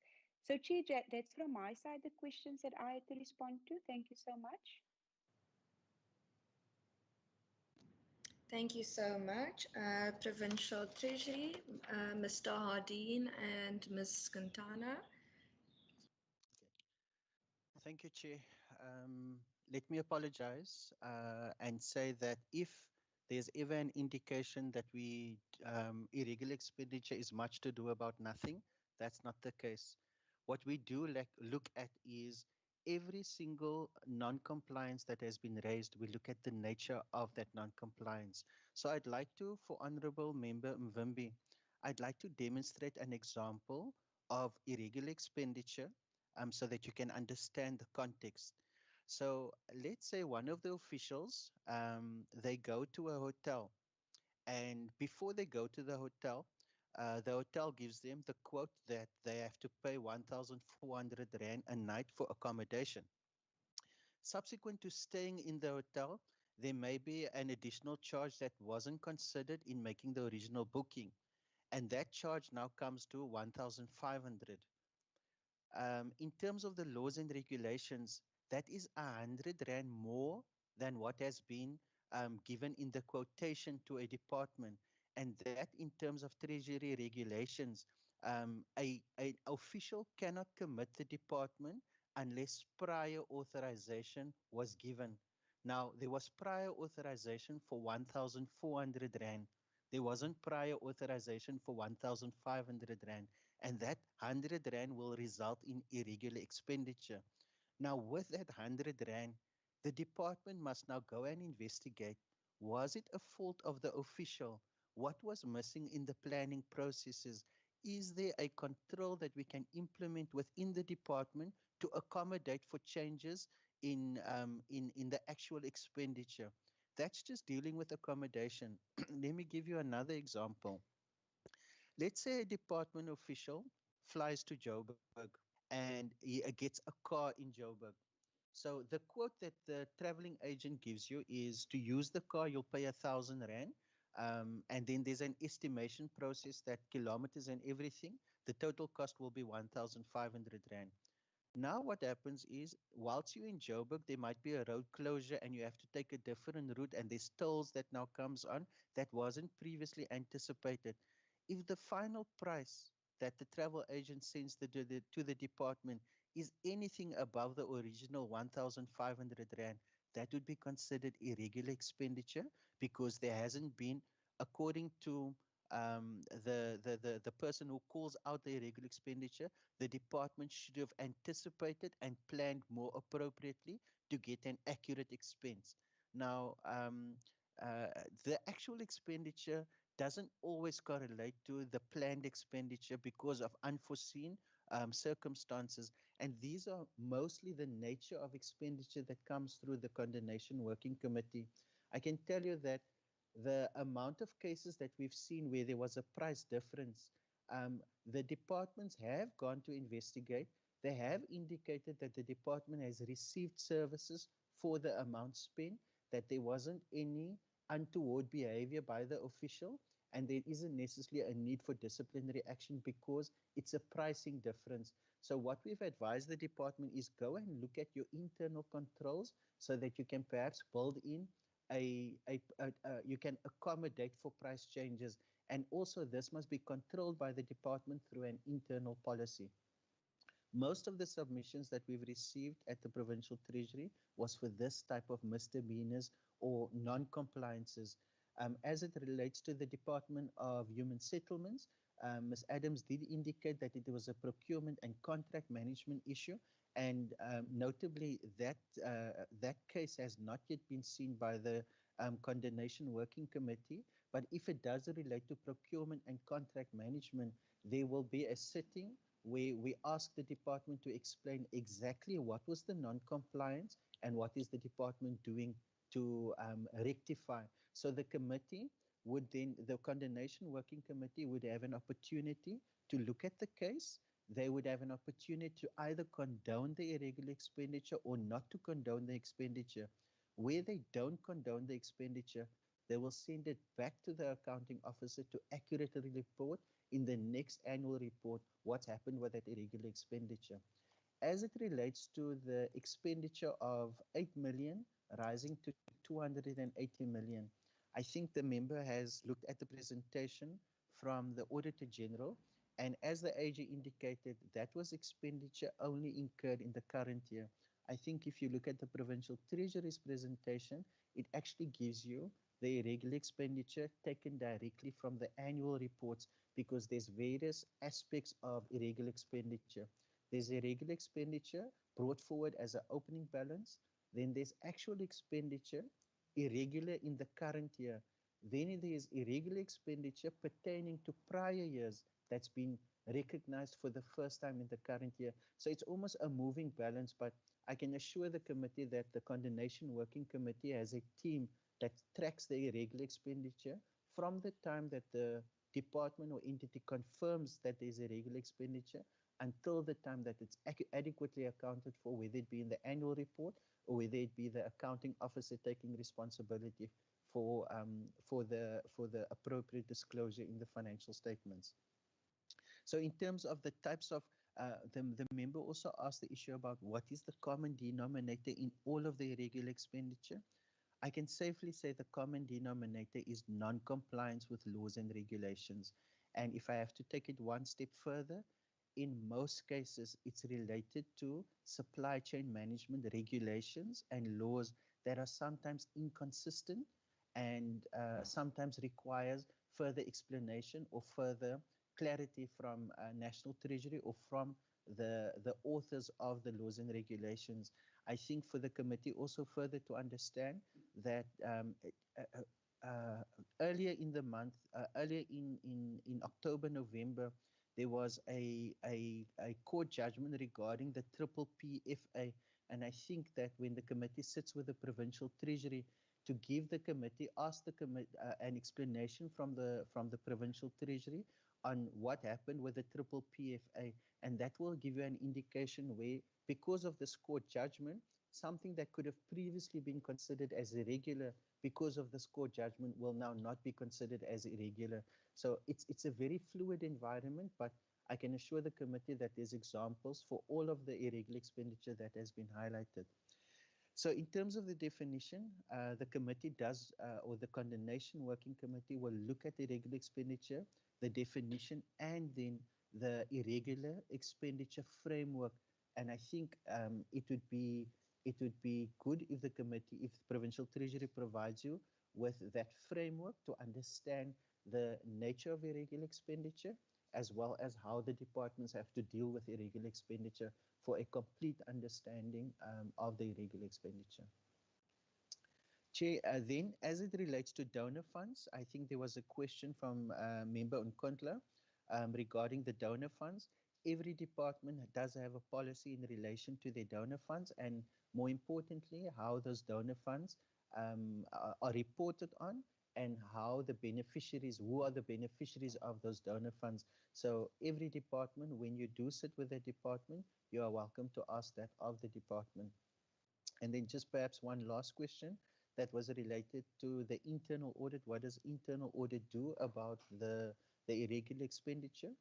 So, Chair, that's from my side the questions that I had to respond to. Thank you so much. Thank you so much. Provincial Treasury, Mr. Hardin and Ms. Quintana. Thank you, Chair. Let me apologize and say that if there's ever an indication that irregular expenditure is much to do about nothing, that's not the case. What we do look at is every single non-compliance that has been raised, we look at the nature of that non-compliance. So I'd like to, for Honorable Member Mvimbi, I'd like to demonstrate an example of irregular expenditure so that you can understand the context. So let's say one of the officials, they go to a hotel, and before they go to the hotel gives them the quote that they have to pay 1,400 Rand a night for accommodation. Subsequent to staying in the hotel, there may be an additional charge that wasn't considered in making the original booking, and that charge now comes to 1,500. In terms of the laws and regulations, that is 100 Rand more than what has been given in the quotation to a department. And that in terms of Treasury regulations, an official cannot commit the department unless prior authorization was given. Now, there was prior authorization for 1,400 Rand. There wasn't prior authorization for 1,500 Rand. and that 100 Rand will result in irregular expenditure. Now, with that 100 Rand, the department must now go and investigate, was it a fault of the official? What was missing in the planning processes? Is there a control that we can implement within the department to accommodate for changes in the actual expenditure? That's just dealing with accommodation. Let me give you another example. Let's say a department official flies to Joburg and he gets a car in Joburg. So the quote that the traveling agent gives you is to use the car, you'll pay 1,000 Rand. And then there's an estimation process that kilometers and everything, the total cost will be 1,500 Rand. Now what happens is, whilst you're in Joburg, there might be a road closure and you have to take a different route, and there's tolls that now comes on that wasn't previously anticipated. If the final price that the travel agent sends to the department is anything above the original 1,500 Rand, that would be considered irregular expenditure, because there hasn't been, according to the person who calls out the irregular expenditure, the department should have anticipated and planned more appropriately to get an accurate expense. Now, the actual expenditure doesn't always correlate to the planned expenditure because of unforeseen circumstances, and these are mostly the nature of expenditure that comes through the Coordination Working Committee. I can tell you that the amount of cases that we've seen where there was a price difference, the departments have gone to investigate. They have indicated that the department has received services for the amount spent, that there wasn't any untoward behavior by the official, and there isn't necessarily a need for disciplinary action because it's a pricing difference. So what we've advised the department is go and look at your internal controls so that you can perhaps build in you can accommodate for price changes, and also this must be controlled by the department through an internal policy. Most of the submissions that we've received at the Provincial Treasury was for this type of misdemeanors or non-compliances. As it relates to the Department of Human Settlements, Ms. Adams did indicate that it was a procurement and contract management issue, and notably that case has not yet been seen by the Coordination Working Committee, but if it does relate to procurement and contract management, there will be a sitting where we ask the department to explain exactly what was the non-compliance and what is the department doing to rectify. So the committee would then, the Coordination Working Committee would have an opportunity to look at the case. They would have an opportunity to either condone the irregular expenditure or not to condone the expenditure. Where they don't condone the expenditure, they will send it back to the accounting officer to accurately report in the next annual report what's happened with that irregular expenditure. As it relates to the expenditure of 8 million rising to 280 million, I think the member has looked at the presentation from the Auditor General, and as the AG indicated, that was expenditure only incurred in the current year. I think if you look at the Provincial Treasury's presentation, it actually gives you the irregular expenditure taken directly from the annual reports, because there's various aspects of irregular expenditure. There's irregular expenditure brought forward as an opening balance. Then there's actual expenditure irregular in the current year. Then there's irregular expenditure pertaining to prior years that's been recognized for the first time in the current year. So it's almost a moving balance, but I can assure the committee that the Coordination Working Committee has a team that tracks the irregular expenditure from the time that the department or entity confirms that there's irregular expenditure until the time that it's adequately accounted for, whether it be in the annual report or whether it be the accounting officer taking responsibility for the appropriate disclosure in the financial statements. So in terms of the types of, the member also asked the issue about what is the common denominator in all of the irregular expenditure. I can safely say the common denominator is non-compliance with laws and regulations. And if I have to take it one step further, in most cases, it's related to supply chain management regulations and laws that are sometimes inconsistent and sometimes requires further explanation or further clarity from National Treasury or from the authors of the laws and regulations. I think for the committee also further to understand that earlier in the month, earlier in October, November, there was a court judgment regarding the triple PFA. And I think that when the committee sits with the Provincial Treasury to give the committee, ask the committee an explanation from the Provincial Treasury on what happened with the triple PFA. And that will give you an indication where, because of this court judgment, something that could have previously been considered as irregular because of this court judgment will now not be considered as irregular. So it's a very fluid environment, but I can assure the committee that there's examples for all of the irregular expenditure that has been highlighted. So in terms of the definition, the committee does, or the condemnation working committee will look at irregular expenditure, the definition, and then the irregular expenditure framework. And I think it would be good if the committee, if the Provincial Treasury provides you with that framework to understand the nature of irregular expenditure, as well as how the departments have to deal with irregular expenditure for a complete understanding of the irregular expenditure. Chair, then as it relates to donor funds, I think there was a question from Member Unkontla regarding the donor funds. Every department does have a policy in relation to their donor funds, and more importantly, how those donor funds are reported on, and how the beneficiaries, who are the beneficiaries of those donor funds. So every department, when you do sit with a department, you are welcome to ask that of the department. And then just perhaps one last question that was related to the internal audit. What does internal audit do about the irregular expenditure?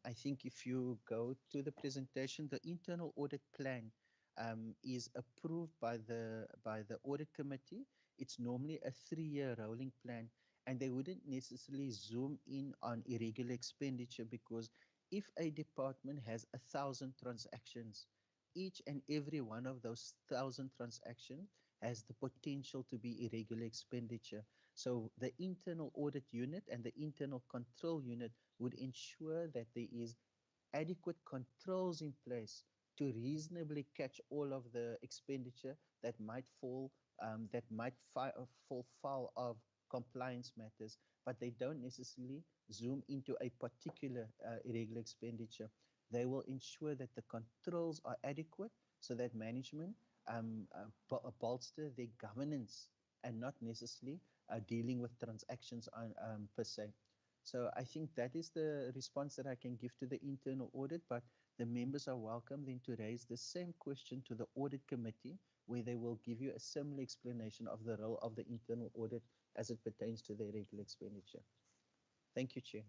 I think if you go to the presentation, the internal audit plan is approved by the audit committee. It's normally a 3-year rolling plan, and they wouldn't necessarily zoom in on irregular expenditure, because if a department has 1,000 transactions, each and every one of those 1,000 transactions has the potential to be irregular expenditure. So the internal audit unit and the internal control unit would ensure that there is adequate controls in place to reasonably catch all of the expenditure that might fall foul of compliance matters, but they don't necessarily zoom into a particular irregular expenditure. They will ensure that the controls are adequate so that management bolster their governance and not necessarily dealing with transactions per se. So I think that is the response that I can give to the internal audit, but the members are welcome then to raise the same question to the audit committee, where they will give you a similar explanation of the role of the internal audit as it pertains to the irregular expenditure. Thank you, Chair.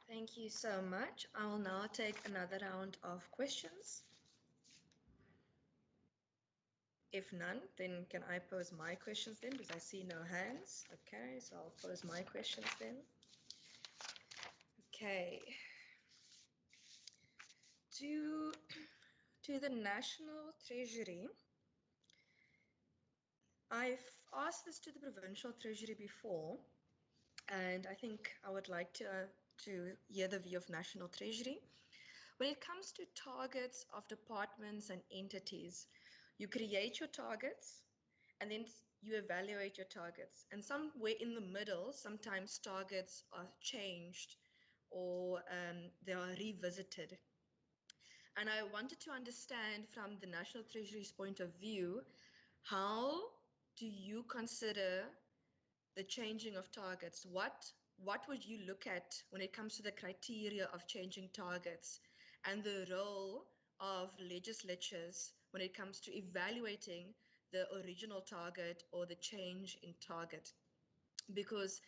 Thank you so much. I will now take another round of questions. If none, then can I pose my questions then, because I see no hands. Okay, so I'll pose my questions then. Okay. To the National Treasury, I've asked this to the Provincial Treasury before, and I think I would like to hear the view of National Treasury. When it comes to targets of departments and entities, you create your targets and then you evaluate your targets. And somewhere in the middle, sometimes targets are changed or they are revisited. And I wanted to understand from the National Treasury's point of view, how do you consider the changing of targets? What would you look at when it comes to the criteria of changing targets and the role of legislatures when it comes to evaluating the original target or the change in target? Because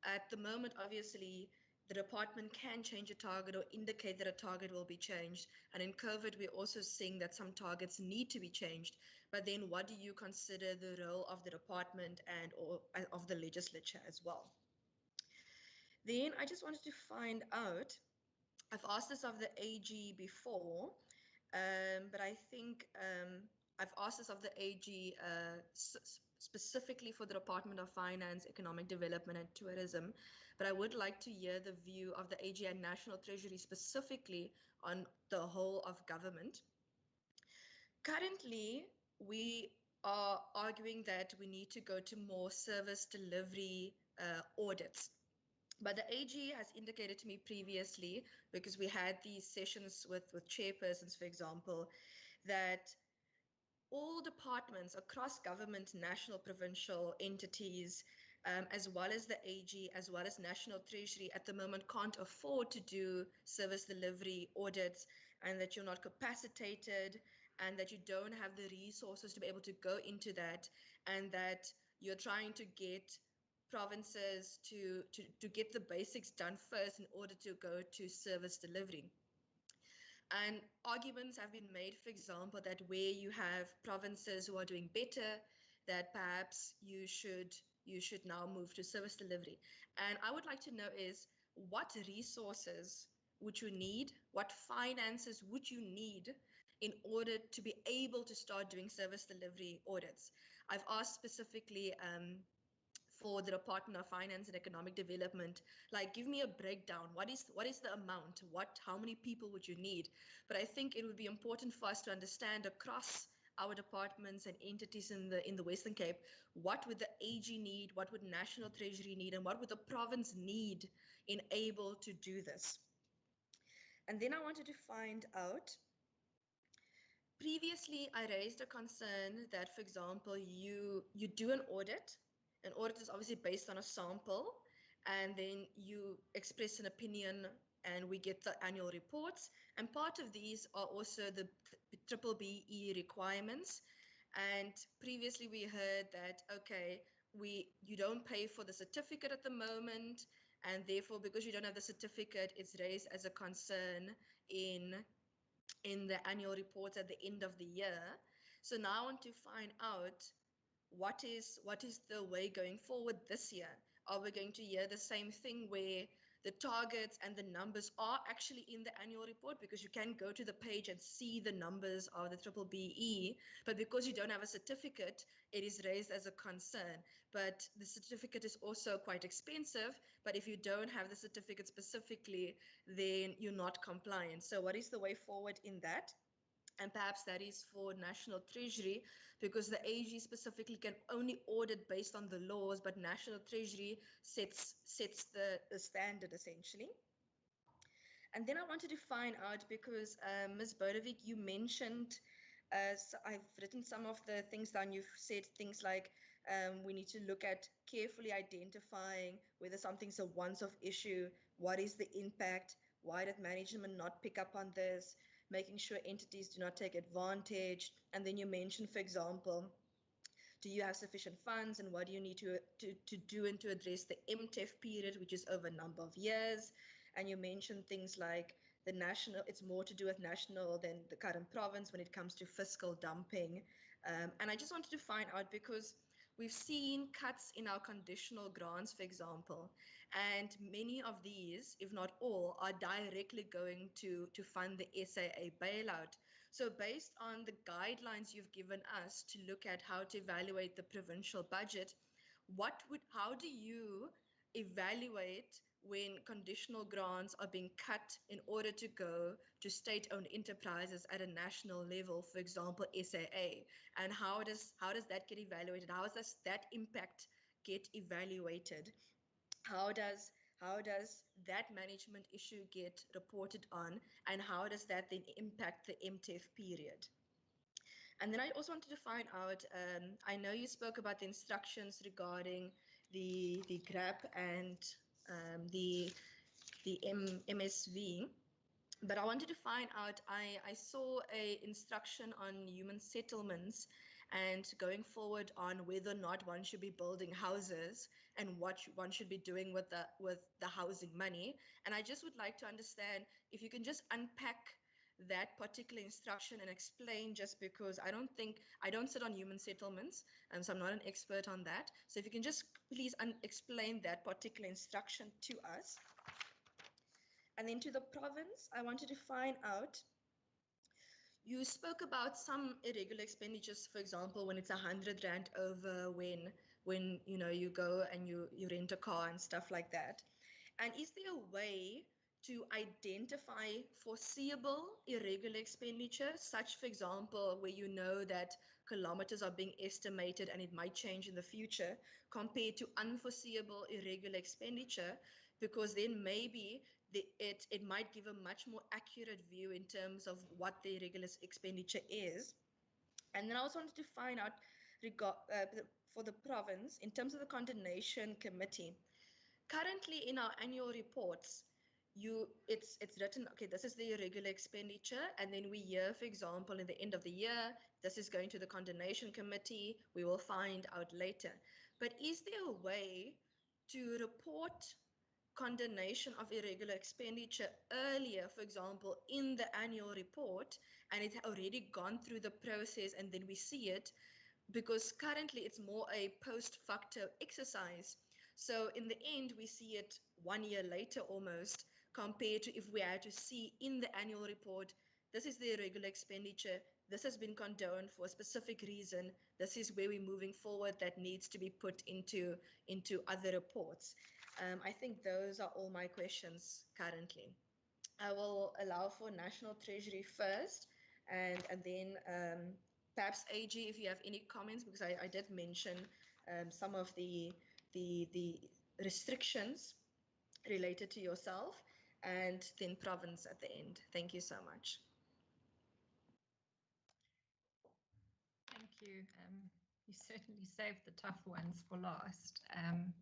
at the moment, obviously, the department can change a target or indicate that a target will be changed. And in COVID, we're also seeing that some targets need to be changed. But then what do you consider the role of the department and or of the legislature as well? Then I just wanted to find out, I've asked this of the AG before, but I think I've asked this of the AG specifically for the Department of Finance, Economic Development and Tourism, but I would like to hear the view of the AG and National Treasury specifically on the whole of government. Currently, we are arguing that we need to go to more service delivery audits. But the AG has indicated to me previously, because we had these sessions with chairpersons, for example, that all departments across government, national, provincial entities, as well as the AG, as well as National Treasury at the moment can't afford to do service delivery audits, and that you're not capacitated, and that you don't have the resources to be able to go into that, and that you're trying to get provinces to get the basics done first in order to go to service delivery. And arguments have been made, for example, that where you have provinces who are doing better, that perhaps you should now move to service delivery. And I would like to know is, what resources would you need? What finances would you need in order to be able to start doing service delivery audits? I've asked specifically for the Department of Finance and Economic Development, like, give me a breakdown. What is the amount? How many people would you need? But I think it would be important for us to understand across our departments and entities in the Western Cape, what would the AG need, what would National Treasury need, and what would the province need in able to do this? And then I wanted to find out, previously I raised a concern that, for example, you do an audit. An audit is obviously based on a sample, and then you express an opinion and we get the annual reports. And part of these are also the BBBE requirements. And previously we heard that, okay, you don't pay for the certificate at the moment, and therefore because you don't have the certificate, it's raised as a concern in the annual reports at the end of the year. So now I want to find out, what is the way going forward this year? Are we going to hear the same thing where the targets and the numbers are actually in the annual report, because you can go to the page and see the numbers of the BBBE, but because you don't have a certificate, it is raised as a concern. But the certificate is also quite expensive, but if you don't have the certificate specifically, then you're not compliant. So what is the way forward in that? And perhaps that is for National Treasury, because the AG specifically can only audit based on the laws, but National Treasury sets the standard essentially. And then I wanted to find out, because Ms. Bodevik, you mentioned, so I've written some of the things down. You've said things like we need to look at carefully identifying whether something's a once-off issue, what is the impact, why did management not pick up on this, making sure entities do not take advantage. And then you mentioned, for example, do you have sufficient funds, and what do you need to do and to address the MTEF period, which is over a number of years. And you mentioned things like the national, it's more to do with national than the current province when it comes to fiscal dumping. And I just wanted to find out, because we've seen cuts in our conditional grants, for example, and many of these, if not all, are directly going to fund the SAA bailout. So based on the guidelines you've given us to look at how to evaluate the provincial budget, how do you evaluate when conditional grants are being cut in order to go to state-owned enterprises at a national level, for example, SAA? And how does that get evaluated? How does that impact get evaluated? How does that management issue get reported on, and how does that then impact the MTEF period? And then I also wanted to find out, I know you spoke about the instructions regarding the GRAP and the MSV, but I wanted to find out, I saw a instruction on human settlements and going forward on whether or not one should be building houses and what one should be doing with the housing money. And I just would like to understand if you can just unpack that particular instruction and explain, just because I don't sit on human settlements, and so I'm not an expert on that. So if you can just please explain that particular instruction to us. And then to the province, I wanted to find out, You spoke about some irregular expenditures, for example, when it's 100 Rand over, when you go and you rent a car and stuff like that. And is there a way to identify foreseeable irregular expenditure, such, for example, where you know that kilometers are being estimated and it might change in the future, compared to unforeseeable irregular expenditure, because then maybe it might give a much more accurate view in terms of what the irregular expenditure is. And then I also wanted to find out for the province, in terms of the condemnation committee, currently in our annual reports, it's written, okay, this is the irregular expenditure, and then we hear, for example, in the end of the year, this is going to the condemnation committee, we will find out later. But is there a way to report condemnation of irregular expenditure earlier, for example, in the annual report, and it already gone through the process and then we see it? Because currently it's more a post facto exercise. So in the end, we see it 1 year later almost, compared to if we had to see in the annual report, this is the irregular expenditure, this has been condoned for a specific reason, this is where we're moving forward, that needs to be put into other reports. I think those are all my questions currently. I will allow for National Treasury first, and then perhaps AG, if you have any comments, because I did mention some of the restrictions related to yourself, and then province at the end. Thank you so much. Thank you. You certainly saved the tough ones for last,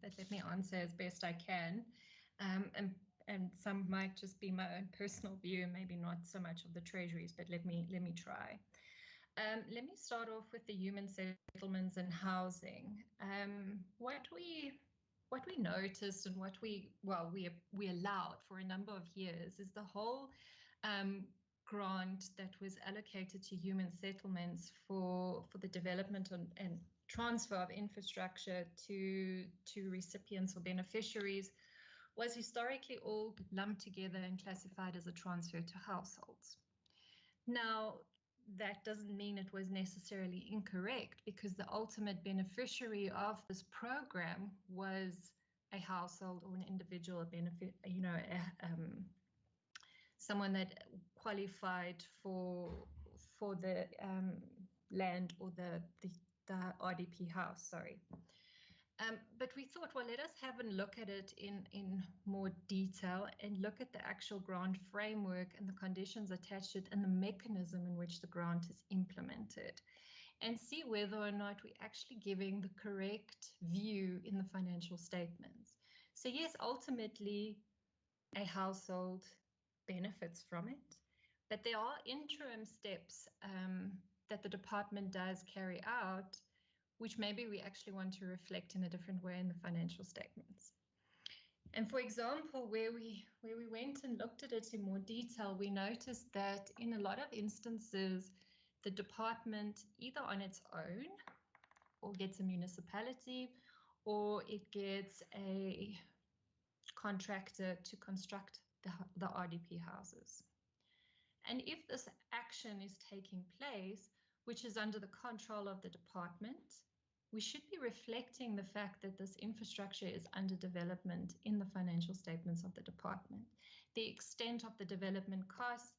but let me answer as best I can. And some might just be my own personal view, maybe not so much of the Treasury's, but let me try. Let me start off with the human settlements and housing. What we noticed and what we allowed for a number of years is the whole grant that was allocated to human settlements for the development and transfer of infrastructure to recipients or beneficiaries was historically all lumped together and classified as a transfer to households. Now, that doesn't mean it was necessarily incorrect, because the ultimate beneficiary of this program was a household or an individual benefit, someone that qualified for the land or the RDP house, sorry. But we thought, well, let us have a look at it in more detail and look at the actual grant framework and the conditions attached to it and the mechanism in which the grant is implemented, and see whether or not we're actually giving the correct view in the financial statements. So yes, ultimately, a household benefits from it, but there are interim steps that the department does carry out, which maybe we actually want to reflect in a different way in the financial statements. And for example, where we went and looked at it in more detail, we noticed that in a lot of instances, the department either on its own or gets a municipality, or it gets a contractor to construct the RDP houses. And if this action is taking place, which is under the control of the department, we should be reflecting the fact that this infrastructure is under development in the financial statements of the department, the extent of the development costs,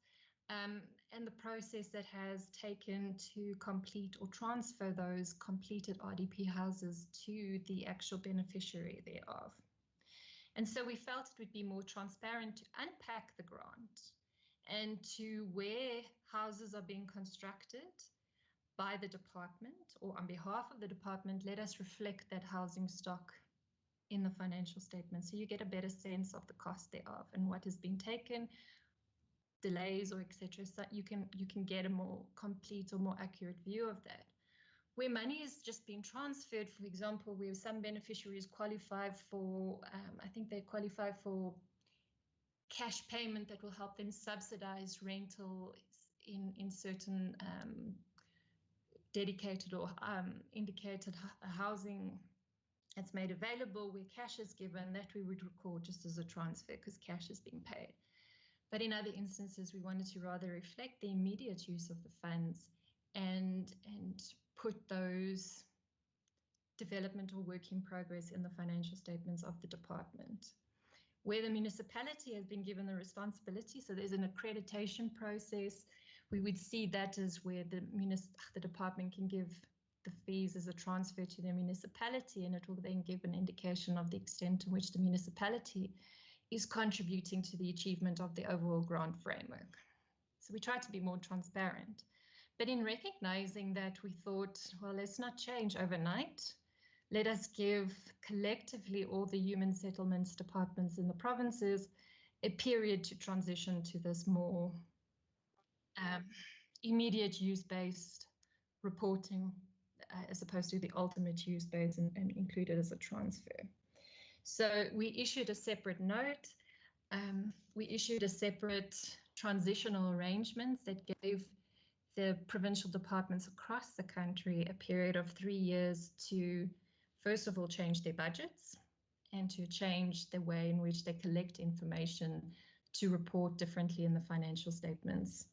and the process that has taken to complete or transfer those completed RDP houses to the actual beneficiary thereof. And so we felt it would be more transparent to unpack the grant and to where houses are being constructed by the department or on behalf of the department, let us reflect that housing stock in the financial statement, so you get a better sense of the cost thereof and what has been taken, delays or etc. So you can get a more complete or more accurate view of that. Where money is just being transferred, for example, where some beneficiaries qualify for, I think they qualify for cash payment that will help them subsidize rental in certain dedicated or indicated housing that's made available where cash is given, that we would record just as a transfer because cash is being paid. But in other instances, we wanted to rather reflect the immediate use of the funds and put those development or work in progress in the financial statements of the department. Where the municipality has been given the responsibility, so there's an accreditation process, we would see that as where the department can give the fees as a transfer to the municipality, and it will then give an indication of the extent to which the municipality is contributing to the achievement of the overall grant framework. So we try to be more transparent. But in recognizing that, we thought, well, let's not change overnight. Let us give collectively all the human settlements departments in the provinces a period to transition to this more immediate use-based reporting as opposed to the ultimate use-based and included as a transfer. So we issued a separate note. We issued a separate transitional arrangements that gave the provincial departments across the country a period of 3 years to, first of all, change their budgets and to change the way in which they collect information to report differently in the financial statements.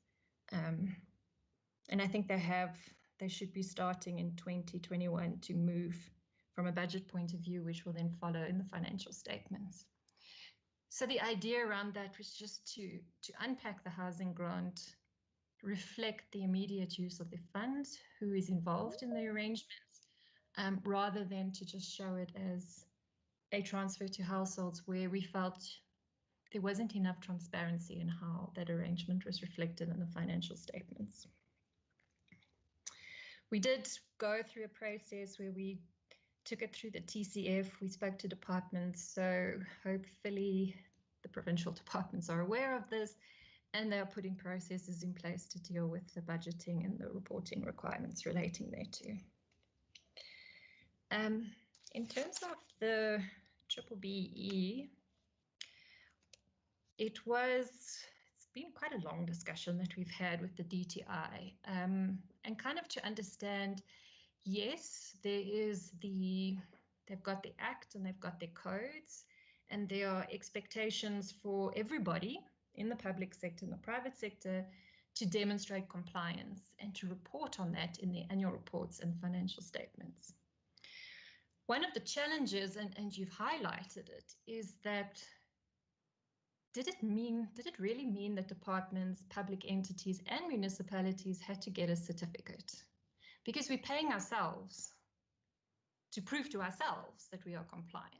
And I think they should be starting in 2021 to move from a budget point of view, which will then follow in the financial statements. So the idea around that was just to unpack the housing grant, reflect the immediate use of the funds, who is involved in the arrangements, rather than to just show it as a transfer to households where we felt there wasn't enough transparency in how that arrangement was reflected in the financial statements. We did go through a process where we took it through the TCF. We spoke to departments, so hopefully the provincial departments are aware of this and they are putting processes in place to deal with the budgeting and the reporting requirements relating thereto. In terms of the BBBE, it's been quite a long discussion that we've had with the DTI, and kind of to understand, yes, they've got the Act and they've got their codes, and there are expectations for everybody in the public sector and the private sector to demonstrate compliance and to report on that in the annual reports and financial statements. One of the challenges, and you've highlighted it, is that did it really mean that departments, public entities, and municipalities had to get a certificate? Because we're paying ourselves to prove to ourselves that we are compliant.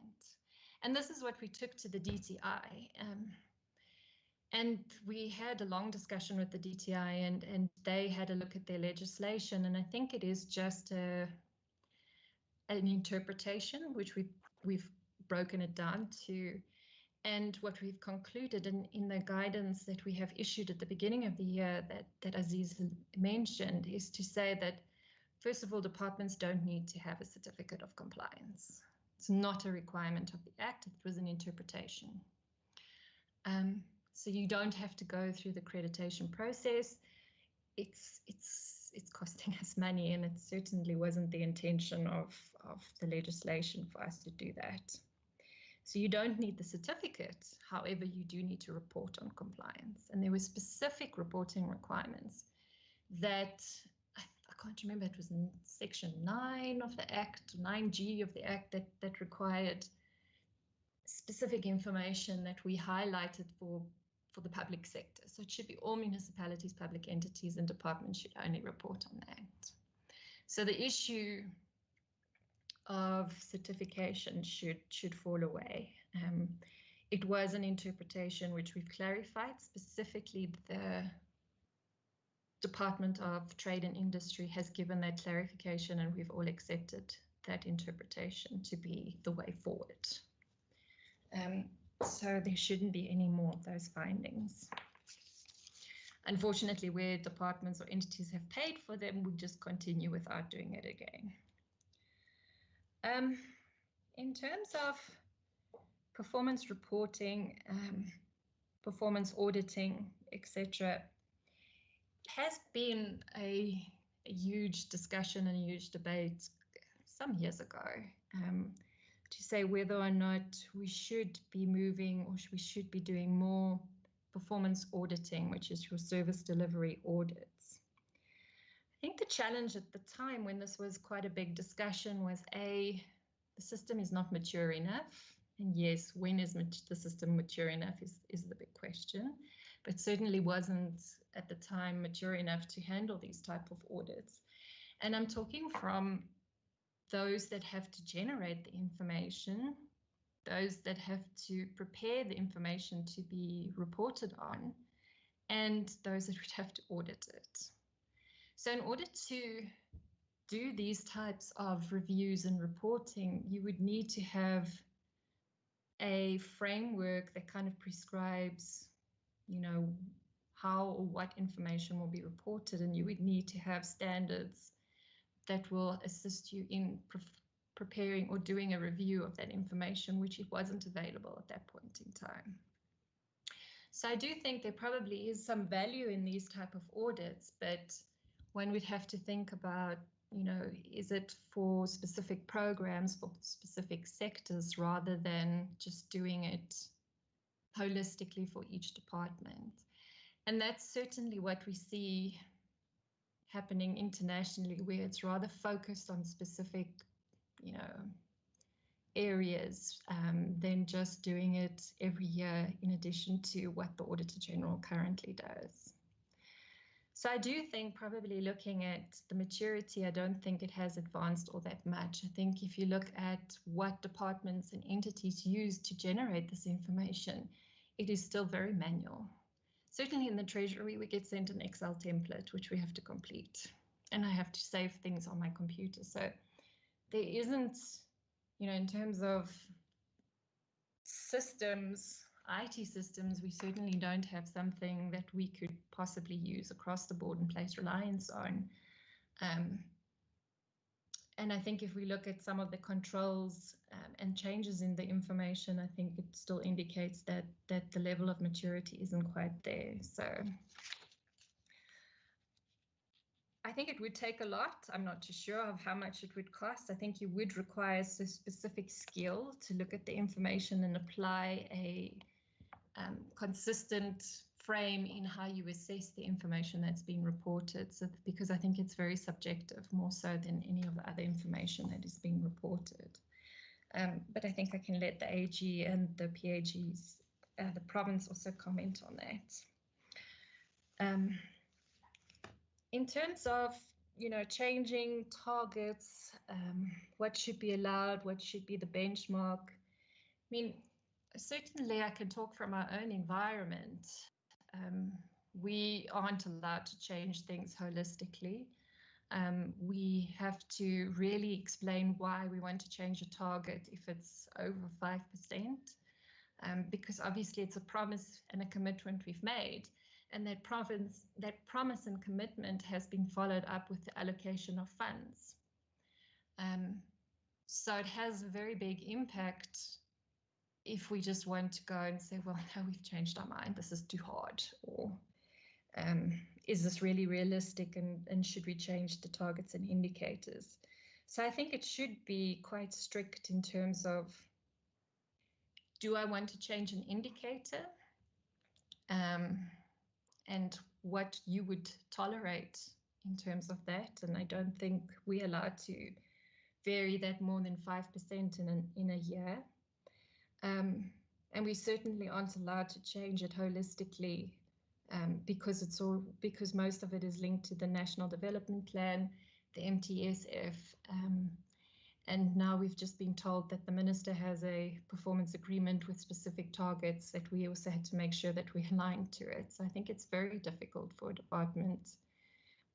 And this is what we took to the DTI. And we had a long discussion with the DTI, and they had a look at their legislation. And I think it is just an interpretation, which we've broken it down to. And what we've concluded in the guidance that we have issued at the beginning of the year that Aziz mentioned is to say that, first of all, departments don't need to have a certificate of compliance. It's not a requirement of the Act. It was an interpretation. So you don't have to go through the accreditation process. It's costing us money, and it certainly wasn't the intention of the legislation for us to do that. So you don't need the certificate. However, you do need to report on compliance. And there were specific reporting requirements that I can't remember, it was in section 9 of the Act, 9G of the Act, that required specific information that we highlighted for the public sector. So it should be all municipalities, public entities, and departments should only report on that. So the issue of certification should fall away. It was an interpretation which we've clarified. Specifically, the Department of Trade and Industry has given that clarification, and we've all accepted that interpretation to be the way forward. So there shouldn't be any more of those findings. Unfortunately, where departments or entities have paid for them, we just continue without doing it again. In terms of performance reporting, performance auditing, etc., has been a huge discussion and a huge debate some years ago to say whether or not we should be moving or we should be doing more performance auditing, which is your service delivery audits. I think the challenge at the time when this was quite a big discussion was the system is not mature enough. And yes, when is the system mature enough is the big question, but certainly wasn't at the time mature enough to handle these type of audits. And I'm talking from those that have to generate the information, those that have to prepare the information to be reported on, and those that would have to audit it. So in order to do these types of reviews and reporting, you would need to have a framework that kind of prescribes, you know, how or what information will be reported, and you would need to have standards that will assist you in preparing or doing a review of that information, which it wasn't available at that point in time. So I do think there probably is some value in these type of audits, but one would have to think about, you know, is it for specific programs, for specific sectors, rather than just doing it holistically for each department. And that's certainly what we see happening internationally, where it's rather focused on specific, you know, areas than just doing it every year in addition to what the Auditor General currently does. So I do think probably looking at the maturity, I don't think it has advanced all that much. I think if you look at what departments and entities use to generate this information, it is still very manual. Certainly in the Treasury, we get sent an Excel template, which we have to complete. And I have to save things on my computer. So there isn't, you know, in terms of systems, IT systems, we certainly don't have something that we could possibly use across the board and place reliance on. And I think if we look at some of the controls and changes in the information, I think it still indicates that the level of maturity isn't quite there. So I think it would take a lot. I'm not too sure of how much it would cost. I think you would require a specific skill to look at the information and apply a consistent frame in how you assess the information that's being reported. So because I think it's very subjective, more so than any of the other information that is being reported. But I think I can let the AG and the PAGs, the province, also comment on that. In terms of, you know, changing targets, what should be allowed, what should be the benchmark? I mean, certainly I can talk from our own environment. We aren't allowed to change things holistically. We have to really explain why we want to change a target if it's over 5%, because obviously it's a promise and a commitment we've made. And that promise and commitment has been followed up with the allocation of funds. So it has a very big impact if we just want to go and say, well, no, we've changed our mind, this is too hard, or is this really realistic, and should we change the targets and indicators? So I think it should be quite strict in terms of, do I want to change an indicator? And what you would tolerate in terms of that. And I don't think we're allowed to vary that more than 5% in a year. And we certainly aren't allowed to change it holistically because most of it is linked to the National Development Plan, the MTSF, and now we've just been told that the minister has a performance agreement with specific targets that we also had to make sure that we align to it. So I think it's very difficult for a department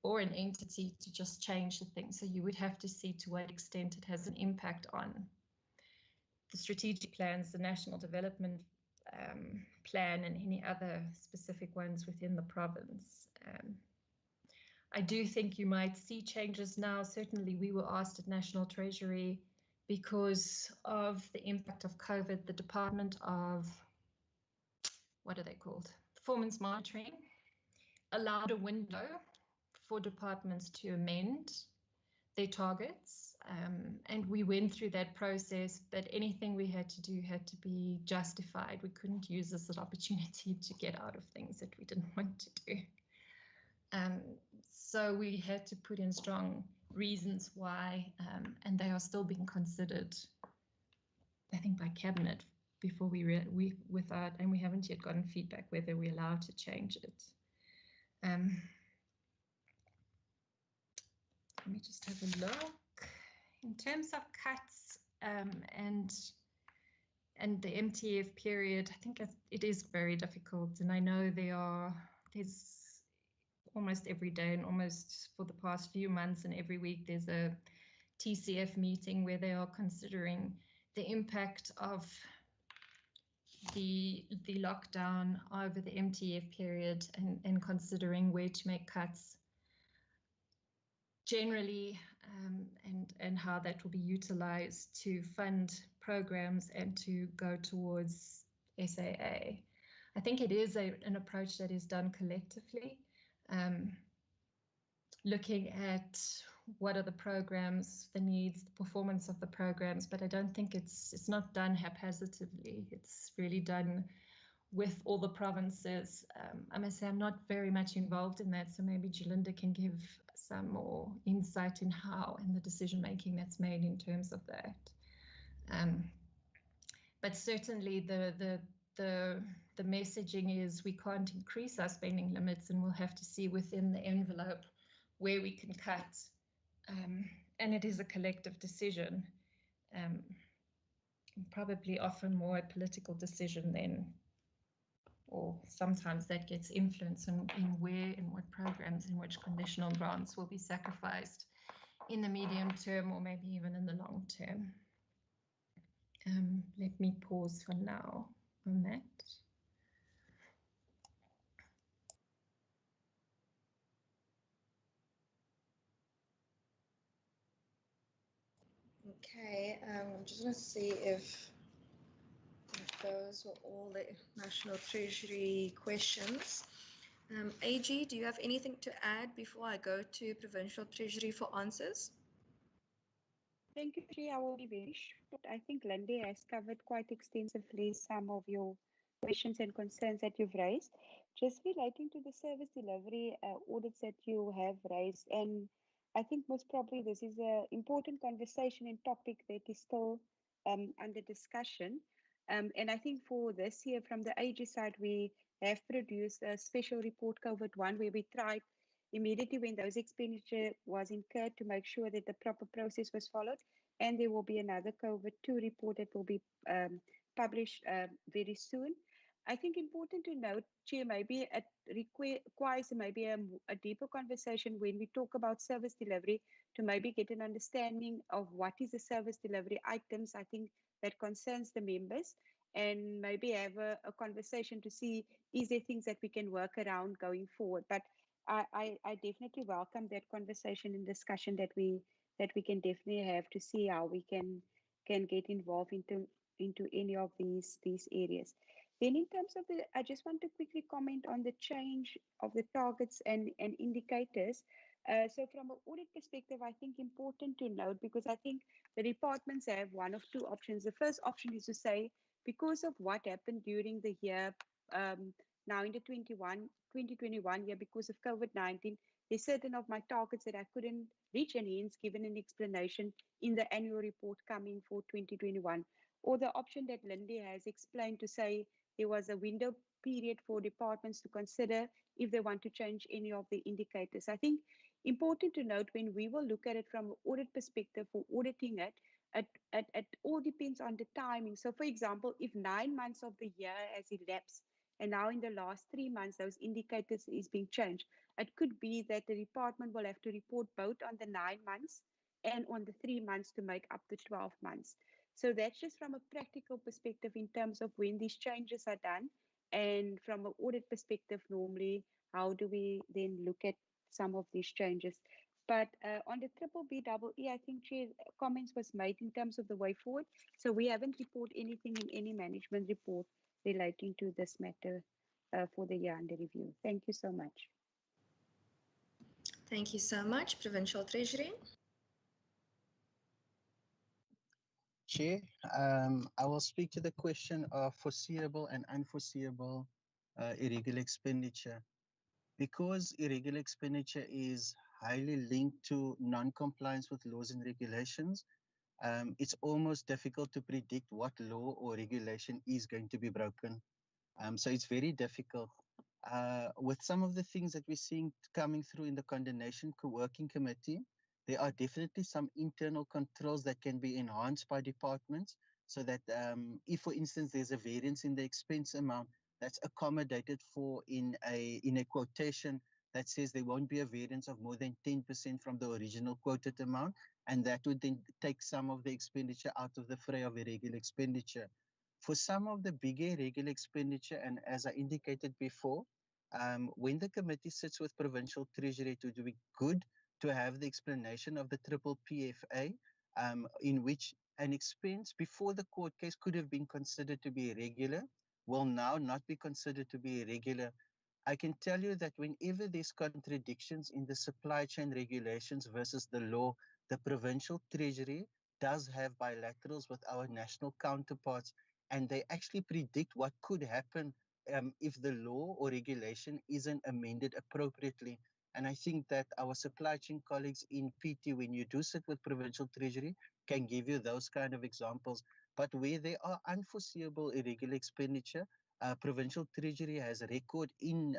or an entity to just change the thing. So you would have to see to what extent it has an impact on the strategic plans, the National Development Plan, and any other specific ones within the province. I do think you might see changes now. Certainly we were asked at National Treasury, because of the impact of COVID, the Department of, what are they called? Performance Monitoring allowed a window for departments to amend their targets. And we went through that process, but anything we had to do had to be justified. We couldn't use this as an opportunity to get out of things that we didn't want to do. So we had to put in strong reasons why, and they are still being considered, I think, by Cabinet before we haven't yet gotten feedback whether we're allowed to change it. Let me just have a look. In terms of cuts and the MTF period, I think it is very difficult, and I know there's almost every day and almost for the past few months and every week there's a TCF meeting where they are considering the impact of the lockdown over the MTF period and considering where to make cuts generally, and how that will be utilized to fund programs and to go towards SAA. I think it is an approach that is done collectively, looking at what are the programs, the needs, the performance of the programs, but I don't think it's not done haphazardly. It's really done with all the provinces. I must say I'm not very much involved in that, so maybe Jalinda can give some more insight in how and the decision making that's made in terms of that. But certainly the messaging is we can't increase our spending limits, and we'll have to see within the envelope where we can cut. And it is a collective decision, probably often more a political decision than, or sometimes that gets influence in where, in what programs, in which conditional grants will be sacrificed in the medium term or maybe even in the long term. Let me pause for now on that. Okay, I'm just going to see if those were all the National Treasury questions. AG, do you have anything to add before I go to Provincial Treasury for answers? Thank you, Chair. I will be very short. I think Lindy has covered quite extensively some of your questions and concerns that you've raised. Just relating to the service delivery audits that you have raised, and I think most probably this is an important conversation and topic that is still under discussion. And I think for this year, from the AG side, we have produced a special report, COVID-1, where we tried immediately when those expenditure was incurred to make sure that the proper process was followed. And there will be another COVID-2 report that will be published very soon. I think important to note, Chair, maybe it requires maybe a deeper conversation when we talk about service delivery to maybe get an understanding of what is the service delivery items, I think, that concerns the members, and maybe have a conversation to see is there things that we can work around going forward. But I definitely welcome that conversation and discussion that we can definitely have to see how we can get involved into any of these areas. Then in terms of I just want to quickly comment on the change of the targets and indicators. So from an audit perspective, I think important to note, because I think the departments have one of two options. The first option is to say, because of what happened during the year, now in the 2021 year, because of COVID-19, there's certain of my targets that I couldn't reach, and hence given an explanation in the annual report coming for 2021. Or the option that Lindy has explained to say there was a window period for departments to consider if they want to change any of the indicators. I think important to note, when we will look at it from an audit perspective for auditing it all depends on the timing. So for example, if 9 months of the year has elapsed and now in the last 3 months those indicators is being changed, it could be that the department will have to report both on the 9 months and on the 3 months to make up the 12 months. So that's just from a practical perspective in terms of when these changes are done. And from an audit perspective, normally, how do we then look at some of these changes? But on the BBBEE, I think Chair, comments was made in terms of the way forward. So we haven't reported anything in any management report relating to this matter for the year under review. Thank you so much. Thank you so much, Provincial Treasury. Chair. I will speak to the question of foreseeable and unforeseeable irregular expenditure. Because irregular expenditure is highly linked to non-compliance with laws and regulations, it's almost difficult to predict what law or regulation is going to be broken. So it's very difficult. With some of the things that we're seeing coming through in the Condemnation Working Committee, there are definitely some internal controls that can be enhanced by departments so that if, for instance, there's a variance in the expense amount, that's accommodated for in a quotation that says there won't be a variance of more than 10% from the original quoted amount, and that would then take some of the expenditure out of the fray of irregular expenditure. For some of the bigger irregular expenditure, and as I indicated before, when the committee sits with Provincial Treasury, it would be good to have the explanation of the triple PFA, in which an expense before the court case could have been considered to be irregular, will now not be considered to be irregular. I can tell you that whenever there's contradictions in the supply chain regulations versus the law, the Provincial Treasury does have bilaterals with our national counterparts, and they actually predict what could happen if the law or regulation isn't amended appropriately. And I think that our supply chain colleagues in PT, when you do sit with Provincial Treasury, can give you those kind of examples. But where there are unforeseeable irregular expenditure, Provincial Treasury has a record in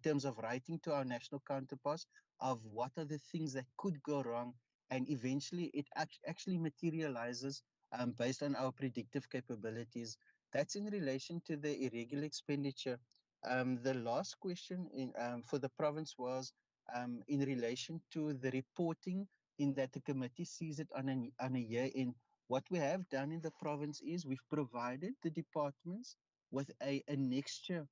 terms of writing to our national counterparts of what are the things that could go wrong, and eventually it actually materializes based on our predictive capabilities. That's in relation to the irregular expenditure. The last question for the province was in relation to the reporting, in that the committee sees it on a year end. What we have done in the province is we've provided the departments with an annexure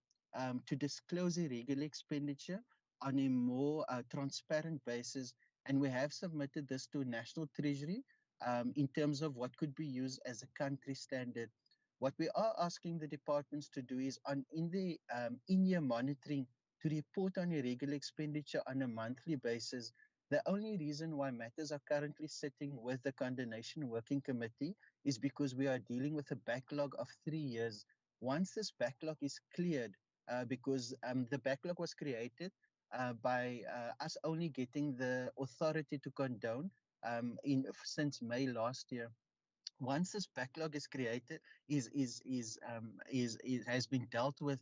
to disclose irregular expenditure on a more transparent basis. And we have submitted this to National Treasury in terms of what could be used as a country standard. What we are asking the departments to do is in-year monitoring to report on irregular expenditure on a monthly basis. The only reason why matters are currently sitting with the Condemnation Working Committee is because we are dealing with a backlog of 3 years. Once this backlog is cleared, because the backlog was created by us only getting the authority to condone since May last year. Once this backlog is created, has been dealt with,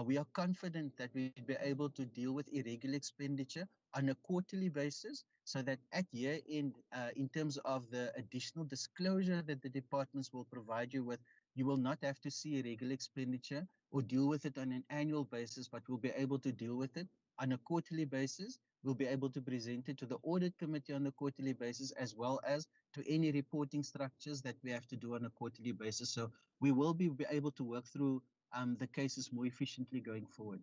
we are confident that we'll be able to deal with irregular expenditure on a quarterly basis, so that at year end, in terms of the additional disclosure that the departments will provide you with, you will not have to see irregular expenditure or deal with it on an annual basis, but we'll be able to deal with it on a quarterly basis. We'll be able to present it to the Audit Committee on a quarterly basis, as well as to any reporting structures that we have to do on a quarterly basis. So we will be able to work through the cases more efficiently going forward.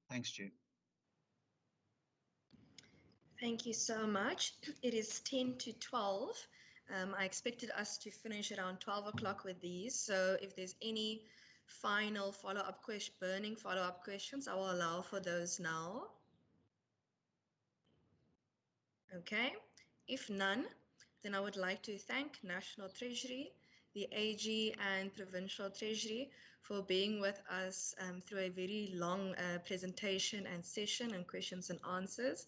Thanks, Chair. Thank you so much. It is 10 to 12. I expected us to finish around 12 o'clock with these. So if there's any final follow-up burning follow-up questions, I will allow for those now. Okay, if none, then I would like to thank National Treasury, the AG and Provincial Treasury for being with us through a very long presentation and session and questions and answers.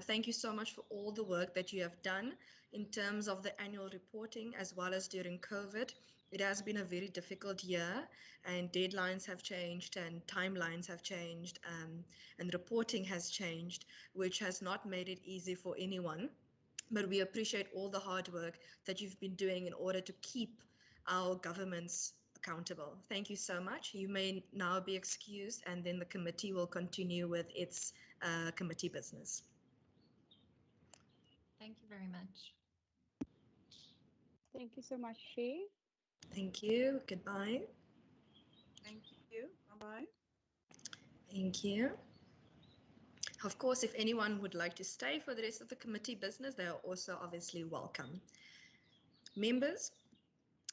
Thank you so much for all the work that you have done in terms of the annual reporting as well as during COVID. It has been a very difficult year, and deadlines have changed and timelines have changed, and reporting has changed, which has not made it easy for anyone. But we appreciate all the hard work that you've been doing in order to keep our governments accountable. Thank you so much. You may now be excused, and then the committee will continue with its committee business. Thank you very much. Thank you so much, Chair. Thank you. Goodbye. Thank you. Bye-bye. Thank you. Of course, if anyone would like to stay for the rest of the committee business, they are also obviously welcome. Members,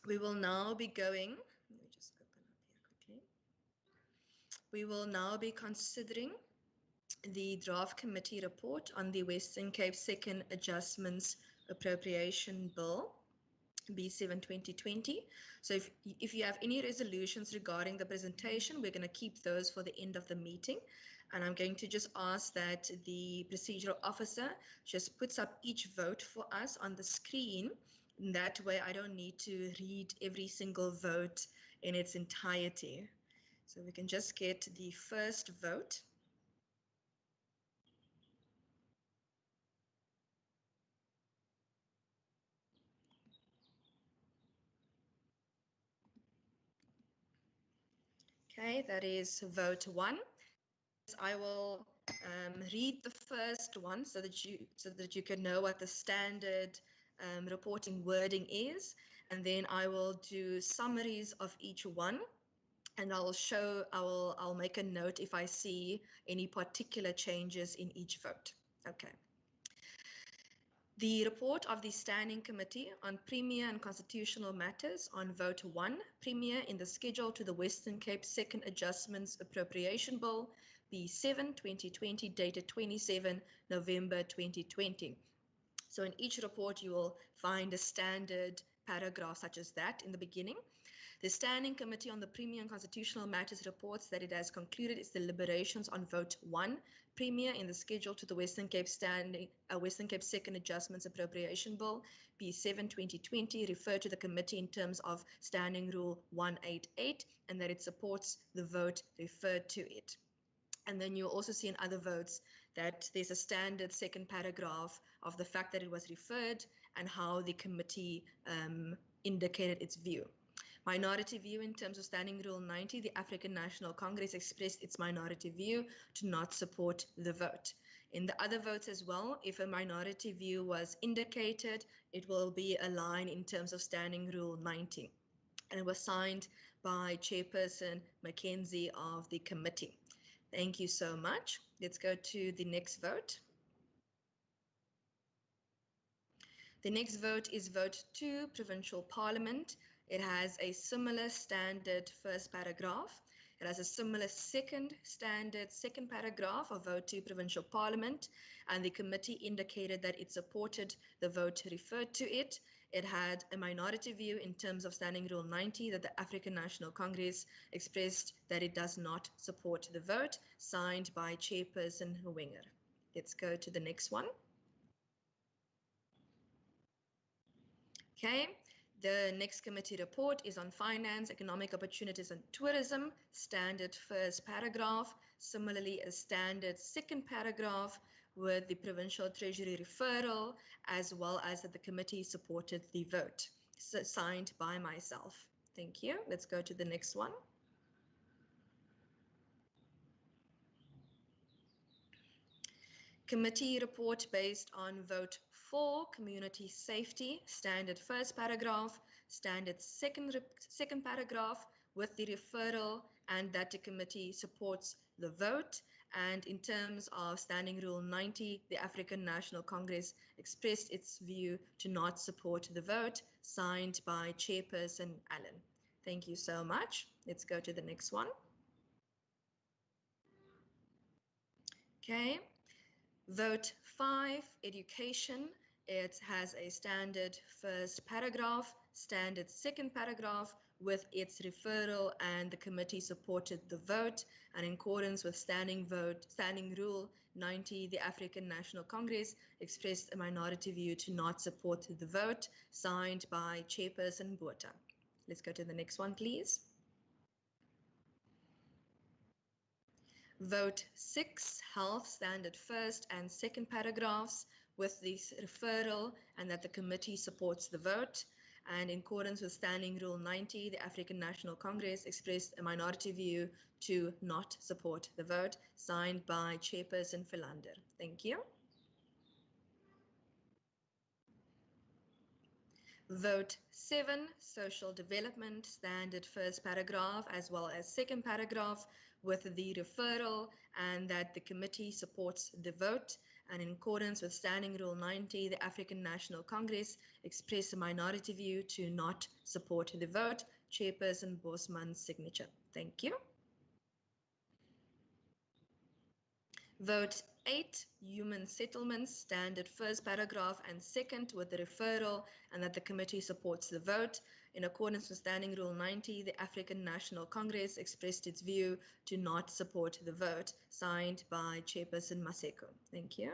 we will now be going, let me just open up here quickly. We will now be considering the draft committee report on the Western Cape Second Adjustments Appropriation Bill. B7-2020. So if you have any resolutions regarding the presentation, we're going to keep those for the end of the meeting. And I'm going to just ask that the procedural officer just puts up each vote for us on the screen. And that way I don't need to read every single vote in its entirety. So we can just get the first vote. Okay, that is vote 1. I will read the first one so that you can know what the standard reporting wording is, and then I will do summaries of each one, and I'll make a note if I see any particular changes in each vote. Okay. The report of the Standing Committee on Premier and Constitutional Matters on Vote 1, Premier in the schedule to the Western Cape Second Adjustments Appropriation Bill, B7-2020, dated 27 November 2020. So in each report, you will find a standard paragraph such as that in the beginning. The Standing Committee on the Premier and Constitutional Matters reports that it has concluded its deliberations on Vote 1, Premier in the schedule to the Western Cape Second Adjustments Appropriation Bill, B7-2020, referred to the committee in terms of Standing Rule 188, and that it supports the vote referred to it. And then you'll also see in other votes that there's a standard second paragraph of the fact that it was referred and how the committee indicated its view. Minority view in terms of Standing Rule 90, the African National Congress expressed its minority view to not support the vote. In the other votes as well, if a minority view was indicated, it will be a line in terms of Standing Rule 90. And it was signed by Chairperson Mackenzie of the committee. Thank you so much. Let's go to the next vote. The next vote is Vote 2, Provincial Parliament. It has a similar standard first paragraph. It has a similar standard second paragraph of Vote 2, Provincial Parliament, and the committee indicated that it supported the vote referred to it. It had a minority view in terms of Standing Rule 90 that the African National Congress expressed that it does not support the vote, signed by Chairperson Winger. Let's go to the next one. Okay, the next committee report is on Finance, Economic Opportunities and Tourism, standard first paragraph, similarly a standard second paragraph with the Provincial Treasury referral, as well as that the committee supported the vote, signed by myself. Thank you. Let's go to the next one. Committee report based on Vote 4, Community Safety, standard first paragraph, standard second paragraph with the referral, and that the committee supports the vote. And in terms of Standing Rule 90, the African National Congress expressed its view to not support the vote, signed by Chairperson Allen. Thank you so much. Let's go to the next one. Okay. Vote 5, Education. It has a standard first paragraph, standard second paragraph with its referral, and the committee supported the vote. And in accordance with Standing Rule 90, the African National Congress expressed a minority view to not support the vote, signed by Chairperson Botha. Let's go to the next one, please. Vote 6, Health, standard first and second paragraphs with this referral, and that the committee supports the vote. And in accordance with Standing Rule 90, the African National Congress expressed a minority view to not support the vote, signed by Chairperson Philander. Thank you. Vote 7, Social Development, standard first paragraph as well as second paragraph with the referral, and that the committee supports the vote. And in accordance with Standing Rule 90, the African National Congress expressed a minority view to not support the vote, Chairperson Bosman's signature. Thank you. Vote 8, human settlements, standard first paragraph and second with the referral, and that the committee supports the vote. In accordance with Standing Rule 90, the African National Congress expressed its view to not support the vote. Signed by Chairperson Maseko. Thank you.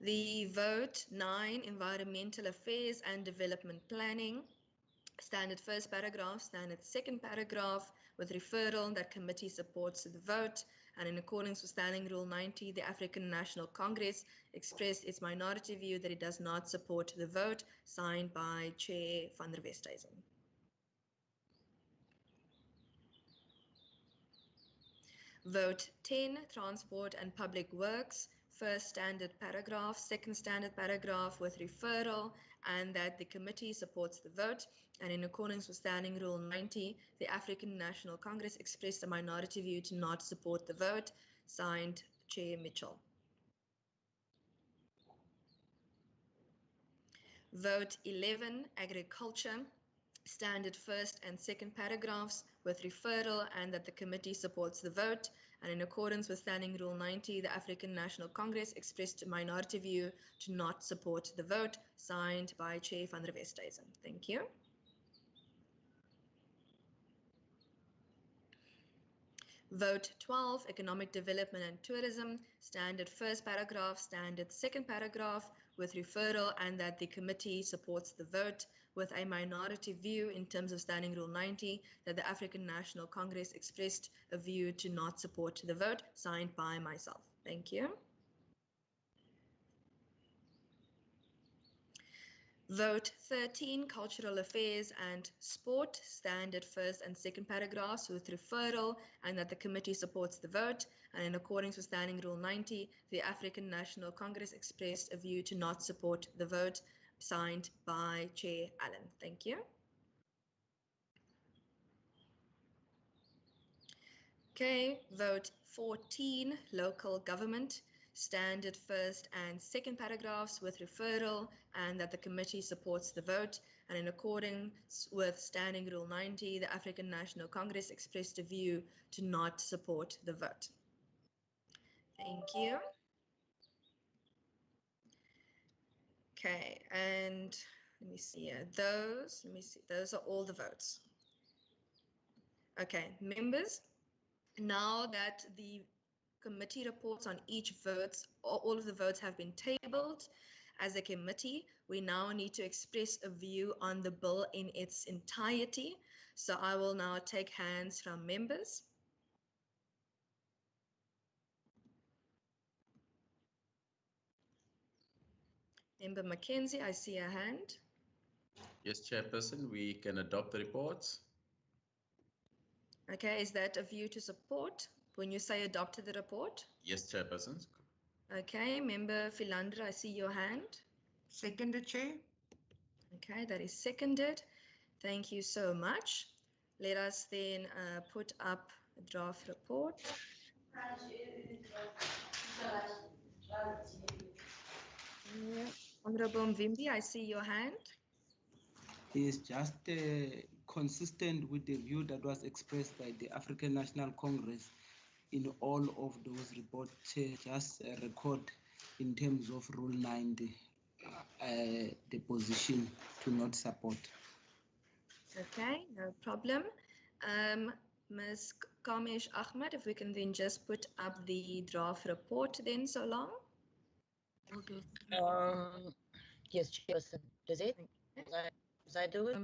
The vote 9, environmental affairs and development planning. Standard first paragraph, standard second paragraph with referral, that committee supports the vote. And in accordance with Standing Rule 90, the African National Congress expressed its minority view that it does not support the vote. Signed by Chair van der Westhuizen. Vote 10, transport and public works. First standard paragraph, second standard paragraph with referral, and that the committee supports the vote. And in accordance with Standing Rule 90, the African National Congress expressed a minority view to not support the vote. Signed, Chair Mitchell. Vote 11, agriculture. Standard first and second paragraphs with referral, and that the committee supports the vote. And in accordance with Standing Rule 90, the African National Congress expressed a minority view to not support the vote. Signed by Chair van der Westhuizen. Thank you. Vote 12, economic development and tourism. Standard first paragraph, standard second paragraph with referral, and that the committee supports the vote with a minority view in terms of Standing Rule 90, that the African National Congress expressed a view to not support the vote. Signed by myself. Thank you. Vote 13, cultural affairs and sport, standard first and second paragraphs with referral, and that the committee supports the vote. And in accordance with Standing Rule 90, the African National Congress expressed a view to not support the vote. Signed by Chair Allen. Thank you. Okay, vote 14, local government. Standard first and second paragraphs with referral, and that the committee supports the vote. And in accordance with Standing Rule 90, the African National Congress expressed a view to not support the vote. Thank you. Okay, and let me see here. Those are all the votes. Okay, members, now that the committee reports on each vote, all of the votes have been tabled as a committee, we now need to express a view on the bill in its entirety. So I will now take hands from members. Member Mackenzie, I see a hand. Yes, Chairperson, we can adopt the reports. Okay, is that a view to support when you say adopted the report? Yes, Chairperson. Okay, Member Philander, I see your hand. Seconded, Chair. Okay, that is seconded. Thank you so much. Let us then put up a draft report. Honorable Mvimbi, I see your hand. Is just consistent with the view that was expressed by the African National Congress in all of those reports. Just record in terms of Rule 90 the position to not support. Okay, no problem. Ms. Kamesh Ahmed, if we can then just put up the draft report then so long. Yes, Chairperson. Does it? Does I do it?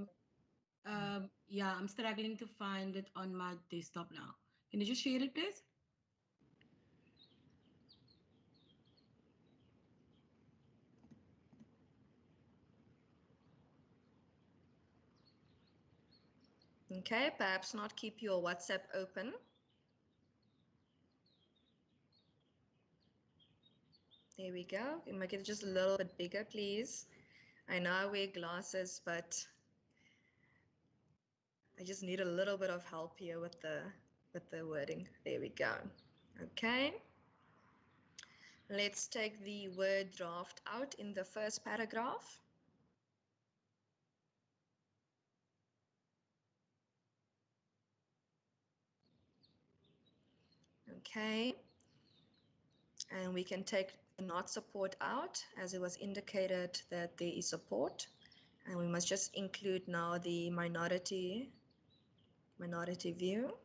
Yeah, I'm struggling to find it on my desktop now. Can you just share it, please? Okay, perhaps not keep your WhatsApp open. There we go. You make it just a little bit bigger, please. I know I wear glasses, but I just need a little bit of help here with the wording. There we go. Okay. Let's take the word draft out in the first paragraph. Okay. And we can take the not support out, as it was indicated that there is support. And we must just include now the minority view.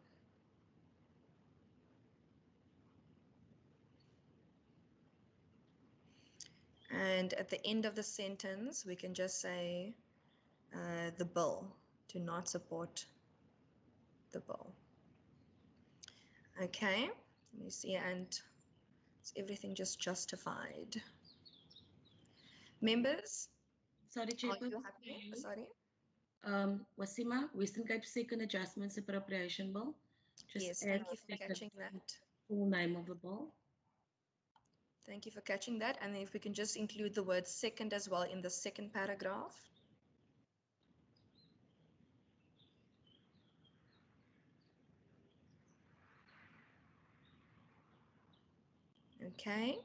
And at the end of the sentence, we can just say the bill, to not support the bill. Okay, let me see, and is everything just justified? Members? Sorry, Chairperson. Are you happy? Sorry. Wasima, Western Cape Second Adjustments Appropriation Bill. Yes, thank you for catching that. Full name of the bill. Thank you for catching that. And if we can just include the word second as well in the second paragraph. Okay.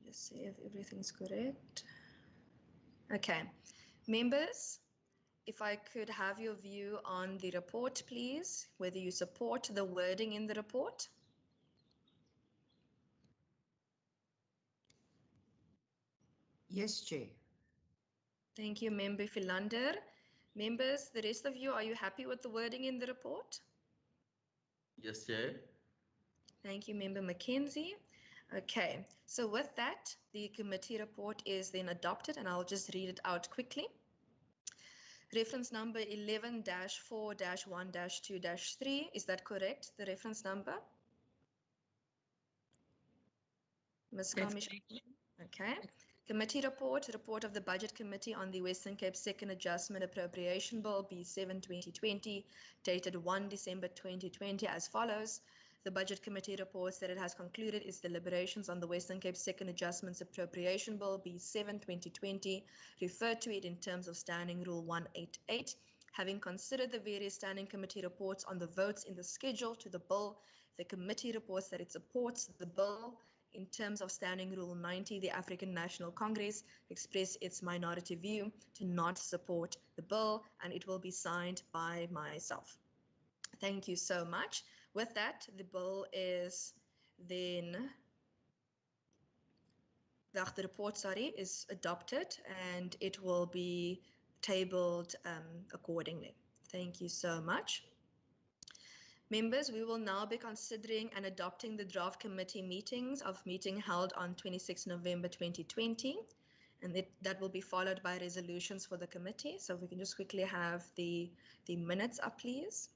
Let's see if everything's correct. Okay. Members, if I could have your view on the report, please, whether you support the wording in the report. Yes, Chair. Thank you, Member Philander. Members, the rest of you, are you happy with the wording in the report? Yes, Chair. Thank you, Member Mackenzie. Okay, so with that, the committee report is then adopted, and I'll just read it out quickly. Reference number 11-4-1-2-3, is that correct, the reference number? Ms. Kamish? Okay. Committee report of the Budget Committee on the Western Cape Second Adjustment Appropriation Bill B7-2020, dated 1 December 2020 as follows. The Budget Committee reports that it has concluded its deliberations on the Western Cape Second Adjustments Appropriation Bill B7-2020, referred to it in terms of Standing Rule 188. Having considered the various Standing Committee reports on the votes in the schedule to the bill, the committee reports that it supports the bill. In terms of Standing Rule 90, the African National Congress expressed its minority view to not support the bill, and it will be signed by myself. Thank you so much. With that, the bill is then, the report, is adopted, and it will be tabled accordingly. Thank you so much. Members, we will now be considering and adopting the draft committee meeting held on 26 November 2020, and that will be followed by resolutions for the committee. So if we can just quickly have the minutes up, please.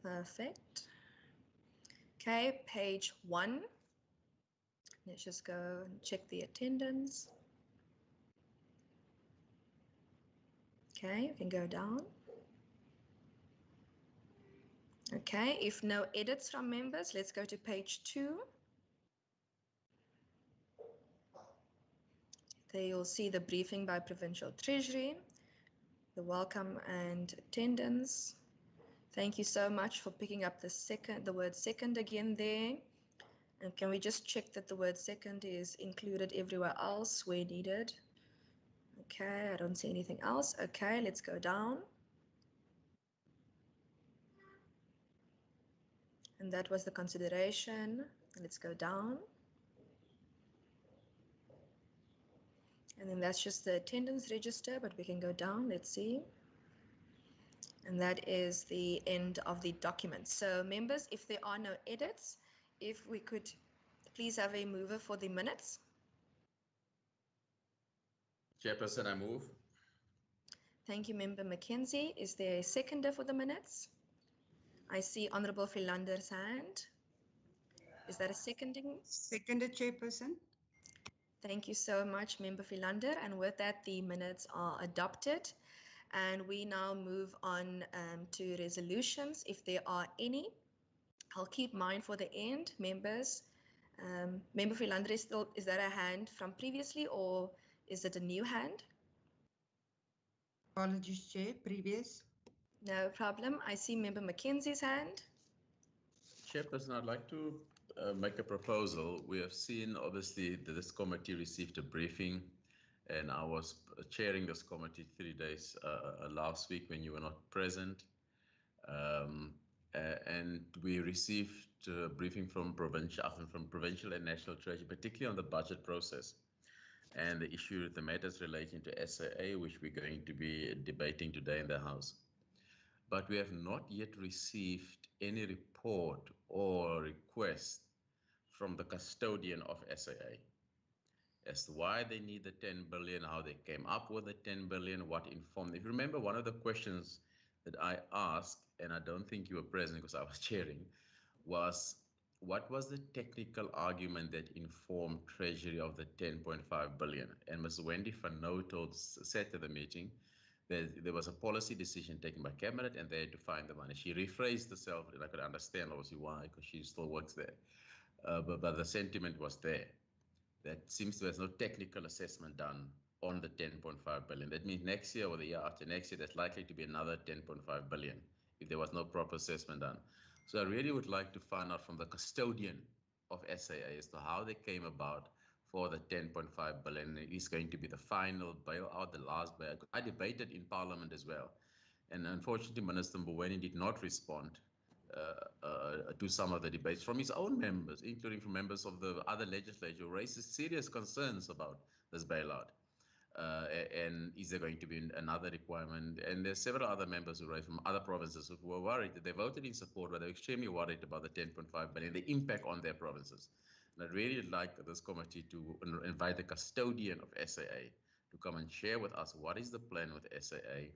Perfect. Okay, page 1. Let's just go and check the attendance. Okay, you can go down. Okay, if no edits from members, let's go to page 2. There you'll see the briefing by Provincial Treasury, the welcome and attendance. Thank you so much for picking up the word second again there. And can we just check that the word second is included everywhere else where needed? Okay, I don't see anything else. Okay, let's go down. And that was the consideration. Let's go down. And then that's just the attendance register, but we can go down. Let's see. And that is the end of the document. So members, if there are no edits, if we could please have a mover for the minutes. Chairperson, I move. Thank you, Member Mackenzie. Is there a seconder for the minutes? I see Honorable Philander's hand. Is that a seconding? Seconded, Chairperson. Thank you so much, Member Philander. And with that, the minutes are adopted. And we now move on to resolutions, if there are any. I'll keep mine for the end, members. Member Philander, is that a hand from previously, or is it a new hand? Apologies, Chair, previous. No problem. I see Member Mackenzie's hand. Chairperson, I'd like to make a proposal. We have seen, obviously, that this committee received a briefing and I was chairing this committee 3 days last week when you were not present. And we received a briefing from Provincial and National Treasury, particularly on the budget process and the matters relating to SAA, which we're going to be debating today in the House. But we have not yet received any report or request from the custodian of SAA as to why they need the 10 billion, how they came up with the 10 billion, what informed. If you remember, one of the questions that I asked, and I don't think you were present because I was chairing, was what was the technical argument that informed Treasury of the 10.5 billion? And Ms. Wendy Van Noot said at the meeting that there was a policy decision taken by Cabinet and they had to find the money. She rephrased herself, and I could understand obviously why, because she still works there. But the sentiment was there. That seems there's no technical assessment done on the 10.5 billion. That means next year or the year after next year, there's likely to be another 10.5 billion if there was no proper assessment done. So I really would like to find out from the custodian of SAA as to how they came about for the 10.5 billion. It is going to be the final bailout, the last bailout. I debated in Parliament as well. And unfortunately, Minister Mboweni did not respond to some of the debates from his own members, including from members of the other legislature, who raises serious concerns about this bailout. And is there going to be another requirement? And there's several other members who raised from other provinces who were worried. They voted in support, but they're extremely worried about the 10.5 billion, the impact on their provinces. And I'd really like this committee to invite the custodian of SAA to come and share with us what is the plan with SAA.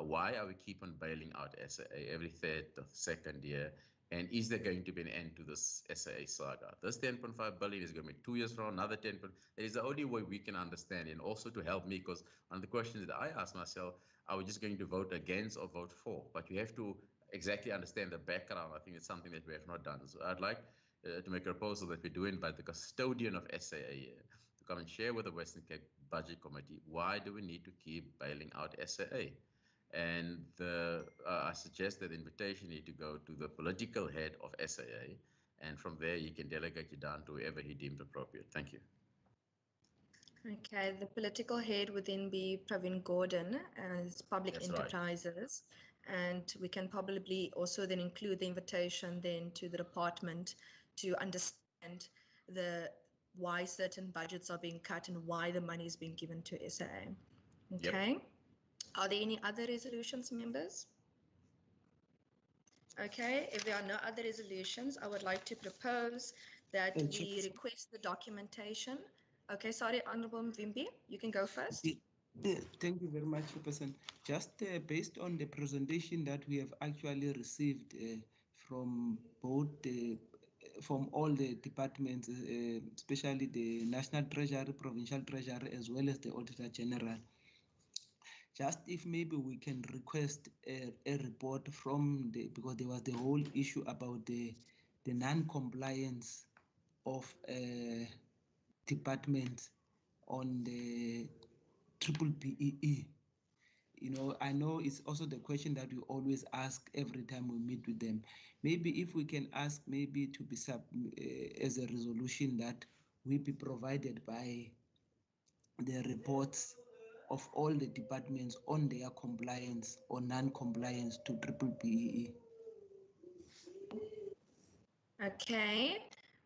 Why are we keep on bailing out SAA every third or second year? And is there going to be an end to this SAA saga? This 10.5 billion is going to be 2 years from another 10. That is the only way we can understand, and also to help me, because one of the questions that I asked myself, are we just going to vote against or vote for? But you have to exactly understand the background. I think it's something that we have not done. So I'd like to make a proposal that we do invite the custodian of SAA to come and share with the Western Cape Budget Committee, why do we need to keep bailing out SAA? And I suggest that the invitation need to go to the political head of SAA, and from there you can delegate it down to whoever he deems appropriate. Thank you. Okay, the political head would then be Pravin Gordhan as Public That's Enterprises. Right. And we can probably also then include the invitation then to the department to understand why certain budgets are being cut and why the money is being given to SAA. Okay. Yep. Are there any other resolutions, members? Okay, if there are no other resolutions, I would like to propose that we request the documentation. Okay, sorry, Honorable Mvimbi, you can go first. Thank you very much, Chairperson. Just based on the presentation that we have actually received from both from all the departments, especially the National Treasury, Provincial Treasury, as well as the Auditor General. Just if maybe we can request a report from because there was the whole issue about the non-compliance of departments on the BBBEE. You know, I know it's also the question that we always ask every time we meet with them. Maybe if we can ask maybe to be as a resolution that will be provided by the reports of all the departments on their compliance or non-compliance to BBBEE. Okay.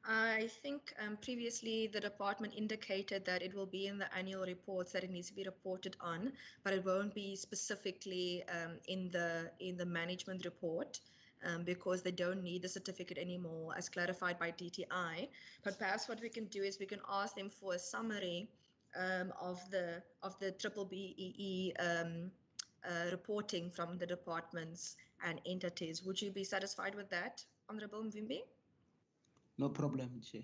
I think previously the department indicated that it will be in the annual reports that it needs to be reported on, but it won't be specifically in the management report because they don't need the certificate anymore, as clarified by DTI. But perhaps what we can do is we can ask them for a summary of the BBBEE reporting from the departments and entities. Would you be satisfied with that, Honorable Mvimbi? No problem, Chair.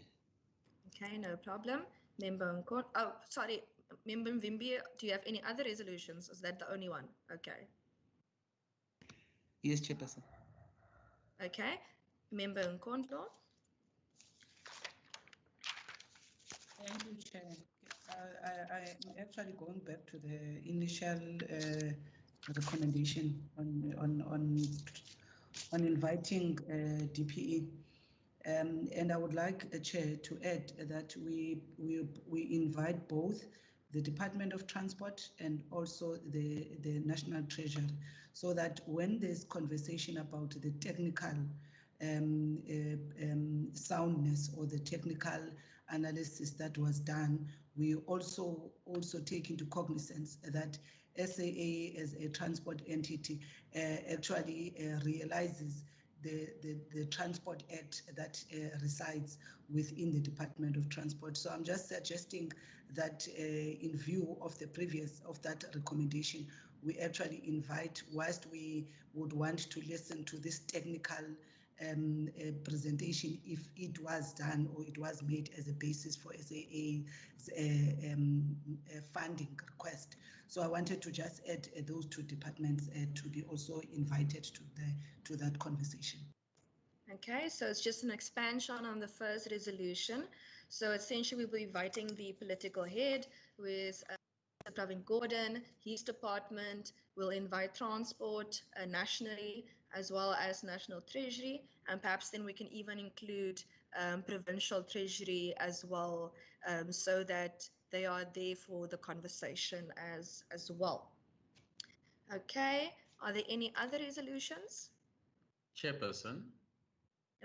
Okay, no problem. Member Nkon. Oh, sorry, Member Mvimbi, do you have any other resolutions? Is that the only one? Okay. Yes, Chairperson. Okay. Member Nkondlo. Thank you, Chair. I'm actually going back to the initial recommendation on inviting DPE. And I would like, Chair, to add that we invite both the Department of Transport and also the National Treasury, so that when there's conversation about the technical soundness or the technical analysis that was done, we also take into cognizance that SAA as a transport entity actually realizes the Transport Act that resides within the Department of Transport. So I'm just suggesting that in view of the of that recommendation, we actually invite, whilst we would want to listen to this technical presentation, if it was done or it was made as a basis for SAA's funding request. So I wanted to just add those two departments to be also invited to that conversation. Okay, so it's just an expansion on the first resolution. So essentially we'll be inviting the political head with Pravin Gordon, his department. We'll invite transport nationally as well as National Treasury, and perhaps then we can even include Provincial Treasury as well, so that they are there for the conversation as well. Okay, are there any other resolutions? Chairperson.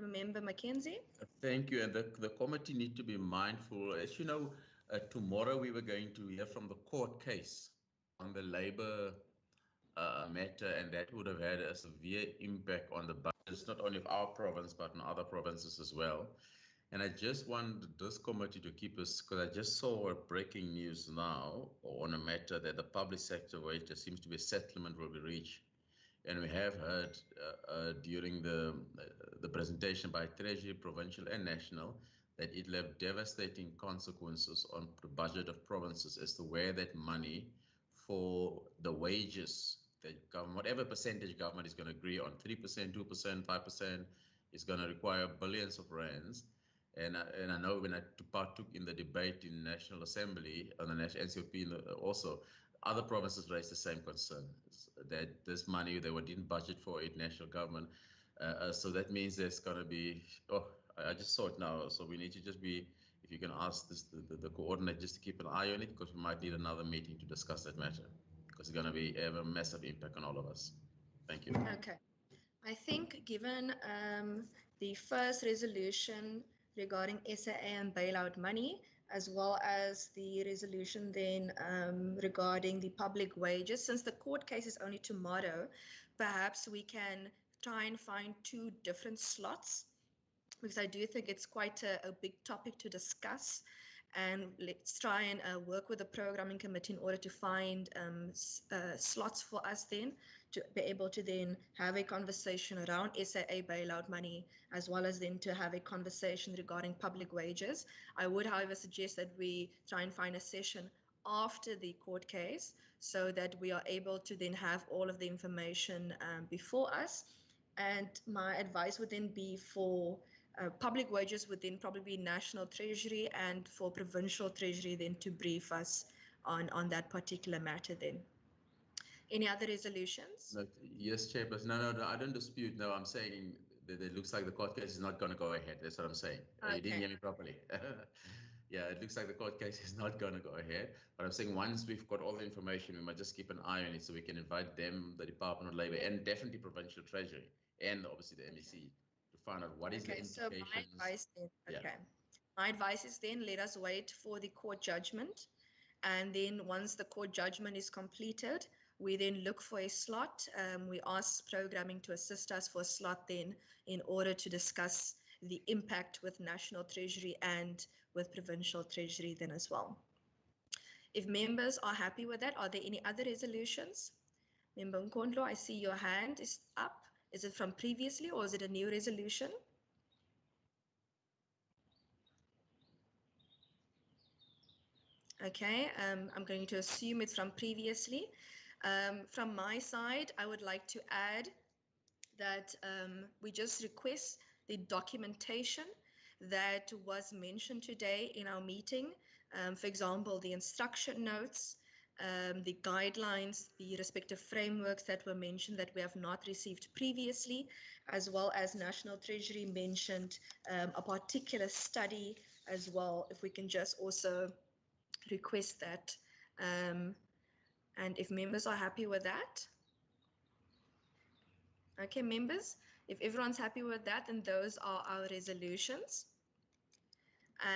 Member Mackenzie. Thank you, and the committee need to be mindful. As you know, tomorrow we were going to hear from the court case on the labor matter, and that would have had a severe impact on the budgets, not only of our province, but in other provinces as well. And I just want this committee to keep us, because I just saw a breaking news now on a matter that the public sector, where there seems to be a settlement will be reached. And we have heard during the presentation by Treasury, Provincial and National, that it will have devastating consequences on the budget of provinces as to where that money for the wages that government, whatever percentage government is going to agree on, 3%, 2%, 5%, is going to require billions of rands. And I know when I partook in the debate in National Assembly on the National NCOP also, other provinces raised the same concern, that this money they didn't budget for it, national government. So that means there's going to be, I just saw it now. So we need to just be, if you can ask the coordinator just to keep an eye on it, because we might need another meeting to discuss that matter, because it's going to have a massive impact on all of us. Thank you. Okay. I think given the first resolution regarding SAA and bailout money, as well as the resolution then regarding the public wages, since the court case is only tomorrow, perhaps we can try and find two different slots, because I do think it's quite a big topic to discuss. And let's try and work with the programming committee in order to find slots for us then to be able to then have a conversation around SAA bailout money, as well as then to have a conversation regarding public wages. I would, however, suggest that we try and find a session after the court case, so that we are able to then have all of the information before us. And my advice would then be for public wages would then probably be National Treasury, and for Provincial Treasury then to brief us on that particular matter then. Any other resolutions? No, yes, Chairperson. No, I don't dispute. No, I'm saying that it looks like the court case is not going to go ahead. That's what I'm saying. Okay. You didn't hear me properly. Yeah, it looks like the court case is not going to go ahead. But I'm saying once we've got all the information, we might just keep an eye on it, so we can invite them, the Department of Labor, and definitely Provincial Treasury, and obviously the MEC, to find out what is the implications. So my advice then, my advice is then let us wait for the court judgment, and then once the court judgment is completed, we then look for a slot. We ask programming to assist us for a slot then, in order to discuss the impact with National Treasury and with Provincial Treasury then as well. If members are happy with that, are there any other resolutions? Member Nkondlo, I see your hand is up. Is it from previously, or is it a new resolution? Okay, I'm going to assume it's from previously. From my side, I would like to add that we just request the documentation that was mentioned today in our meeting. For example, the instruction notes, the guidelines, the respective frameworks that were mentioned that we have not received previously, as well as National Treasury mentioned a particular study as well. If we can just also request that And if members are happy with that. Okay, members, if everyone's happy with that, then those are our resolutions.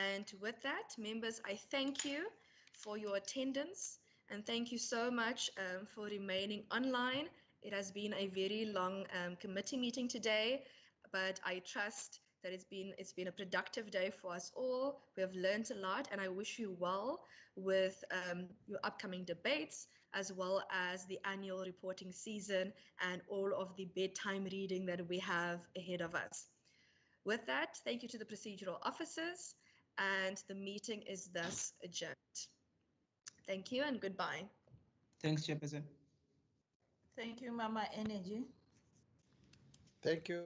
And with that, members, I thank you for your attendance and thank you so much for remaining online. It has been a very long committee meeting today, but I trust that it's been a productive day for us all. We have learned a lot, and I wish you well with your upcoming debates, as well as the annual reporting season and all of the bedtime reading that we have ahead of us. With that, thank you to the procedural officers, and the meeting is thus adjourned. Thank you and goodbye. Thanks, Chairperson. Thank you, Mama Energy. Thank you.